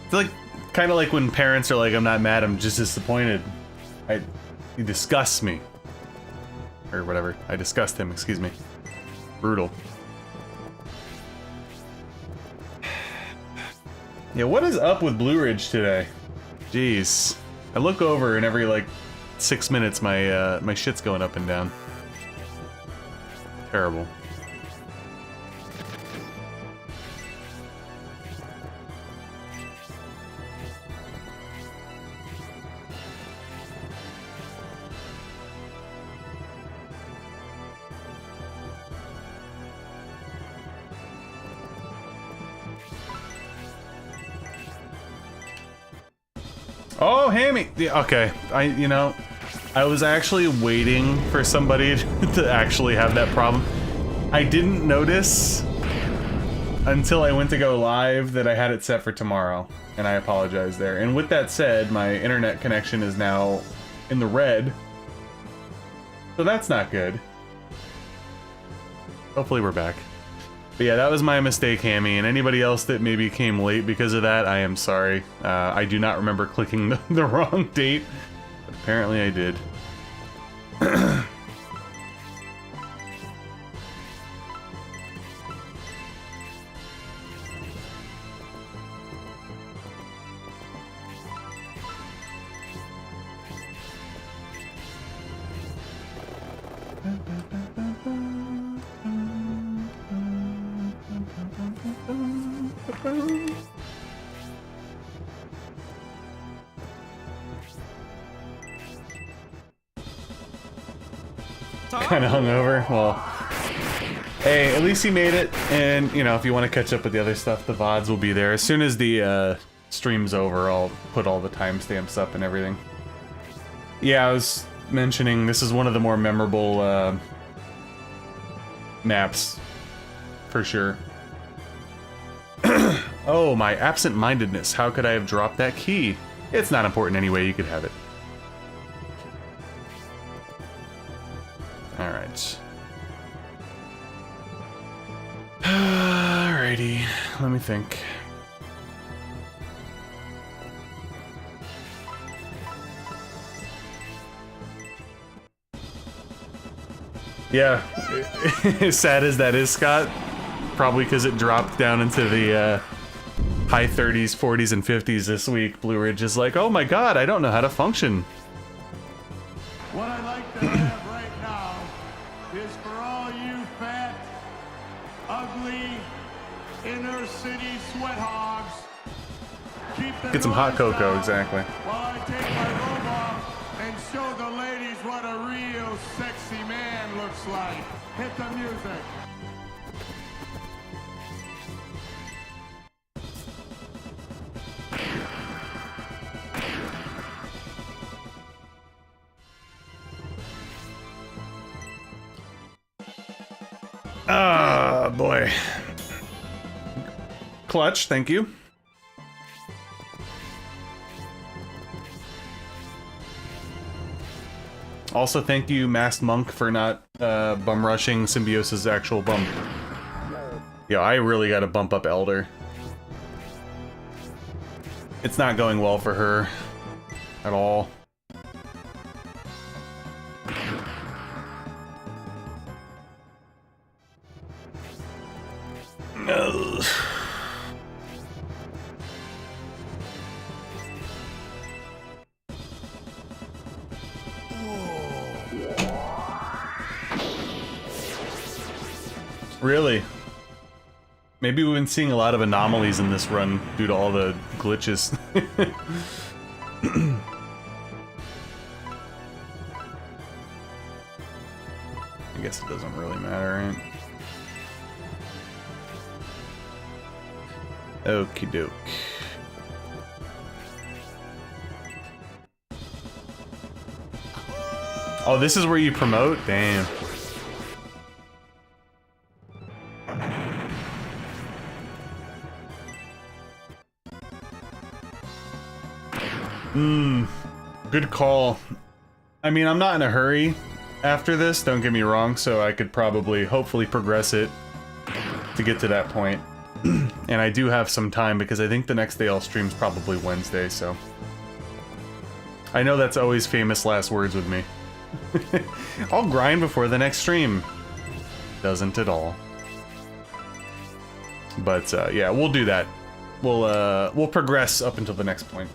It's like, kind of like when parents are like, I'm not mad, I'm just disappointed. You disgust me. Or whatever. I disgust him, excuse me. Brutal. Yeah, what is up with Blue Ridge today? Jeez. I look over and every like 6 minutes my my shit's going up and down. Terrible. Oh, Hammy! Yeah, okay, I was actually waiting for somebody to actually have that problem. I didn't notice until I went to go live that I had it set for tomorrow, and I apologize there. And with that said, my internet connection is now in the red, so that's not good. Hopefully we're back. But yeah, that was my mistake, Hammy, and anybody else that maybe came late because of that, I am sorry. I do not remember clicking the wrong date, but apparently I did. Kind of hungover. Well, hey, at least he made it. And you know, if you want to catch up with the other stuff, the VODs will be there as soon as the stream's over. I'll put all the timestamps up and everything. Yeah, I was mentioning this is one of the more memorable maps, for sure. Oh, my absent-mindedness. How could I have dropped that key? It's not important anyway, you could have it. Alright. Alrighty, let me think. Yeah, as sad as that is, Scott, probably because it dropped down into the high 30s, 40s, and 50s this week. Blue Ridge is like, oh my god, I don't know how to function. What I'd like to have right is for all you fat, ugly, inner city sweat hogs. Keep the Get some hot noise cocoa, down exactly. While I take my robe off and show the ladies what a real sexy man looks like. Hit the music. Ah, boy. Clutch, thank you. Also, thank you, Masked Monk, for not bum rushing Symbiosis' actual bump. Yeah, I really gotta bump up Elder. It's not going well for her at all. No. Really? Maybe we've been seeing a lot of anomalies in this run due to all the glitches. I guess it doesn't really matter, right? Okie doke. Oh, this is where you promote? Damn. Good call. I mean, I'm not in a hurry after this, don't get me wrong, so I could probably, hopefully progress it to get to that point. And I do have some time because I think the next day I'll stream's probably Wednesday, so. I know that's always famous last words with me. I'll grind before the next stream. Doesn't at all. But yeah, we'll do that. We'll progress up until the next point.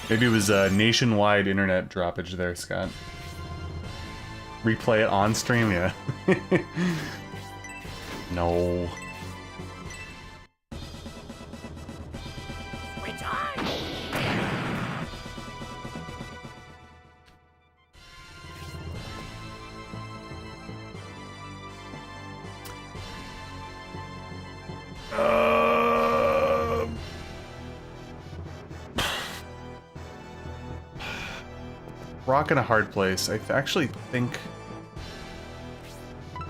Maybe it was nationwide internet droppage there, Scott. Replay it on stream, yeah. No. Rock in a hard place. I actually think... I'm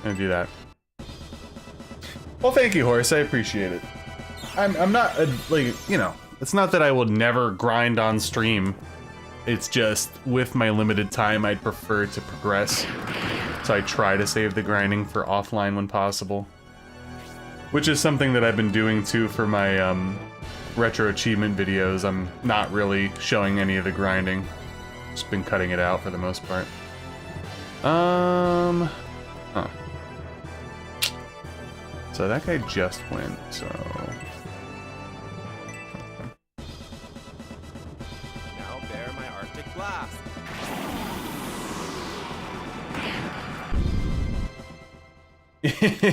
gonna do that. Well, thank you, Horace. I appreciate it. I'm not, like, you know, it's not that I will never grind on stream. It's just, with my limited time, I'd prefer to progress. So I try to save the grinding for offline when possible. Which is something that I've been doing too for my retro achievement videos. I'm not really showing any of the grinding. Just been cutting it out for the most part. Huh. So that guy just went, so... Now bear my Arctic blast.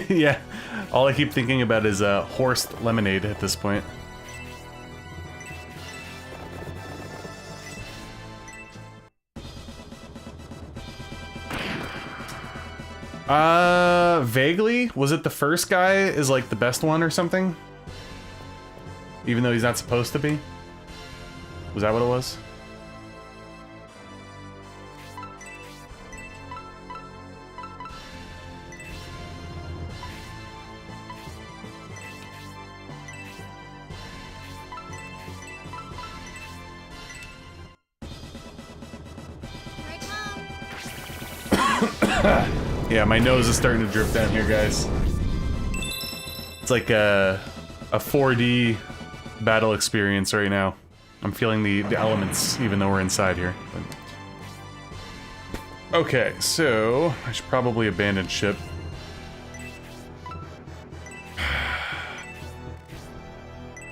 Yeah, all I keep thinking about is horsed lemonade at this point. Vaguely? Was it the first guy is like the best one or something? Even though he's not supposed to be? Was that what it was? Yeah, my nose is starting to drip down here, guys. It's like a 4D battle experience right now. I'm feeling the elements, even though we're inside here. But... Okay, so I should probably abandon ship.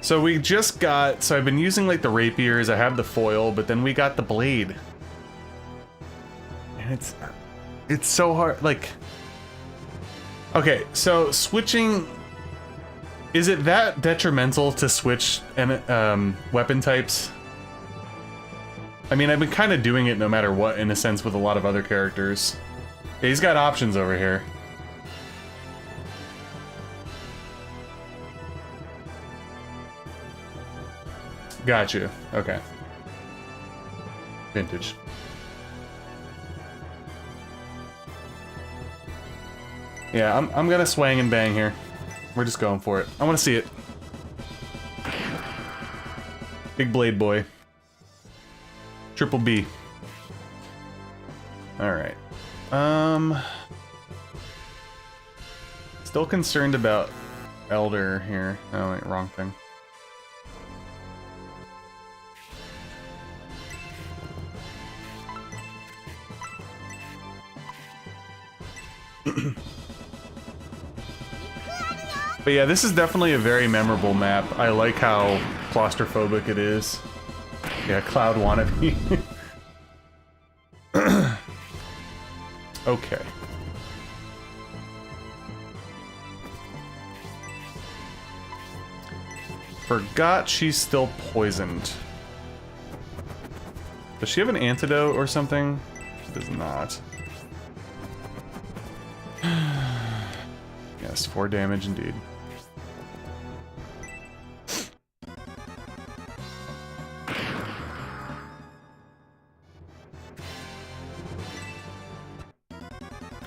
So we just got, so I've been using like the rapiers, I have the foil, but then we got the blade. And it's so hard, like, okay, so switching, is it that detrimental to switch weapon types? I mean, I've been kind of doing it no matter what, in a sense, with a lot of other characters. Yeah, he's got options over here. Gotcha. Okay. Vintage. Yeah, I'm gonna swang and bang here. We're just going for it. I want to see it. Big blade boy. Triple B. All right. Still concerned about Elder here. Oh wait, wrong thing. But yeah, this is definitely a very memorable map. I like how claustrophobic it is. Yeah, Cloud wannabe. Okay. Forgot she's still poisoned. Does she have an antidote or something? She does not. Yes, 4 damage indeed.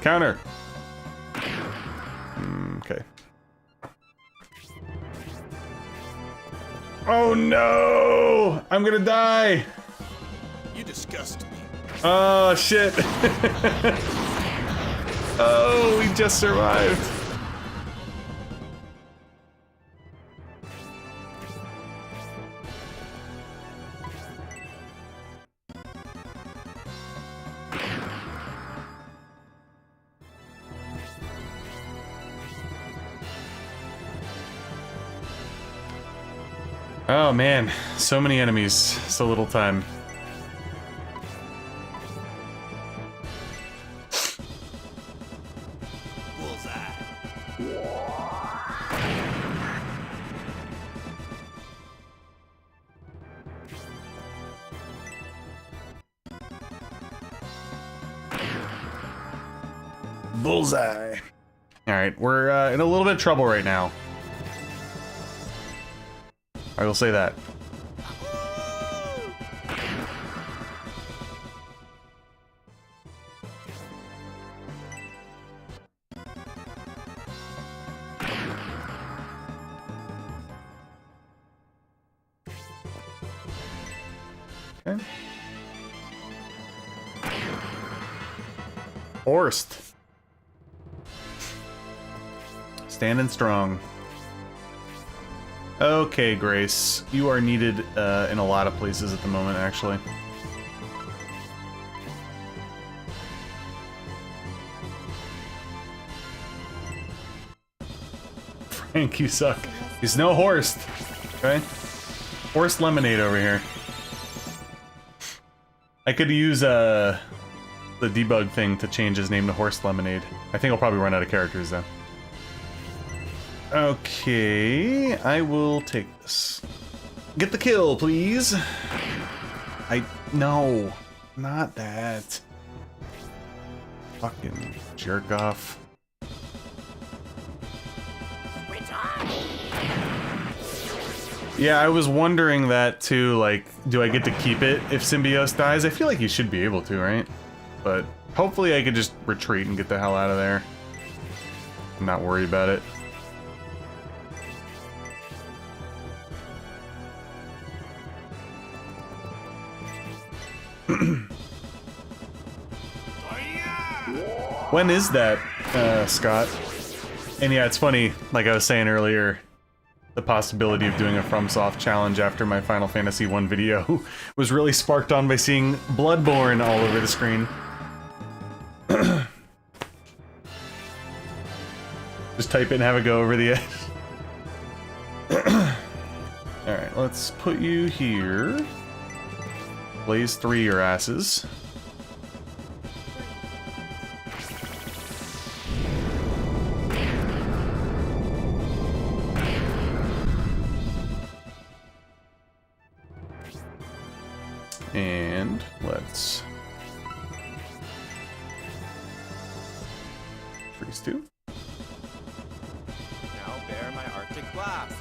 Counter! Okay. Oh no! I'm gonna die! You disgust me. Oh shit! Oh, we just survived! Oh man, so many enemies, so little time. Bullseye. Bullseye. Alright, we're in a little bit of trouble right now. I will say that. Okay. Horst. Standing strong. Okay, Grace. You are needed in a lot of places at the moment, actually. Frank, you suck. He's no Horst. Okay? Horst Lemonade over here. I could use the debug thing to change his name to Horst Lemonade. I think I'll probably run out of characters, though. Okay, I will take this. Get the kill, please. No, not that. Fucking jerk off. Yeah, I was wondering that too, like, do I get to keep it if Symbios dies? I feel like you should be able to, right? But hopefully I could just retreat and get the hell out of there. I'm not worried about it. When is that, Scott? And yeah, it's funny, like I was saying earlier, the possibility of doing a FromSoft challenge after my Final Fantasy 1 video was really sparked on by seeing Bloodborne all over the screen. Just type it and have it go over the edge. let's put you here. Blaze 3 your asses. And let's freeze 2. Now bear my Arctic blast.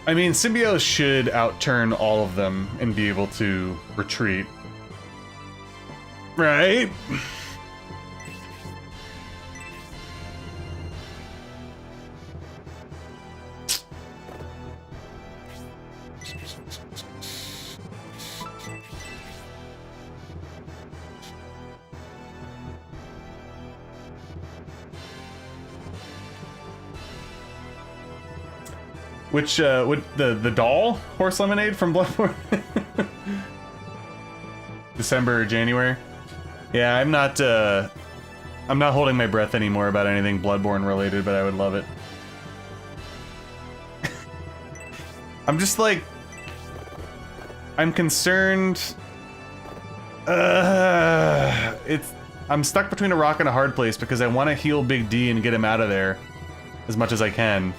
I mean, Symbiote should outturn all of them and be able to retreat. Right? Which, the doll horse lemonade from Bloodborne? December or January? Yeah, I'm not holding my breath anymore about anything Bloodborne related, but I would love it. I'm just like, I'm concerned. I'm stuck between a rock and a hard place because I want to heal Big D and get him out of there as much as I can.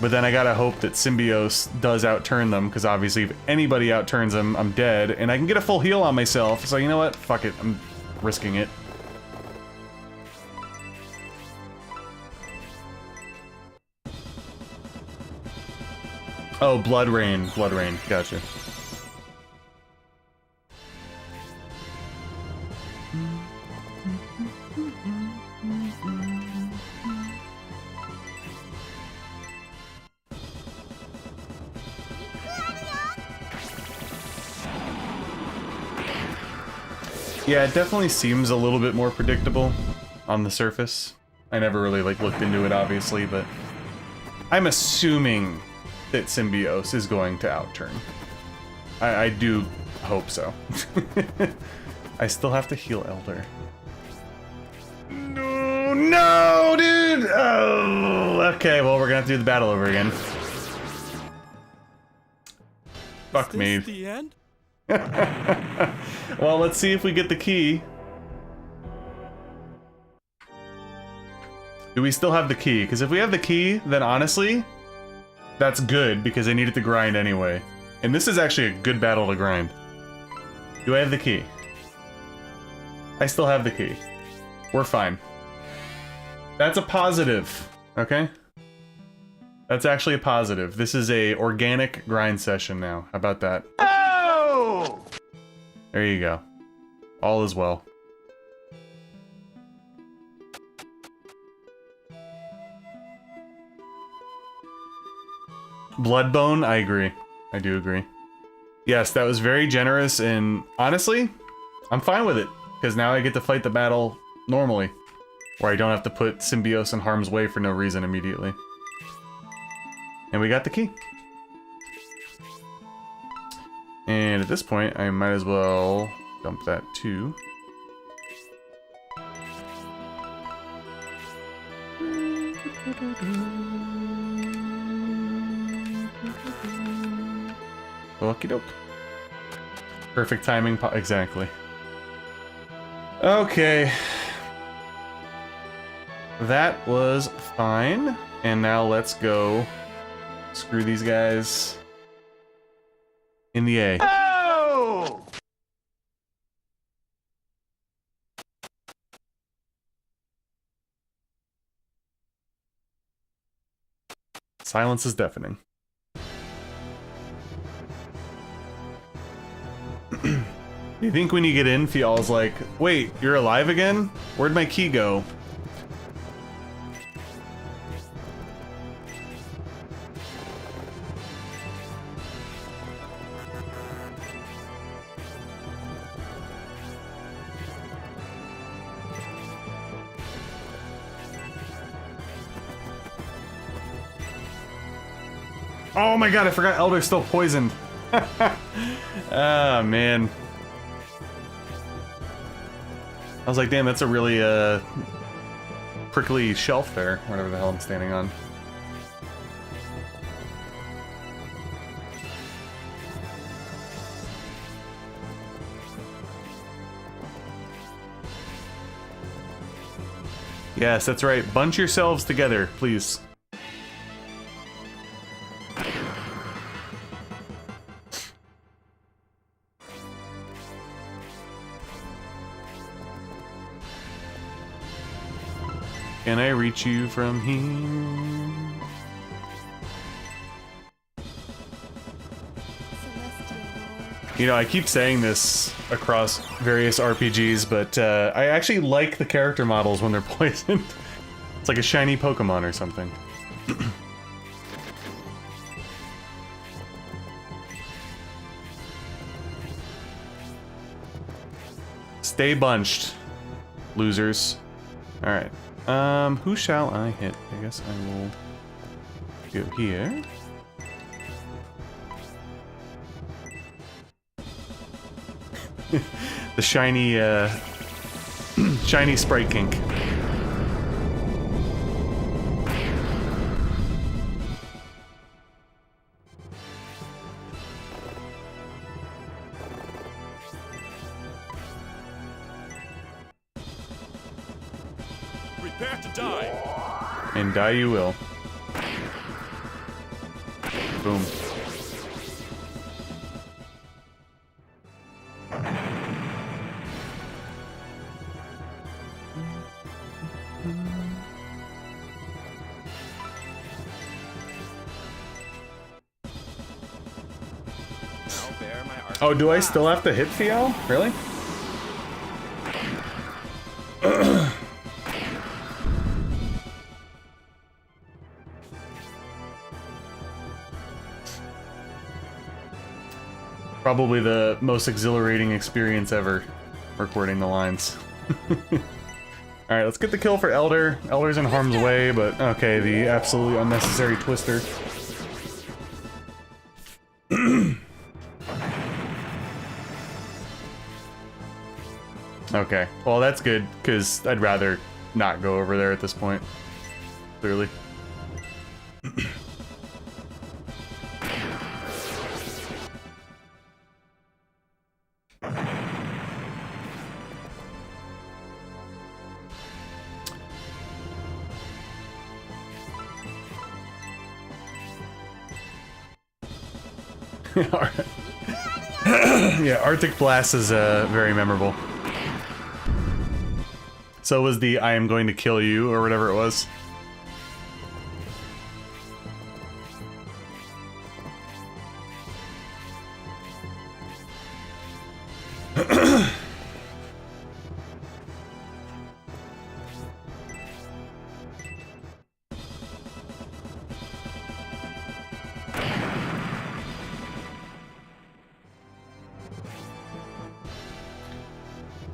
But then I gotta hope that Symbiose does outturn them, because obviously if anybody outturns them, I'm dead, and I can get a full heal on myself, so you know what? Fuck it, I'm risking it. Oh, Blood Rain, gotcha. Yeah, it definitely seems a little bit more predictable on the surface. I never really looked into it, obviously, but I'm assuming that Symbiose is going to outturn. I do hope so. I still have to heal Elder. No, dude! Oh, okay, well, we're gonna have to do the battle over again. Fuck me. Is this the end? Well, let's see if we get the key. Do we still have the key? Because if we have the key, then honestly, that's good, because I needed to grind anyway. And this is actually a good battle to grind. Do I have the key? I still have the key. We're fine. That's a positive, okay? That's actually a positive. This is a organic grind session now. How about that? Oh! There you go. All is well. Bloodbone, I agree. I do agree. Yes, that was very generous, and honestly, I'm fine with it, because now I get to fight the battle normally, where I don't have to put Symbiose in harm's way for no reason immediately. And we got the key. And at this point, I might as well dump that too. Okie doke. Perfect timing, exactly. Okay. That was fine. And now let's go screw these guys in the A. Oh! Silence is deafening. You think when you get in, Fial's like, wait, you're alive again? Where'd my key go? Oh my god, I forgot Elder's still poisoned. Ah, man. I was like, damn, that's a really, prickly shelf there, whatever the hell I'm standing on. Yes, that's right. Bunch yourselves together, please. Can I reach you from here? You know, I keep saying this across various RPGs, but I actually like the character models when they're poisoned. It's like a shiny Pokemon or something. Stay bunched, losers. Alright. Who shall I hit? I guess I will go here. The shiny, shiny Sprite Kink. Prepare to die. And die you will. Boom. Now bear my Arctic Oh, do I blast. still have to hit Fiel? Really? Probably the most exhilarating experience ever, recording the lines. Alright, let's get the kill for Elder. Elder's in harm's way, but okay, the absolutely unnecessary twister. Okay, well that's good, because I'd rather not go over there at this point. Clearly. Yeah, Arctic Blast is very memorable. So was the I am going to kill you, or whatever it was.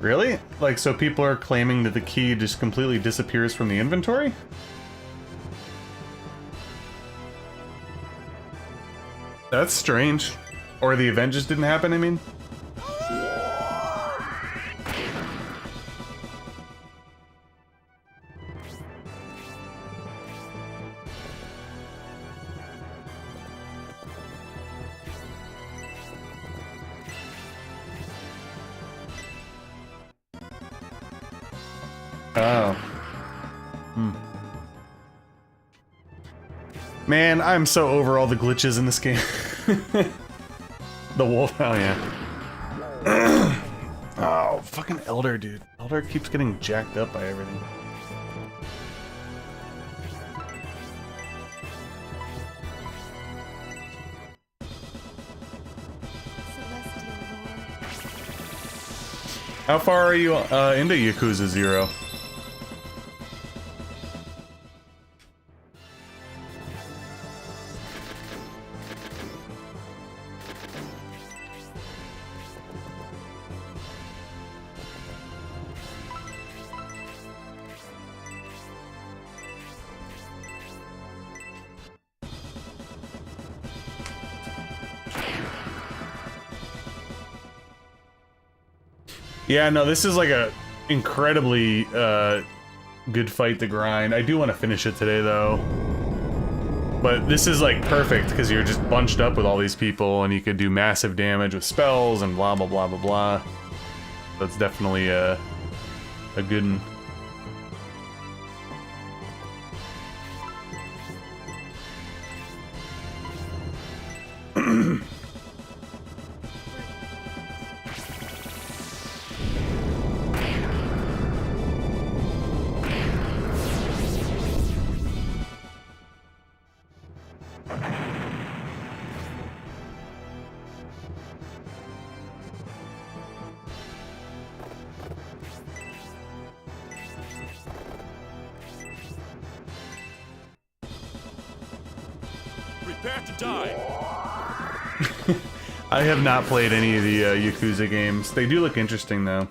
Really? Like, so people are claiming that the key just completely disappears from the inventory? That's strange. Or the event just didn't happen, I mean? Oh. Hmm. Man, I'm so over all the glitches in this game. The wolf, oh yeah. Oh, fucking Elder, dude. Elder keeps getting jacked up by everything. How far are you into Yakuza 0? Yeah, no, this is like a incredibly good fight to grind. I do want to finish it today, though. But this is like perfect because you're just bunched up with all these people and you could do massive damage with spells and blah blah blah blah blah. That's definitely a good one. Prepare to die. I have not played any of the Yakuza games. They do look interesting, though.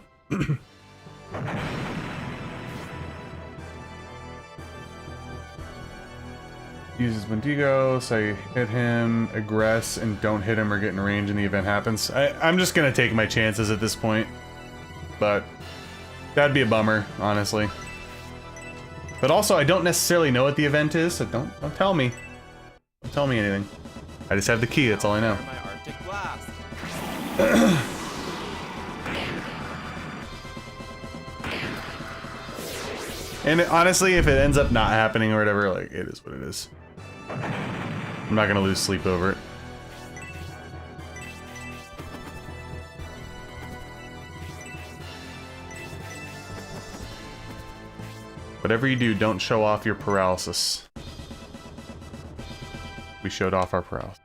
Uses Wendigo, so I hit him, aggress, and don't hit him or get in range and the event happens. I'm just gonna take my chances at this point. But that'd be a bummer, honestly. But also, I don't necessarily know what the event is, so don't tell me. Don't tell me anything. I just have the key, that's all I know. My Arctic blast. And honestly, if it ends up not happening or whatever, like, it is what it is. I'm not gonna lose sleep over it. Whatever you do, don't show off your paralysis. We showed off our paralysis.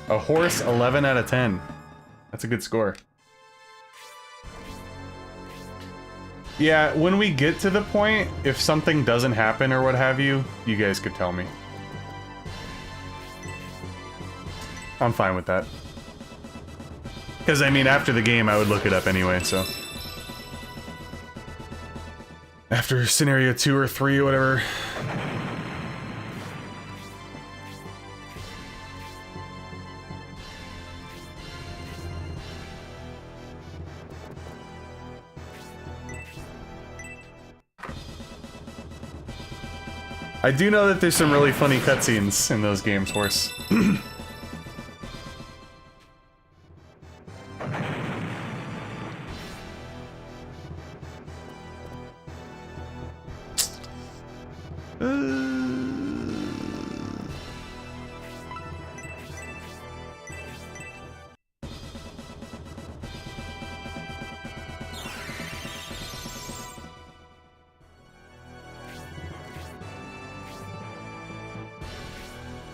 A horse, 11 out of 10. That's a good score. Yeah, when we get to the point, if something doesn't happen or what have you, you guys could tell me. I'm fine with that. Because, I mean, after the game, I would look it up anyway, so. After scenario 2 or 3 or whatever. I do know that there's some really funny cutscenes in those games, Horse.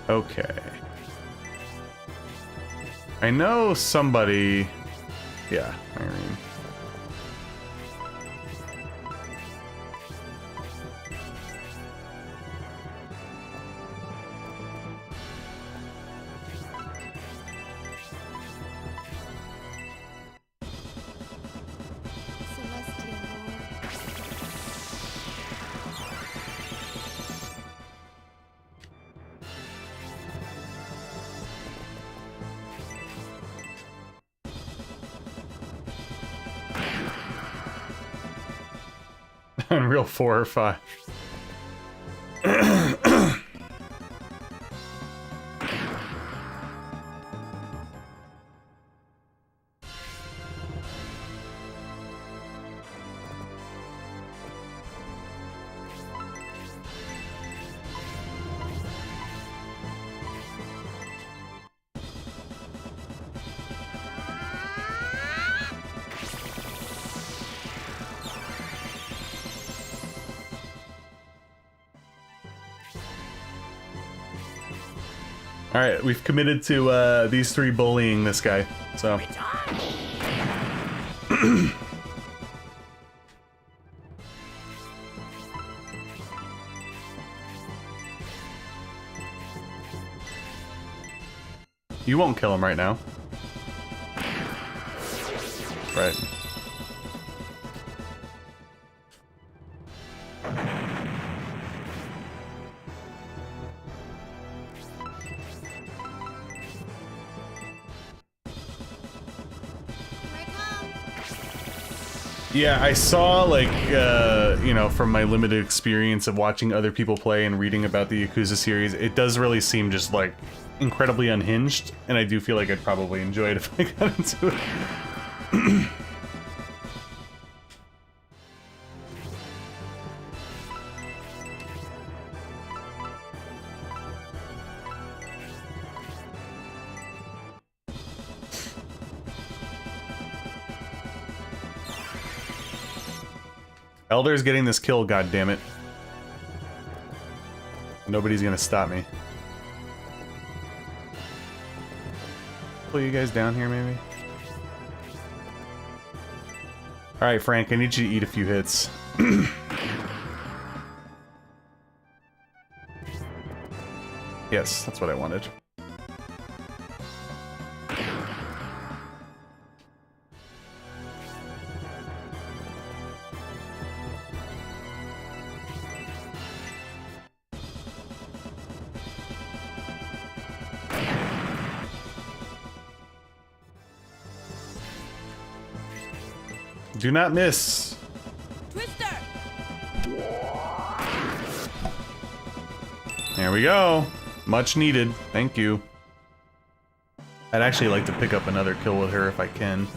Okay. I know somebody... Yeah, I mean... Unreal 4 or 5. Alright, we've committed to these 3 bullying this guy, so... You won't kill him right now. Right. Yeah, I saw, like, you know, from my limited experience of watching other people play and reading about the Yakuza series, it does really seem just, like, incredibly unhinged, and I do feel like I'd probably enjoy it if I got into it. Elder's getting this kill, goddammit. Nobody's gonna stop me. Pull you guys down here, maybe? Alright, Frank, I need you to eat a few hits. Yes, that's what I wanted. Do not miss. Twister. There we go. Much needed. Thank you. I'd actually like to pick up another kill with her if I can.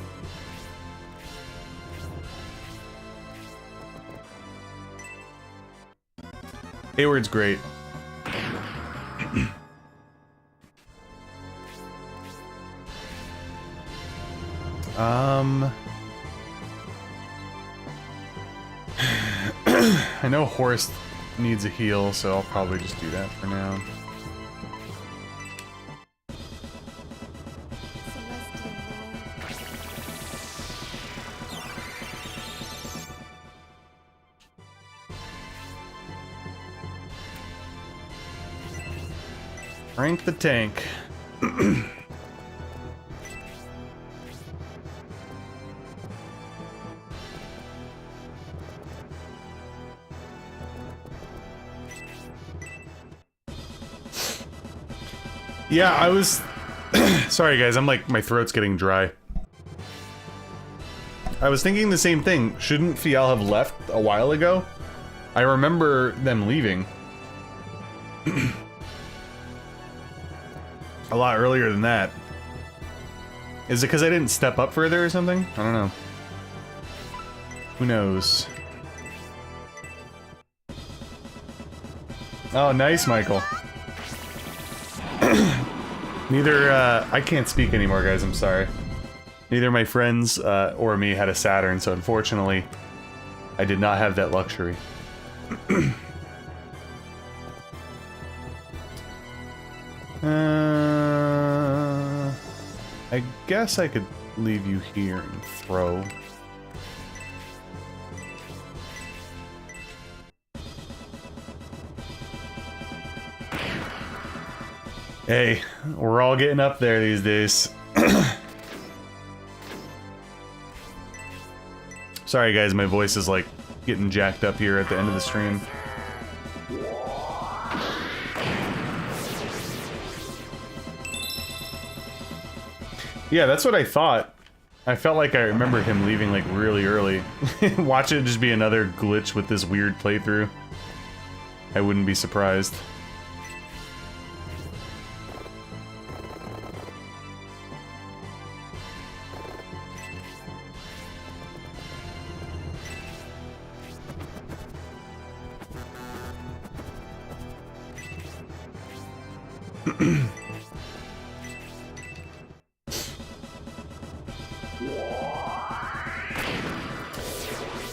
Hayward's great. I know Horst needs a heal, so I'll probably just do that for now. Frank the tank. Yeah, I was... Sorry guys, I'm like, my throat's getting dry. I was thinking the same thing. Shouldn't Fial have left a while ago? I remember them leaving. A lot earlier than that. Is it because I didn't step up further or something? I don't know. Who knows? Oh, nice, Michael. Neither, I can't speak anymore, guys, I'm sorry. Neither my friends or me had a Saturn, so unfortunately, I did not have that luxury. I guess I could leave you here and throw. Hey, we're all getting up there these days. Sorry guys, my voice is like getting jacked up here at the end of the stream. Yeah, that's what I thought. I felt like I remembered him leaving like really early. Watch it just be another glitch with this weird playthrough. I wouldn't be surprised.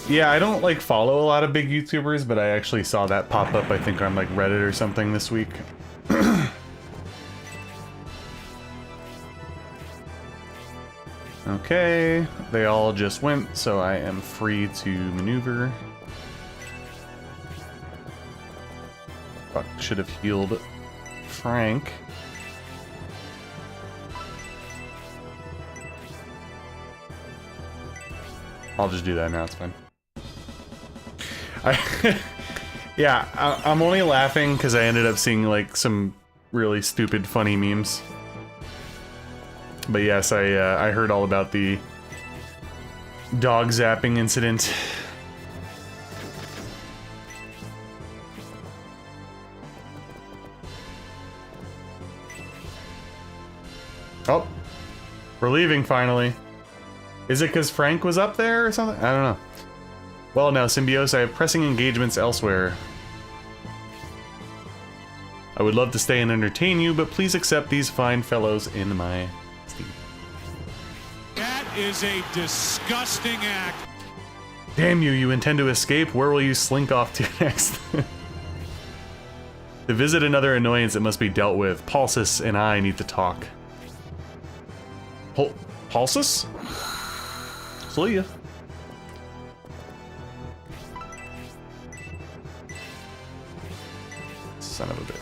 Yeah, I don't like follow a lot of big YouTubers, but I actually saw that pop up, I think, on like Reddit or something this week. Okay, they all just went, so I am free to maneuver. Fuck, should have healed Frank. I'll just do that now, it's fine. Yeah, I'm only laughing because I ended up seeing like some really stupid, funny memes. But yes, I heard all about the dog zapping incident. Oh, we're leaving finally. Is it because Frank was up there or something? I don't know. Well, now, Symbiose, I have pressing engagements elsewhere. I would love to stay and entertain you, but please accept these fine fellows in my steam. That is a disgusting act. Damn you, you intend to escape? Where will you slink off to next? To visit another annoyance that must be dealt with, Pulsus and I need to talk. Pulsus? See ya. Son of a bitch.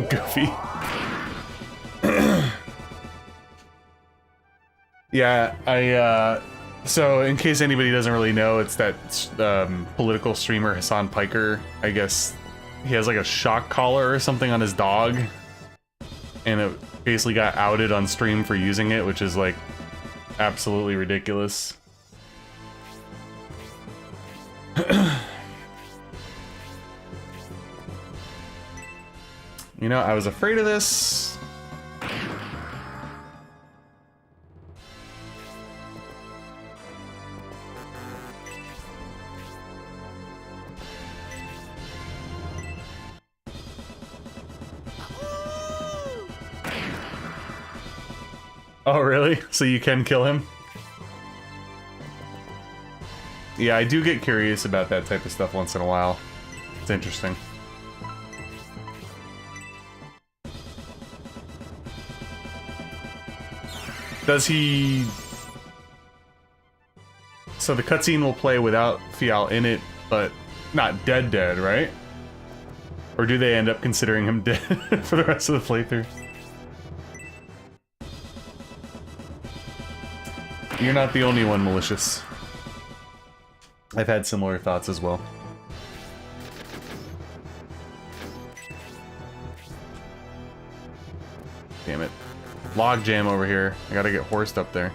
Goofy. Yeah, so in case anybody doesn't really know, it's that political streamer Hassan Piker. I guess he has like a shock collar or something on his dog, and it basically got outed on stream for using it, which is like absolutely ridiculous. You know, I was afraid of this. Oh, really? So you can kill him? Yeah, I do get curious about that type of stuff once in a while. It's interesting. Does he... So the cutscene will play without Fial in it, but not dead, right? Or do they end up considering him dead for the rest of the playthrough? You're not the only one, Malicious. I've had similar thoughts as well. Damn it. Log jam over here. I gotta get horsed up there.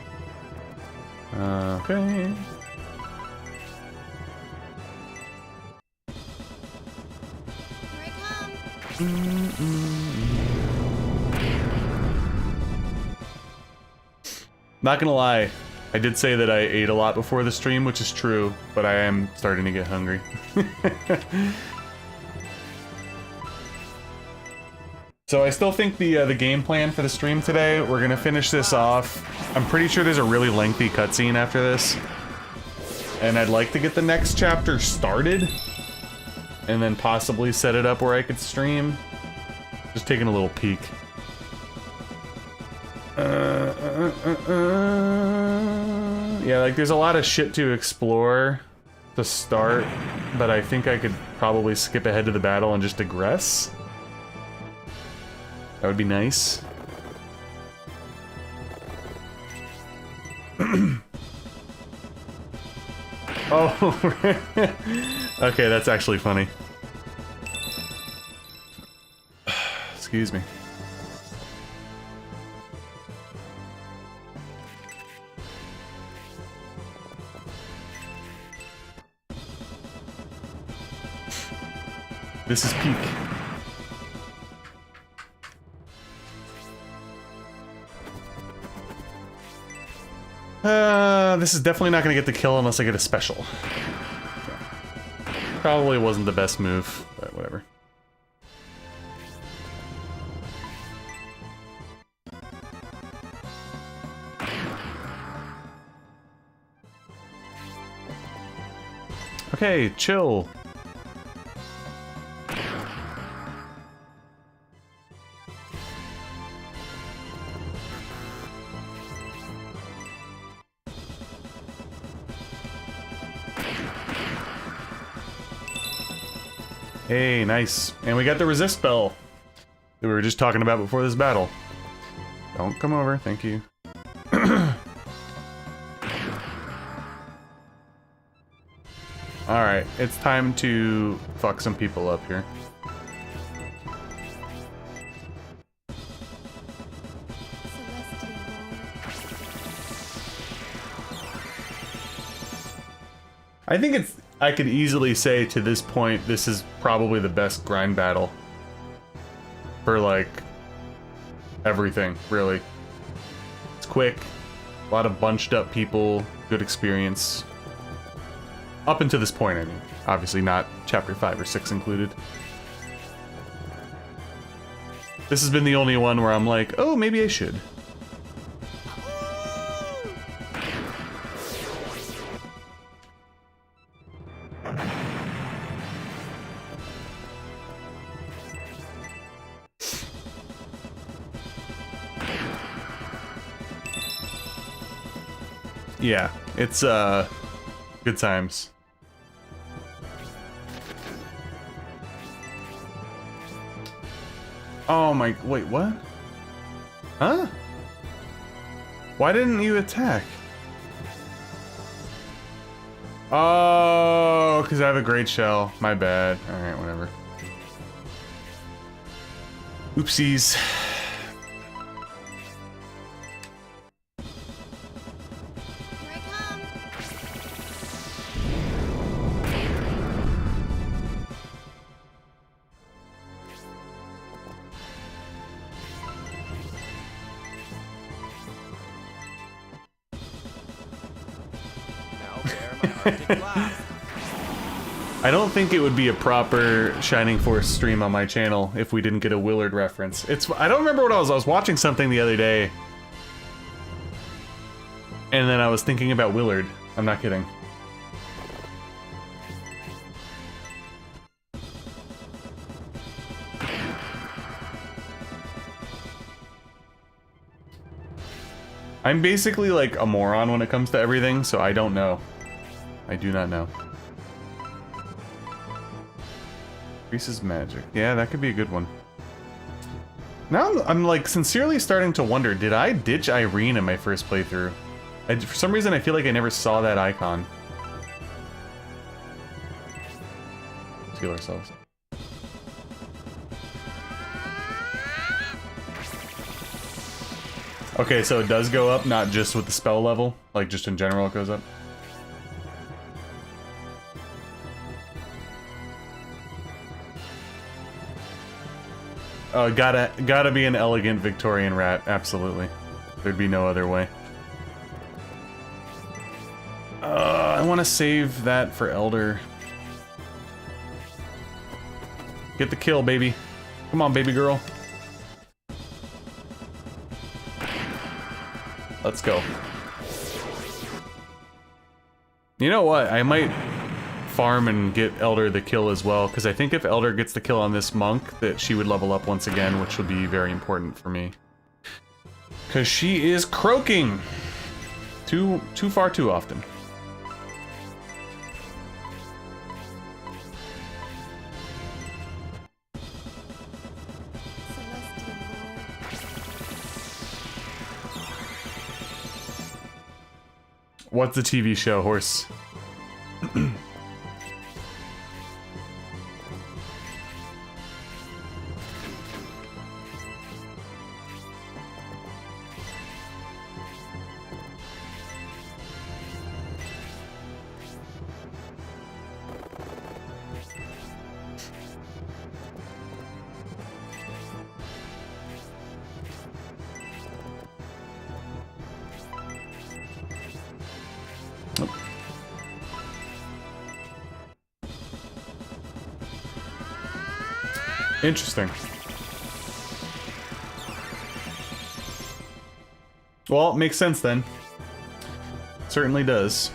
Okay. Not gonna lie, I did say that I ate a lot before the stream, which is true, but I am starting to get hungry. So I still think the game plan for the stream today, we're gonna finish this off. I'm pretty sure there's a really lengthy cutscene after this. And I'd like to get the next chapter started. And then possibly set it up where I could stream. Just taking a little peek. Yeah, like there's a lot of shit to explore to start. But I think I could probably skip ahead to the battle and just digress. That would be nice. Oh, okay, that's actually funny. Excuse me. This is peak. This is definitely not gonna get the kill unless I get a special. Probably wasn't the best move, but whatever. Okay, chill. Hey, nice. And we got the resist spell. that we were just talking about before this battle. Don't come over, thank you. Alright, it's time to fuck some people up here. I think I could easily say to this point, this is probably the best grind battle. For, like, everything, really. It's quick, a lot of bunched up people, good experience. Up until this point, I mean. Obviously not Chapter 5 or 6 included. This has been the only one where I'm like, oh, maybe I should. Yeah, it's good times. Oh my, wait, what? Huh? Why didn't you attack? Oh, because I have a great shell. My bad. Alright, whatever. Oopsies. I don't think it would be a proper Shining Force stream on my channel if we didn't get a Willard reference. I don't remember what I was watching something the other day. And then I was thinking about Willard. I'm not kidding. I'm basically like a moron when it comes to everything, so I don't know. I do not know. Increases magic. Yeah, that could be a good one. Now I'm like sincerely starting to wonder, did I ditch Irene in my first playthrough? For some reason I feel like I never saw that icon. Let's heal ourselves. Okay, so it does go up, not just with the spell level, like just in general it goes up. Gotta be an elegant Victorian rat, absolutely. There'd be no other way. I want to save that for Elder. Get the kill, baby. Come on, baby girl. Let's go. You know what? I might farm and get Elder the kill as well, because I think if Elder gets the kill on this monk, that she would level up once again, which would be very important for me. Because she is croaking! Too far too often. What's the TV show, horse? Interesting. Well, it makes sense then. Certainly does.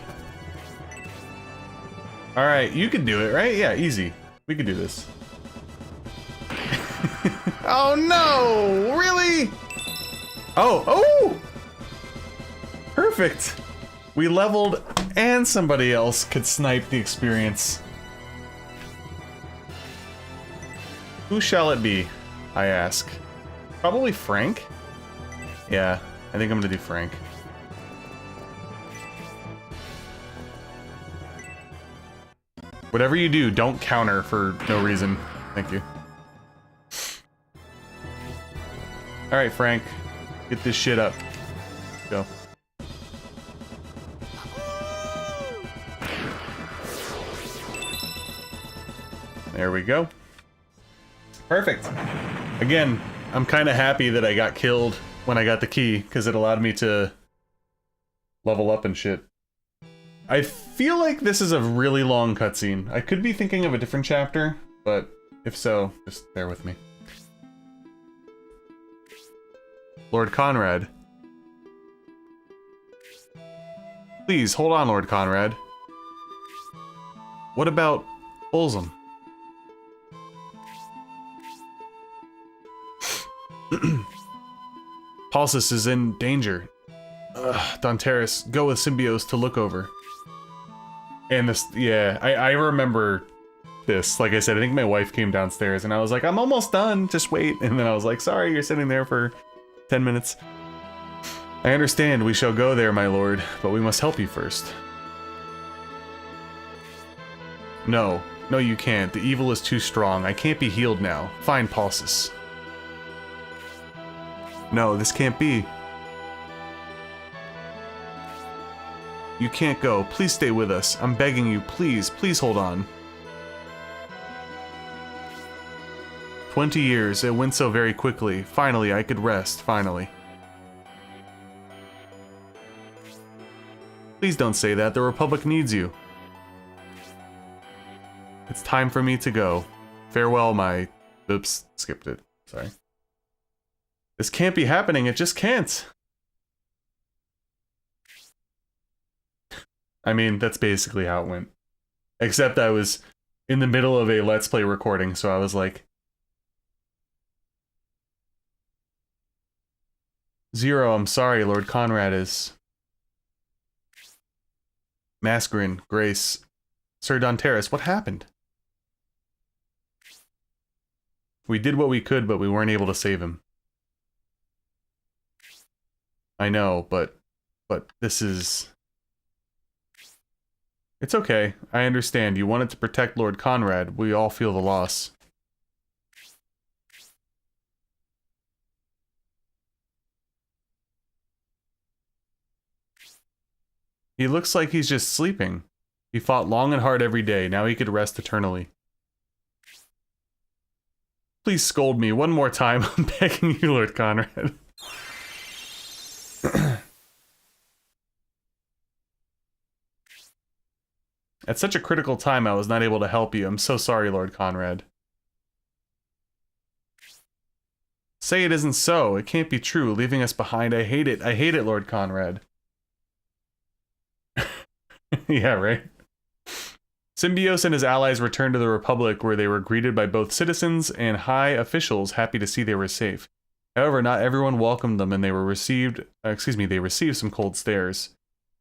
Alright, you can do it, right? Yeah, easy. We can do this. Oh no! Really? Oh! Perfect! We leveled and somebody else could snipe the experience. Who shall it be? I ask? Probably Frank? Yeah, I think I'm gonna do Frank. Whatever you do, don't counter for no reason. Thank you. Alright, Frank. Get this shit up. Go. There we go. Perfect. Again, I'm kind of happy that I got killed when I got the key, because it allowed me to level up and shit. I feel like this is a really long cutscene. I could be thinking of a different chapter, but if so, just bear with me. Lord Conrad. Please, hold on, Lord Conrad. What about Folsom? Pulsus is in danger. Donteris, go with Symbios to look over. And this, yeah, I remember this. Like I said, I think my wife came downstairs and I was like, I'm almost done, just wait. And then I was like, sorry, you're sitting there for 10 minutes. I understand, we shall go there, my lord, but we must help you first. No, no you can't. The evil is too strong. I can't be healed now. Find Pulsus. No, this can't be. You can't go. Please stay with us. I'm begging you. Please, please hold on. 20 years. It went so very quickly. Finally, I could rest. Finally. Please don't say that. The Republic needs you. It's time for me to go. Farewell, my... Oops. Skipped it. Sorry. This can't be happening. It just can't. I mean, that's basically how it went. Except I was in the middle of a Let's Play recording, so I was like... Zero, I'm sorry, Lord Conrad is... Mascarin, Grace... Sir Donteris, what happened? We did what we could, but we weren't able to save him. I know, but this is... It's okay. I understand. You wanted to protect Lord Conrad. We all feel the loss. He looks like he's just sleeping. He fought long and hard every day. Now he could rest eternally. Please scold me one more time. I'm begging you, Lord Conrad. At such a critical time, I was not able to help you. I'm so sorry, Lord Conrad. Say it isn't so. It can't be true. Leaving us behind. I hate it. I hate it, Lord Conrad. Yeah, right? Symbios and his allies returned to the Republic, where they were greeted by both citizens and high officials, happy to see they were safe. However, not everyone welcomed them, and they received some cold stares.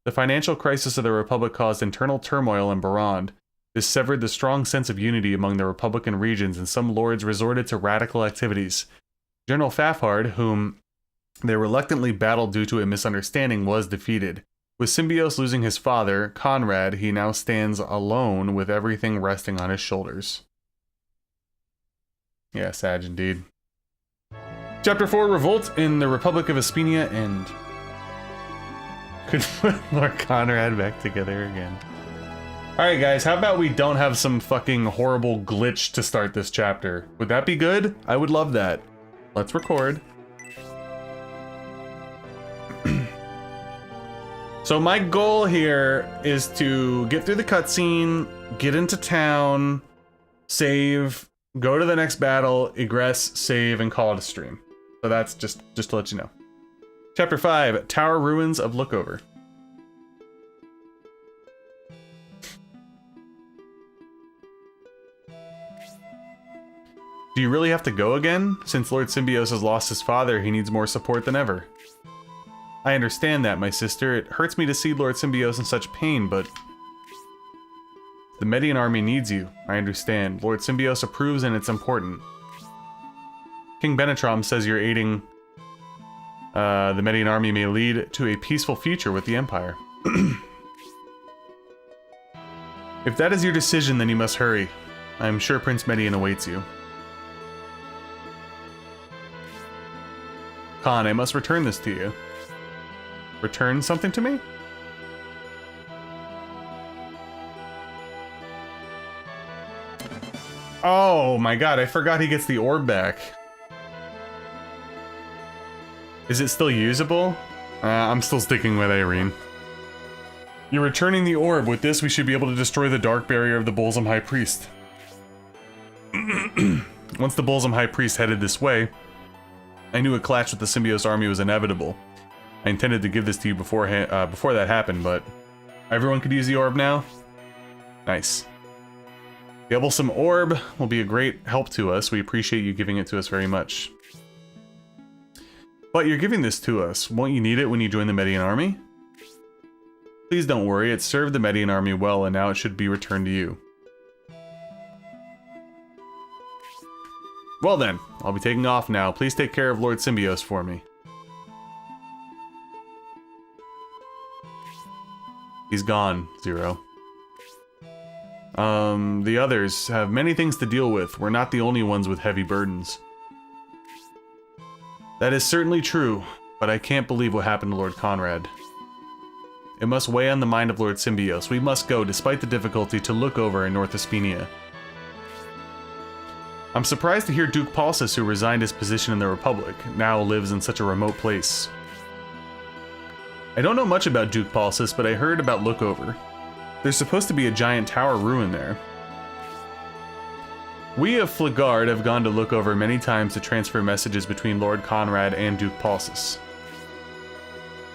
The financial crisis of the Republic caused internal turmoil in Barrand. This severed the strong sense of unity among the Republican regions, and some lords resorted to radical activities. General Fafard, whom they reluctantly battled due to a misunderstanding, was defeated. With Symbios losing his father, Conrad, he now stands alone with everything resting on his shoulders. Yeah, sad indeed. Chapter 4, Revolt in the Republic of Espenia, and... could put Lord Conrad back together again. Alright guys, how about we don't have some fucking horrible glitch to start this chapter? Would that be good? I would love that. Let's record. So my goal here is to get through the cutscene, get into town, save, go to the next battle, egress, save, and call it a stream. So that's just to let you know. Chapter 5, Tower Ruins of Lookover. Do you really have to go again? Since Lord Symbios has lost his father, he needs more support than ever. I understand that, my sister. It hurts me to see Lord Symbios in such pain, but... the Median army needs you. I understand. Lord Symbios approves and it's important. King Benetrom says you're aiding the Median army may lead to a peaceful future with the Empire. If that is your decision, then you must hurry. I am sure Prince Median awaits you. Khan, I must return this to you. Return something to me? Oh my god, I forgot he gets the orb back. Is it still usable? I'm still sticking with Irene. You're returning the orb. With this, we should be able to destroy the dark barrier of the Bolzum High Priest. Once the Bolzum High Priest headed this way, I knew a clash with the Symbiote army was inevitable. I intended to give this to you before that happened, but everyone could use the orb now? Nice. The Ebelsome orb will be a great help to us. We appreciate you giving it to us very much. But you're giving this to us. Won't you need it when you join the Median army? Please don't worry, it served the Median army well and now it should be returned to you. Well then, I'll be taking off now. Please take care of Lord Symbios for me. He's gone, Zero. The others have many things to deal with. We're not the only ones with heavy burdens. That is certainly true, but I can't believe what happened to Lord Conrad. It must weigh on the mind of Lord Symbios. We must go, despite the difficulty, to look over in North Espenia. I'm surprised to hear Duke Paulus, who resigned his position in the Republic, now lives in such a remote place. I don't know much about Duke Paulus, but I heard about Lookover. There's supposed to be a giant tower ruin there. We of Flagard have gone to Lookover many times to transfer messages between Lord Conrad and Duke Paulus.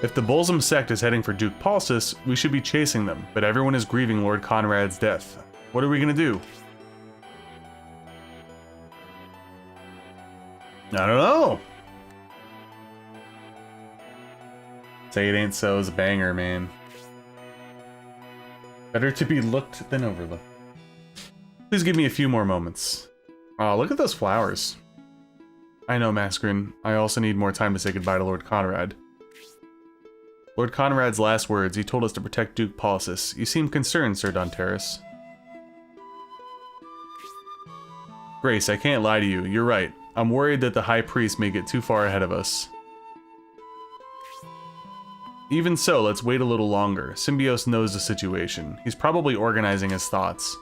If the Bolzum sect is heading for Duke Paulus, we should be chasing them, but everyone is grieving Lord Conrad's death. What are we gonna do? I don't know. Say it ain't so is a banger, man. Better to be looked than overlooked. Please give me a few more moments. Oh, look at those flowers. I know, Mascarin. I also need more time to say goodbye to Lord Conrad. Lord Conrad's last words, he told us to protect Duke Paulus. You seem concerned, Sir Donteris. Grace, I can't lie to you. You're right. I'm worried that the High Priest may get too far ahead of us. Even so, let's wait a little longer. Symbios knows the situation. He's probably organizing his thoughts.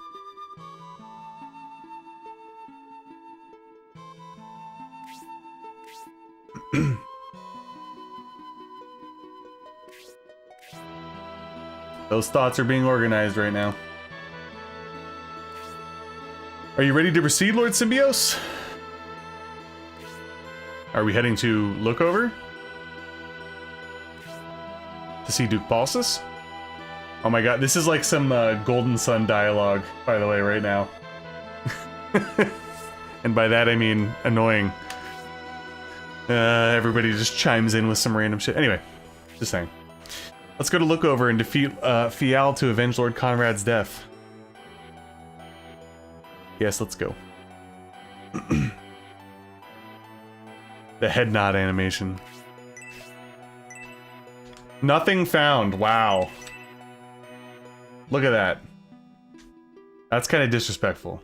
Those thoughts are being organized right now. Are you ready to proceed, Lord Symbios? Are we heading to Lookover? To see Duke Paulus? Oh my god, this is like some Golden Sun dialogue, by the way, right now. And by that I mean annoying. Everybody just chimes in with some random shit. Anyway, just saying. Let's go to Lookover and defeat Fial to avenge Lord Conrad's death. Yes, let's go. The head nod animation. Nothing found. Wow. Look at that. That's kind of disrespectful.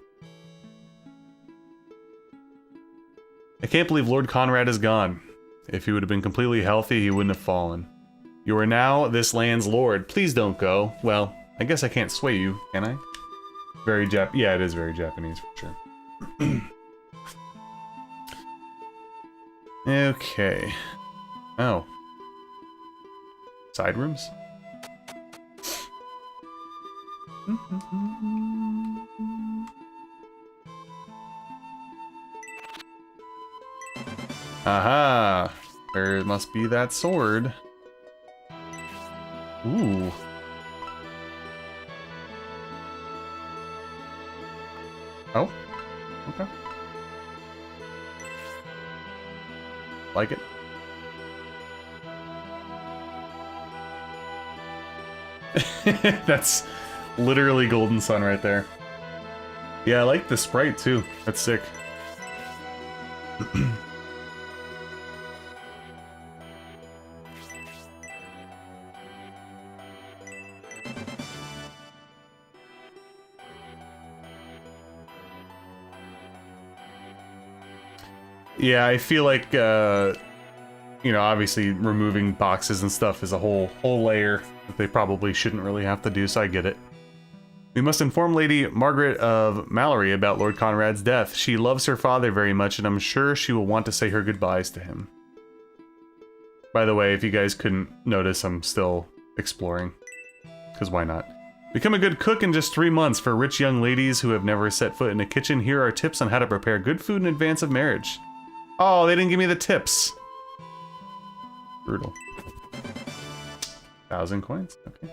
I can't believe Lord Conrad is gone. If he would have been completely healthy, he wouldn't have fallen. You are now this land's lord. Please don't go. Well, I guess I can't sway you, can I? Very yeah, it is very Japanese for sure. Okay. Oh. Side rooms? Aha! There must be that sword. Ooh. Oh? Okay. Like it. That's literally Golden Sun right there. Yeah, I like the sprite too. That's sick. Yeah, I feel like, you know, obviously removing boxes and stuff is a whole layer that they probably shouldn't really have to do, so I get it. We must inform Lady Margaret of Mallory about Lord Conrad's death. She loves her father very much, and I'm sure she will want to say her goodbyes to him. By the way, if you guys couldn't notice, I'm still exploring. Because why not? Become a good cook in just 3 months. For rich young ladies who have never set foot in a kitchen, here are tips on how to prepare good food in advance of marriage. Oh, they didn't give me the tips. Brutal. 1,000 coins? Okay.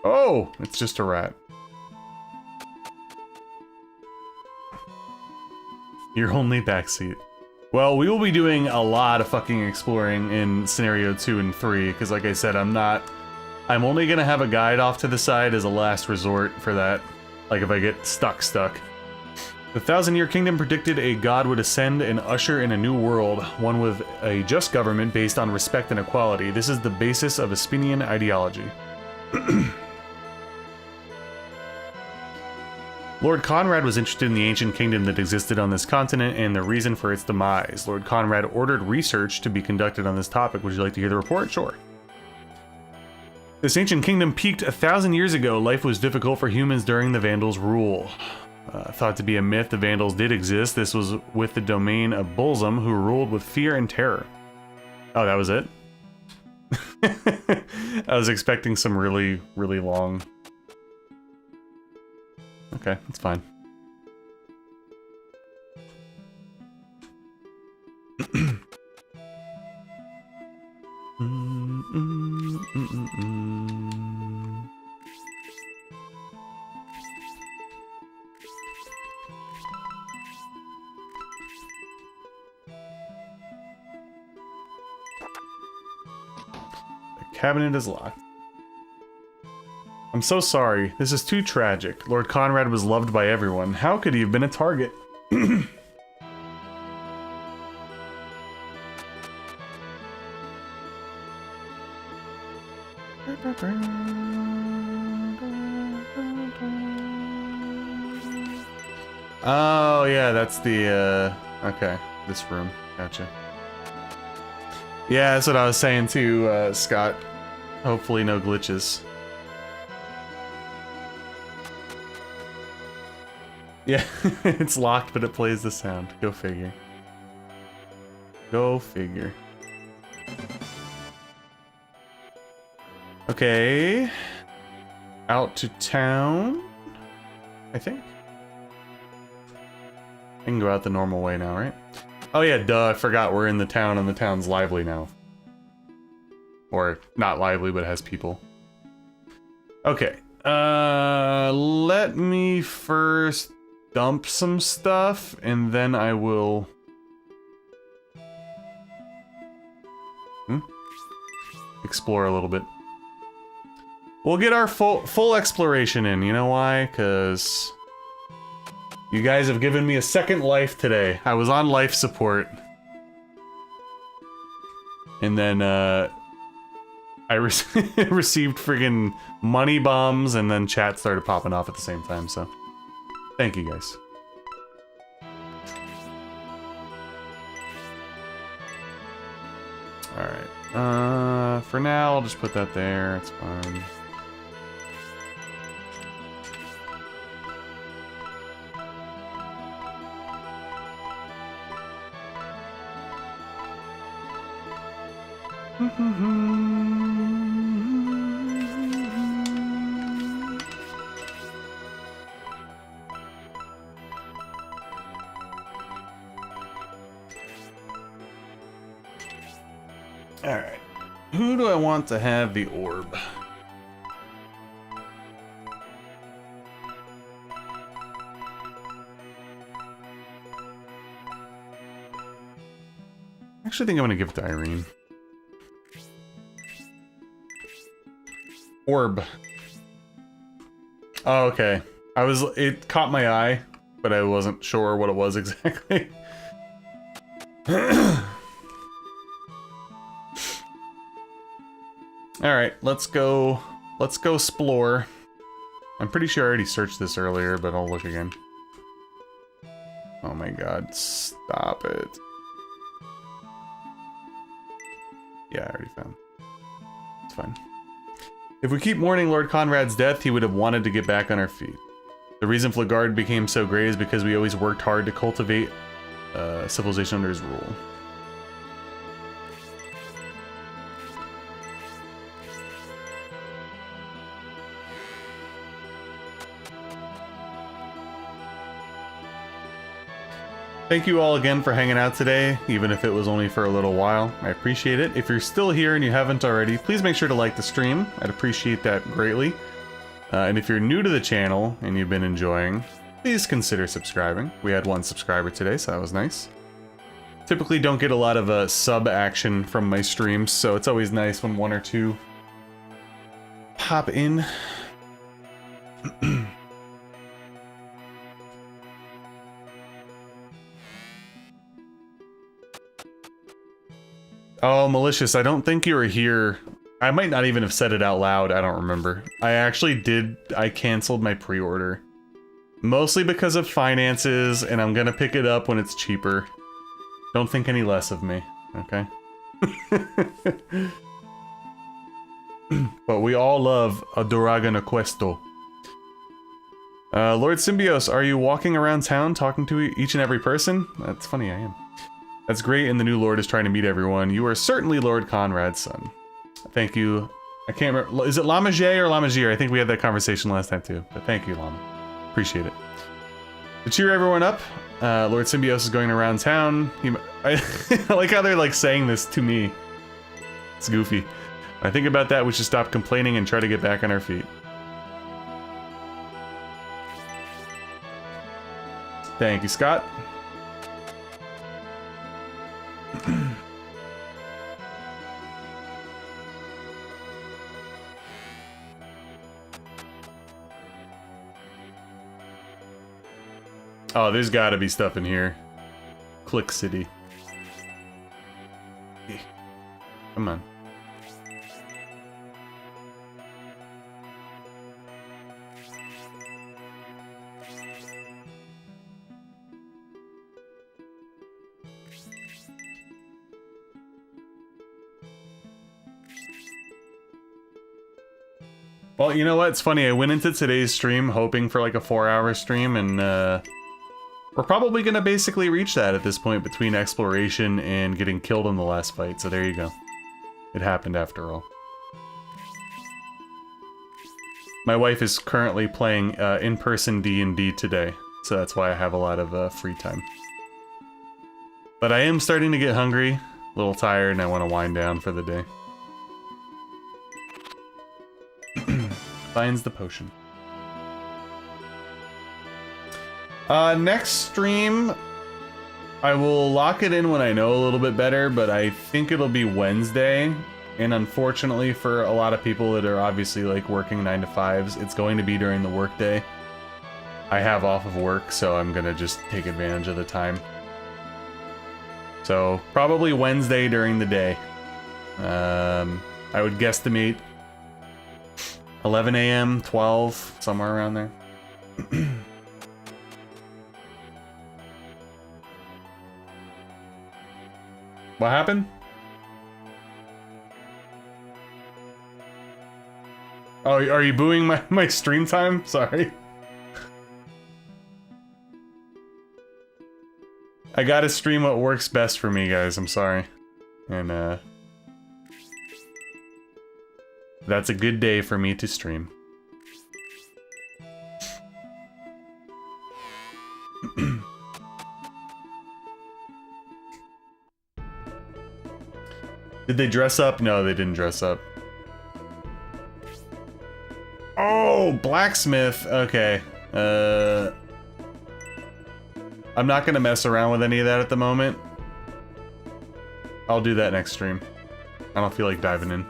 Oh, it's just a rat. Your only backseat. Well, we will be doing a lot of fucking exploring in scenario 2 and 3, because like I said, I'm only gonna have a guide off to the side as a last resort for that. Like if I get stuck. The 1,000-Year Kingdom predicted a god would ascend and usher in a new world, one with a just government based on respect and equality. This is the basis of Aspinian ideology. Lord Conrad was interested in the ancient kingdom that existed on this continent and the reason for its demise. Lord Conrad ordered research to be conducted on this topic. Would you like to hear the report? Sure. This ancient kingdom peaked 1,000 years ago. Life was difficult for humans during the Vandals' rule. Thought to be a myth, the Vandals did exist. This was with the domain of Bulzum, who ruled with fear and terror. Oh, that was it? I was expecting some really, really long... Okay, that's fine. The cabinet is locked. I'm so sorry. This is too tragic. Lord Conrad was loved by everyone. How could he have been a target? Oh, yeah, that's the, okay, this room. Gotcha. Yeah, that's what I was saying too, Scott. Hopefully no glitches. Yeah, it's locked, but it plays the sound. Go figure. Go figure. Okay. Out to town, I think. I can go out the normal way now, right? Oh yeah, duh, I forgot we're in the town and the town's lively now. Or not lively, but has people. Okay. Let me first dump some stuff, and then I will... explore a little bit. We'll get our full exploration in, you know why? Because you guys have given me a second life today. I was on life support. And then, I received friggin' money bombs, and then chat started popping off at the same time, so... Thank you, guys. Alright. For now, I'll just put that there. It's fine. Alright. Who do I want to have the orb? I actually think I'm gonna give it to Irene. Orb. Oh, okay. It caught my eye, but I wasn't sure what it was exactly. Alright, let's go explore. I'm pretty sure I already searched this earlier, but I'll look again. Oh my god, stop it. Yeah, I already found. It's fine. If we keep mourning Lord Conrad's death, he would have wanted to get back on our feet. The reason Flagard became so great is because we always worked hard to cultivate civilization under his rule. Thank you all again for hanging out today, even if it was only for a little while. I appreciate it. If you're still here and you haven't already, please make sure to like the stream. I'd appreciate that greatly. And if you're new to the channel and you've been enjoying, please consider subscribing. We had 1 subscriber today, so that was nice. Typically don't get a lot of sub action from my streams, so it's always nice when 1 or 2 pop in. Oh, Malicious, I don't think you were here. I might not even have said it out loud, I don't remember. I canceled my pre-order. Mostly because of finances, and I'm gonna pick it up when it's cheaper. Don't think any less of me, okay? But we all love a Duragano Questo. Lord Symbios, are you walking around town talking to each and every person? That's funny, I am. That's great, and the new Lord is trying to meet everyone. You are certainly Lord Conrad's son. Thank you. I can't remember. Is it Lamager or Lamagier? I think we had that conversation last time too. But thank you, Lama. Appreciate it. To cheer everyone up, Lord Symbios is going around town. I like how they're like saying this to me. It's goofy. When I think about that, we should stop complaining and try to get back on our feet. Thank you, Scott. Oh, there's gotta be stuff in here. Click City. Come on. Well, you know what? It's funny. I went into today's stream hoping for like a 4-hour stream, and we're probably gonna basically reach that at this point between exploration and getting killed in the last fight. So there you go. It happened after all. My wife is currently playing in-person D&D today, so that's why I have a lot of free time. But I am starting to get hungry, a little tired, and I want to wind down for the day. Finds the potion. Next stream, I will lock it in when I know a little bit better, but I think it'll be Wednesday. And unfortunately for a lot of people that are obviously like working 9 to 5s, it's going to be during the workday. I have off of work, so I'm gonna just take advantage of the time. So probably Wednesday during the day. I would guesstimate 11 a.m., 12, somewhere around there. What happened? Oh, are you booing my stream time? Sorry. I gotta stream what works best for me, guys. I'm sorry. And, that's a good day for me to stream. Did they dress up? No, they didn't dress up. Oh, blacksmith. Okay. I'm not gonna mess around with any of that at the moment. I'll do that next stream. I don't feel like diving in.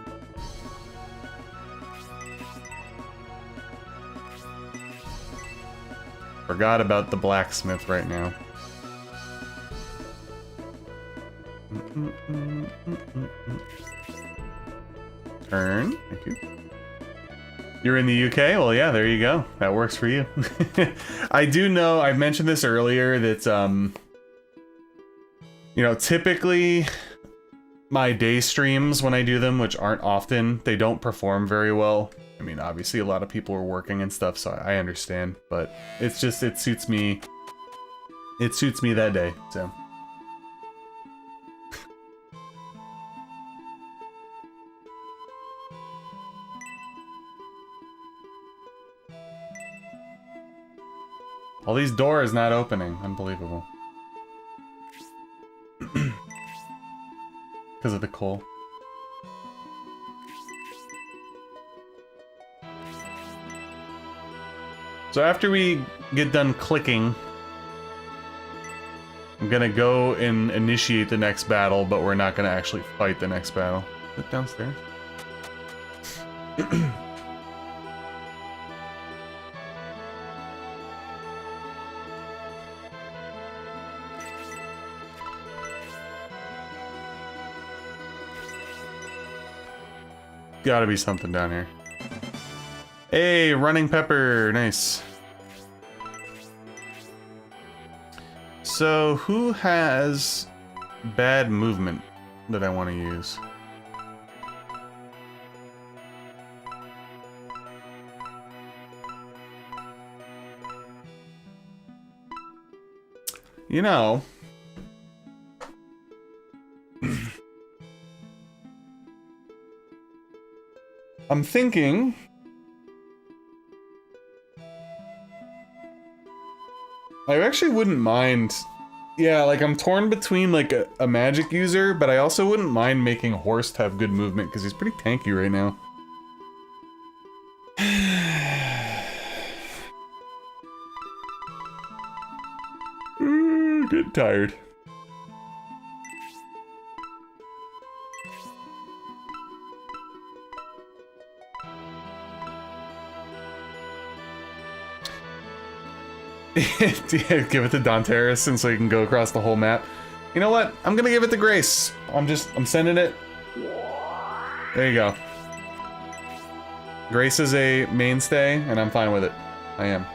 Forgot about the blacksmith right now. Turn. Thank you. You're in the UK? Well, yeah, there you go. That works for you. I do know, I mentioned this earlier, that, you know, typically my day streams, when I do them, which aren't often, they don't perform very well. I mean, obviously a lot of people are working and stuff, so I understand, but it's just, it suits me that day, so. All these doors not opening. Unbelievable. Because of the coal. So after we get done clicking, I'm gonna go and initiate the next battle, but we're not gonna actually fight the next battle. Is it downstairs? Gotta be something down here. Hey, running pepper, nice. So, who has bad movement that I want to use? You know, I'm thinking I actually wouldn't mind. Yeah, like I'm torn between like a magic user, but I also wouldn't mind making Horst have good movement because he's pretty tanky right now. Getting tired. Yeah, give it to Donteris and so you can go across the whole map. You know what? I'm gonna give it to Grace. I'm sending it. There you go. Grace is a mainstay, and I'm fine with it. I am.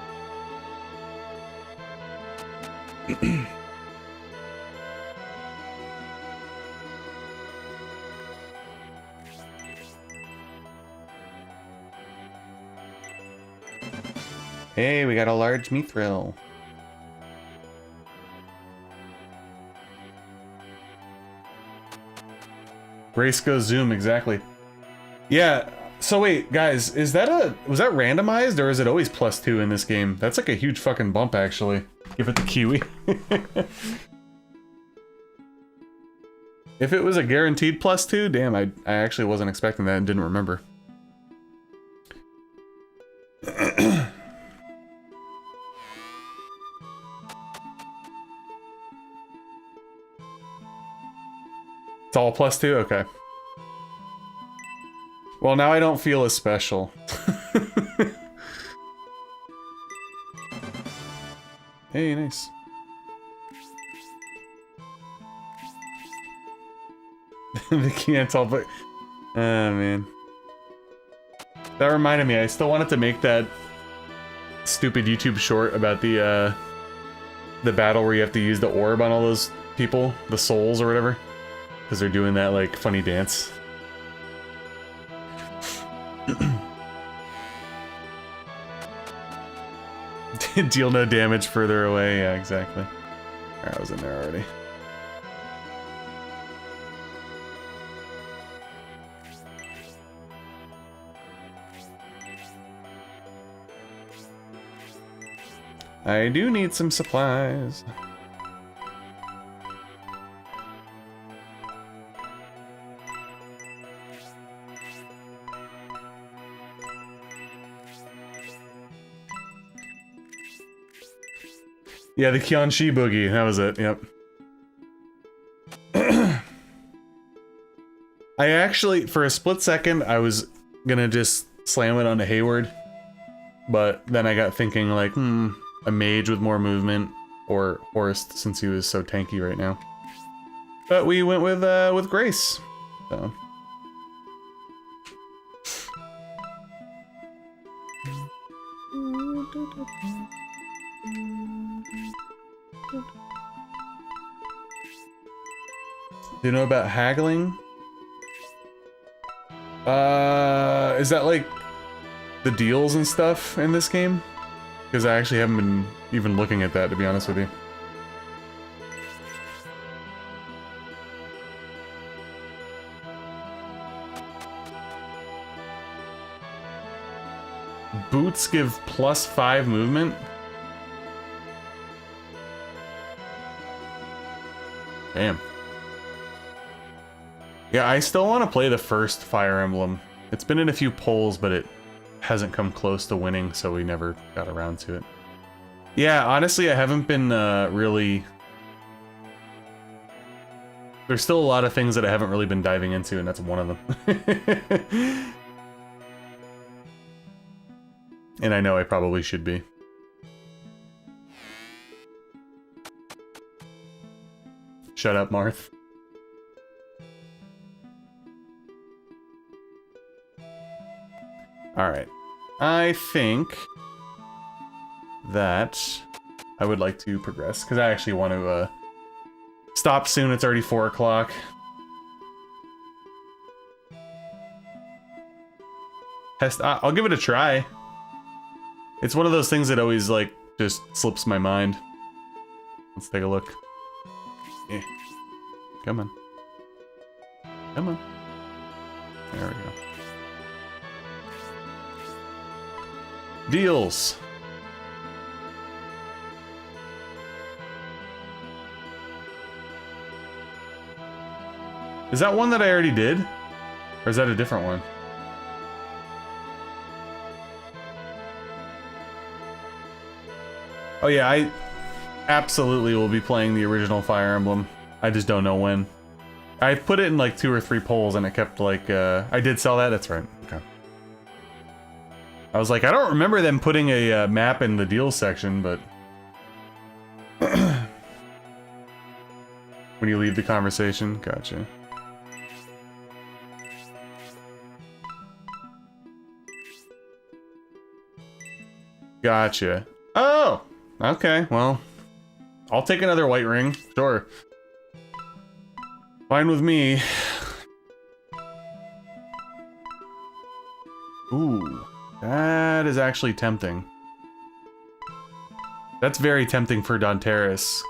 Hey, we got a large mithril. Grace goes zoom, exactly. Yeah, so wait, guys, was that randomized or is it always +2 in this game? That's like a huge fucking bump, actually. Give it to Kiwi. If it was a guaranteed +2, damn, I actually wasn't expecting that and didn't remember. It's all +2? Okay. Well, now I don't feel as special. Hey, nice. They can't tell, but... Oh, man. That reminded me, I still wanted to make that stupid YouTube short about the battle where you have to use the orb on all those people, the souls or whatever. Because they're doing that, like, funny dance. Deal no damage further away, yeah, exactly. Alright, I was in there already. I do need some supplies. Yeah, the Qianxi boogie, that was it, yep. I actually, for a split second, I was gonna just slam it onto Hayward. But then I got thinking like, a mage with more movement, or Horst, since he was so tanky right now. But we went with Grace, so. Do you know about haggling? Is that like the deals and stuff in this game? Because I actually haven't been even looking at that, to be honest with you. Boots give +5 movement? Damn. Yeah, I still want to play the first Fire Emblem. It's been in a few polls, but it hasn't come close to winning, so we never got around to it. Yeah, honestly, I haven't been really... There's still a lot of things that I haven't really been diving into, and that's one of them. And I know I probably should be. Shut up, Marth. Alright. I think that I would like to progress, because I actually want to stop soon. It's already 4 o'clock. I'll give it a try. It's one of those things that always, like, just slips my mind. Let's take a look. Yeah. Come on. Come on. There we go. Deals. Is that one that I already did? Or is that a different one? Oh yeah, I absolutely will be playing the original Fire Emblem. I just don't know when. I put it in like 2 or 3 polls and it kept like, I did sell that? That's right. Okay. I was like, I don't remember them putting a map in the deals section, but... When you leave the conversation? Gotcha. Gotcha. Oh! Okay, well... I'll take another white ring. Sure. Fine with me. Ooh. That is actually tempting. That's very tempting for Donteris.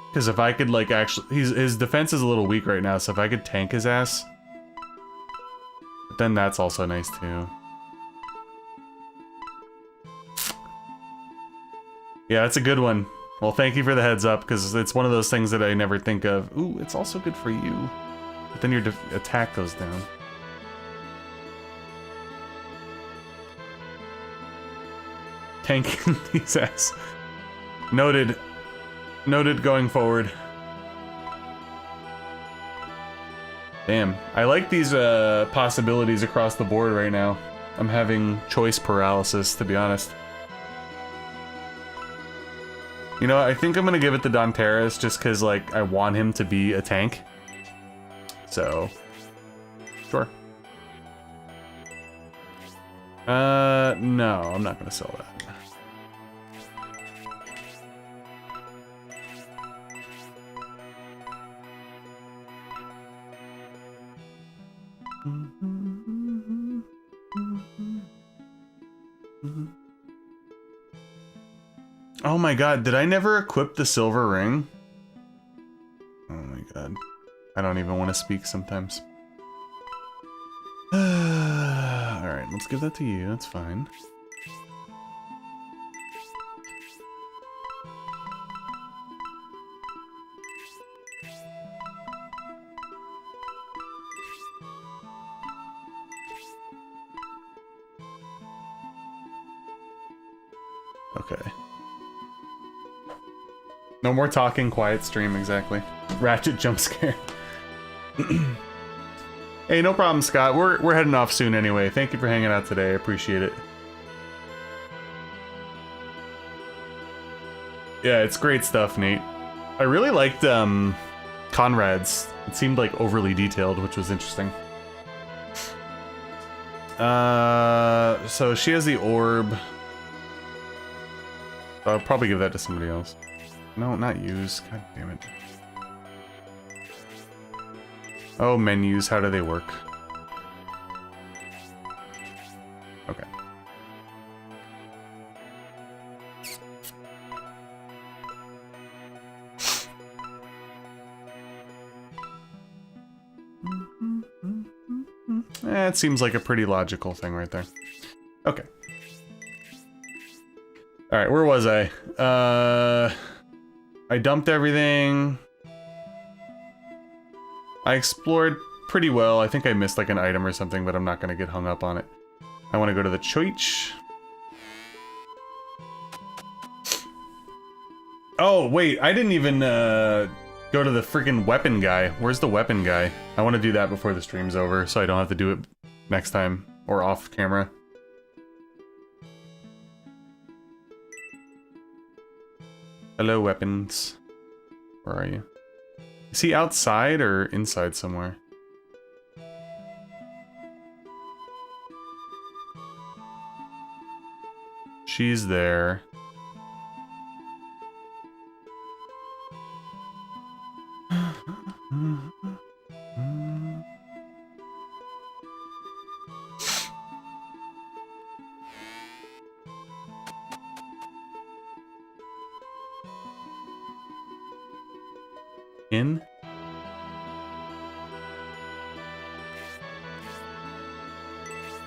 Because if I could, like, actually... His defense is a little weak right now, so if I could tank his ass... But then that's also nice, too. Yeah, that's a good one. Well, thank you for the heads up, because it's one of those things that I never think of. Ooh, it's also good for you. But then your attack goes down. Tanking these ass. Noted. Noted going forward. Damn. I like these possibilities across the board right now. I'm having choice paralysis, to be honest. You know, I think I'm gonna give it to Donteris just because, like, I want him to be a tank. So, sure. No, I'm not gonna sell that. Oh my god, did I never equip the silver ring? Oh my god. I don't even want to speak sometimes. Alright, let's give that to you, that's fine. Okay. No more talking, quiet stream, exactly. Ratchet jump scare. Hey, no problem, Scott. We're heading off soon anyway. Thank you for hanging out today. I appreciate it. Yeah, it's great stuff, Nate. I really liked Conrad's. It seemed like overly detailed, which was interesting. So she has the orb. I'll probably give that to somebody else. No, not use. God damn it. Oh, menus, how do they work? Okay. It seems like a pretty logical thing right there. Okay. Alright, where was I? I dumped everything. I explored pretty well. I think I missed like an item or something, but I'm not going to get hung up on it. I want to go to the church. Oh, wait, I didn't even go to the freaking weapon guy. Where's the weapon guy? I want to do that before the stream's over, so I don't have to do it next time or off camera. Hello, weapons. Where are you? Is he outside or inside somewhere? She's there. In?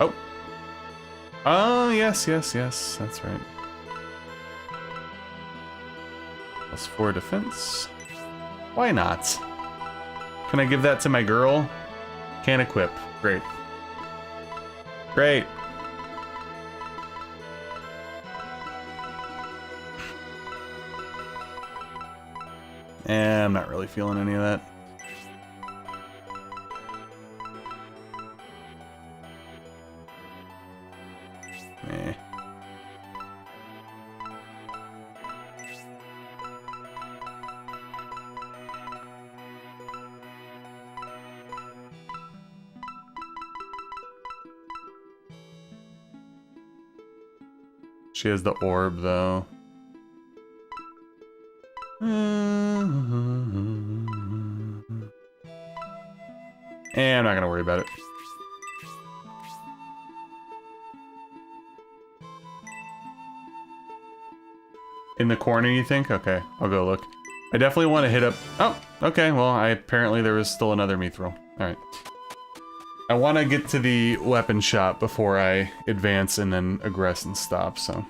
Oh. Oh, yes, yes, yes. That's right. +4 defense. Why not? Can I give that to my girl? Can't equip. Great. Great. I'm not really feeling any of that. Eh. She has the orb, though. I'm not gonna worry about it. In the corner, you think? Okay, I'll go look. I definitely want to hit up... Oh, okay, well, apparently there was still another mithril. Alright. I want to get to the weapon shop before I advance and then aggress and stop, so...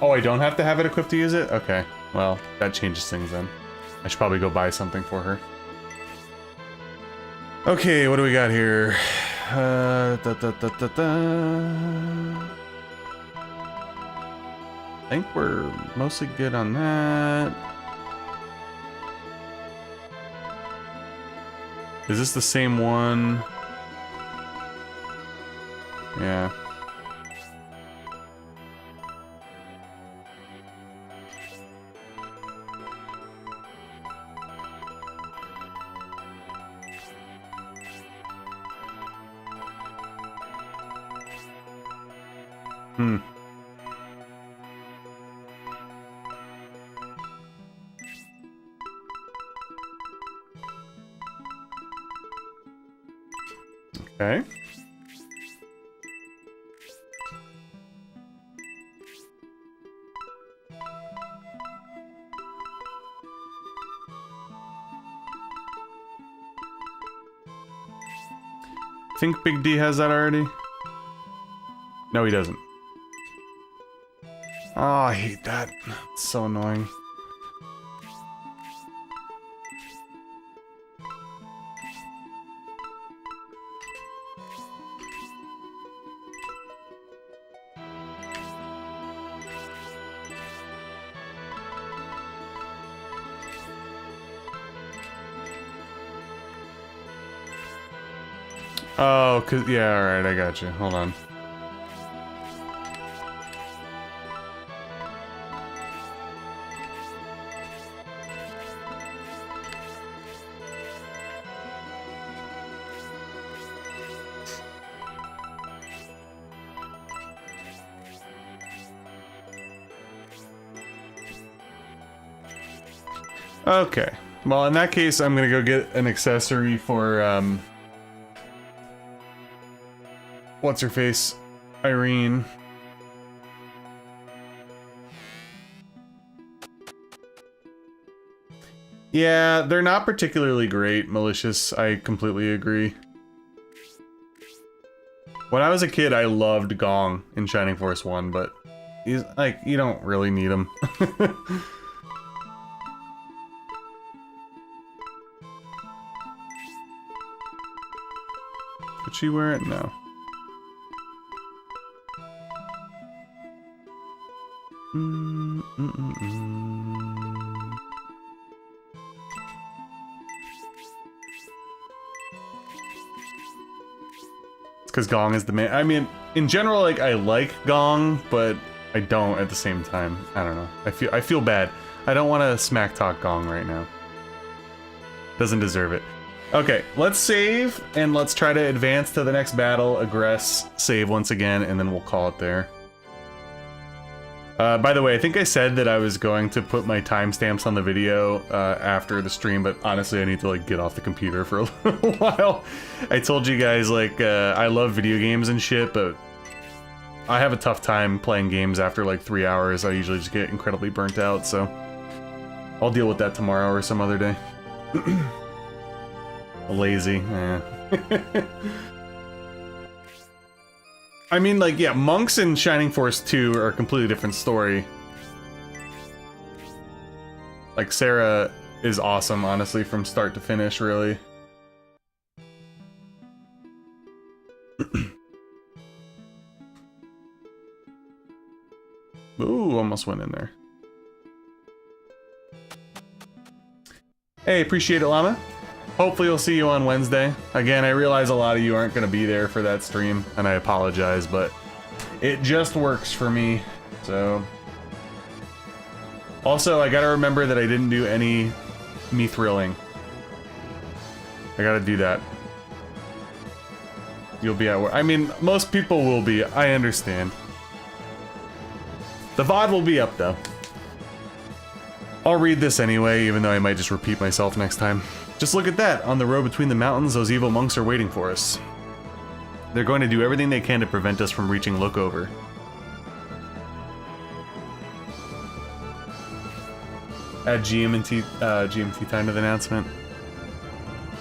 Oh, I don't have to have it equipped to use it? Okay, well, that changes things then. I should probably go buy something for her. Okay, what do we got here? I think we're mostly good on that. Is this the same one? Yeah. Hmm. Okay. Think Big D has that already? No, he doesn't. Oh, I hate that. It's so annoying. Oh, cause yeah, alright, I got you. Hold on. Okay. Well, in that case, I'm gonna go get an accessory for, what's her face? Irene. Yeah, they're not particularly great, Malicious. I completely agree. When I was a kid, I loved Gong in Shining Force 1, but he's like, you don't really need him. Could she wear it? No. It's because Gong is the man. I mean, in general, like, I like Gong, but I don't at the same time. I don't know. I feel bad. I don't want to smack talk Gong right now. Doesn't deserve it. Okay, let's save, and let's try to advance to the next battle, aggress, save once again, and then we'll call it there. By the way, I think I said that I was going to put my timestamps on the video after the stream, but honestly, I need to like get off the computer for a little while. I told you guys, like, I love video games and shit, but I have a tough time playing games after like 3 hours. I usually just get incredibly burnt out, so I'll deal with that tomorrow or some other day. Lazy, eh. I mean, like, yeah, Monks in Shining Force 2 are a completely different story. Like, Sarah is awesome, honestly, from start to finish, really. Ooh, almost went in there. Hey, appreciate it, Llama. Hopefully we'll see you on Wednesday. Again, I realize a lot of you aren't going to be there for that stream, and I apologize, but it just works for me, so... Also, I gotta remember that I didn't do any me-thrilling. I gotta do that. You'll be at work. I mean, most people will be, I understand. The VOD will be up, though. I'll read this anyway, even though I might just repeat myself next time. Just look at that! On the road between the mountains, those evil monks are waiting for us. They're going to do everything they can to prevent us from reaching Lookover. Add GMT time to the announcement.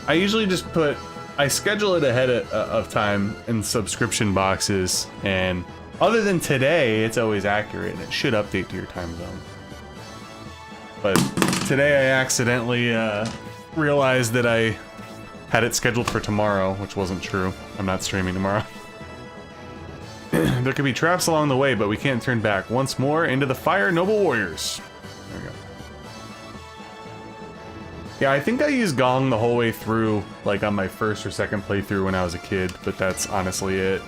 I usually just put... I schedule it ahead of time in subscription boxes, and other than today, it's always accurate, and it should update to your time zone. But today I accidentally realized that I had it scheduled for tomorrow, which wasn't true. I'm not streaming tomorrow. There could be traps along the way, but we can't turn back. Once more, into the fire, noble warriors. There we go. Yeah, I think I used Gong the whole way through, like on my first or second playthrough when I was a kid, but that's honestly it.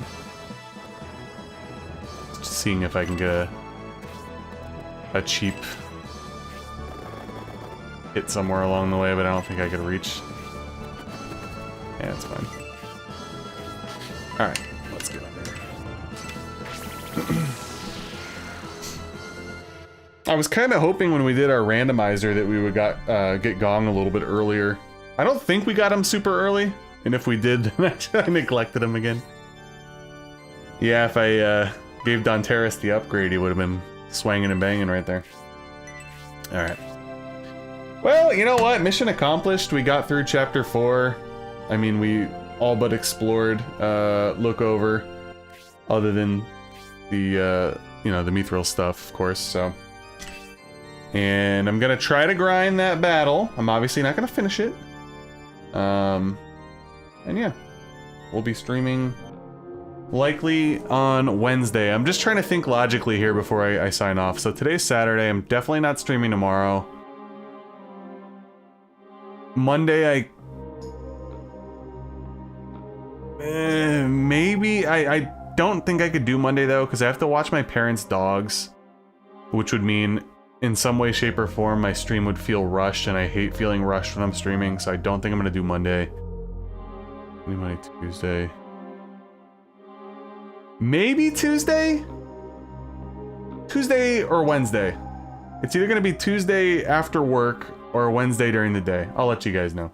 Just seeing if I can get a cheap hit somewhere along the way, but I don't think I could reach. Yeah, it's fine. Alright, let's get up there. I was kind of hoping when we did our randomizer that we would get Gong a little bit earlier. I don't think we got him super early, and if we did, I neglected him again. Yeah, if I gave Donteris the upgrade, he would have been swanging and banging right there. Alright. Well, you know what? Mission accomplished. We got through Chapter 4. I mean, we all but explored Lookover, other than the, you know, the Mithril stuff, of course, so. And I'm gonna try to grind that battle. I'm obviously not gonna finish it. And yeah, we'll be streaming likely on Wednesday. I'm just trying to think logically here before I sign off. So today's Saturday. I'm definitely not streaming tomorrow. Monday, maybe. I don't think I could do Monday, though, because I have to watch my parents' dogs, which would mean, in some way, shape, or form, my stream would feel rushed, and I hate feeling rushed when I'm streaming, so I don't think I'm going to do Monday. Monday, Tuesday. Maybe Tuesday? Tuesday or Wednesday. It's either going to be Tuesday after work or Wednesday during the day. I'll let you guys know.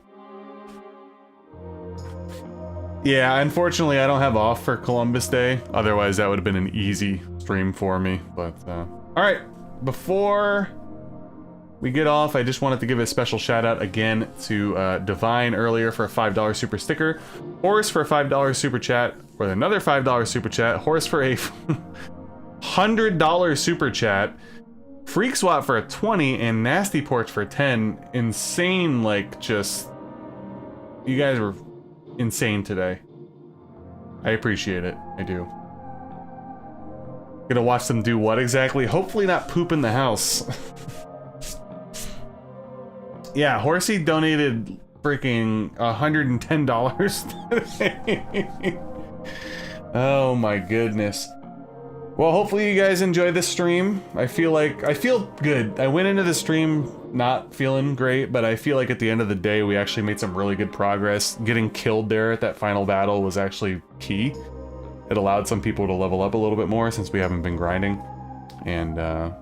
Yeah, unfortunately, I don't have off for Columbus Day. Otherwise, that would have been an easy stream for me. But, all right. Before we get off, I just wanted to give a special shout out again to Divine earlier for a $5 super sticker, Horace for a $5 super chat, with another $5 super chat, Horace for a $100 super chat, Freak Swap for a 20, and Nasty Porch for 10. Insane, like, just... You guys were insane today. I appreciate it. I do. Gonna watch them do what exactly? Hopefully not poop in the house. Yeah, Horsey donated freaking $110 today. Oh my goodness. Well, hopefully you guys enjoy this stream. I feel good. I went into the stream not feeling great, but I feel like at the end of the day, we actually made some really good progress. Getting killed there at that final battle was actually key. It allowed some people to level up a little bit more since we haven't been grinding. And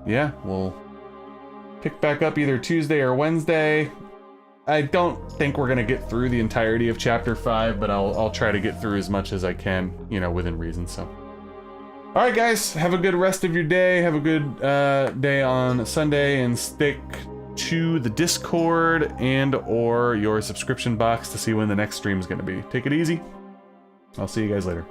yeah, we'll pick back up either Tuesday or Wednesday. I don't think we're gonna get through the entirety of Chapter 5, but I'll try to get through as much as I can, you know, within reason, so. Alright guys, have a good rest of your day, have a good day on Sunday, and stick to the Discord and or your subscription box to see when the next stream is gonna be. Take it easy. I'll see you guys later.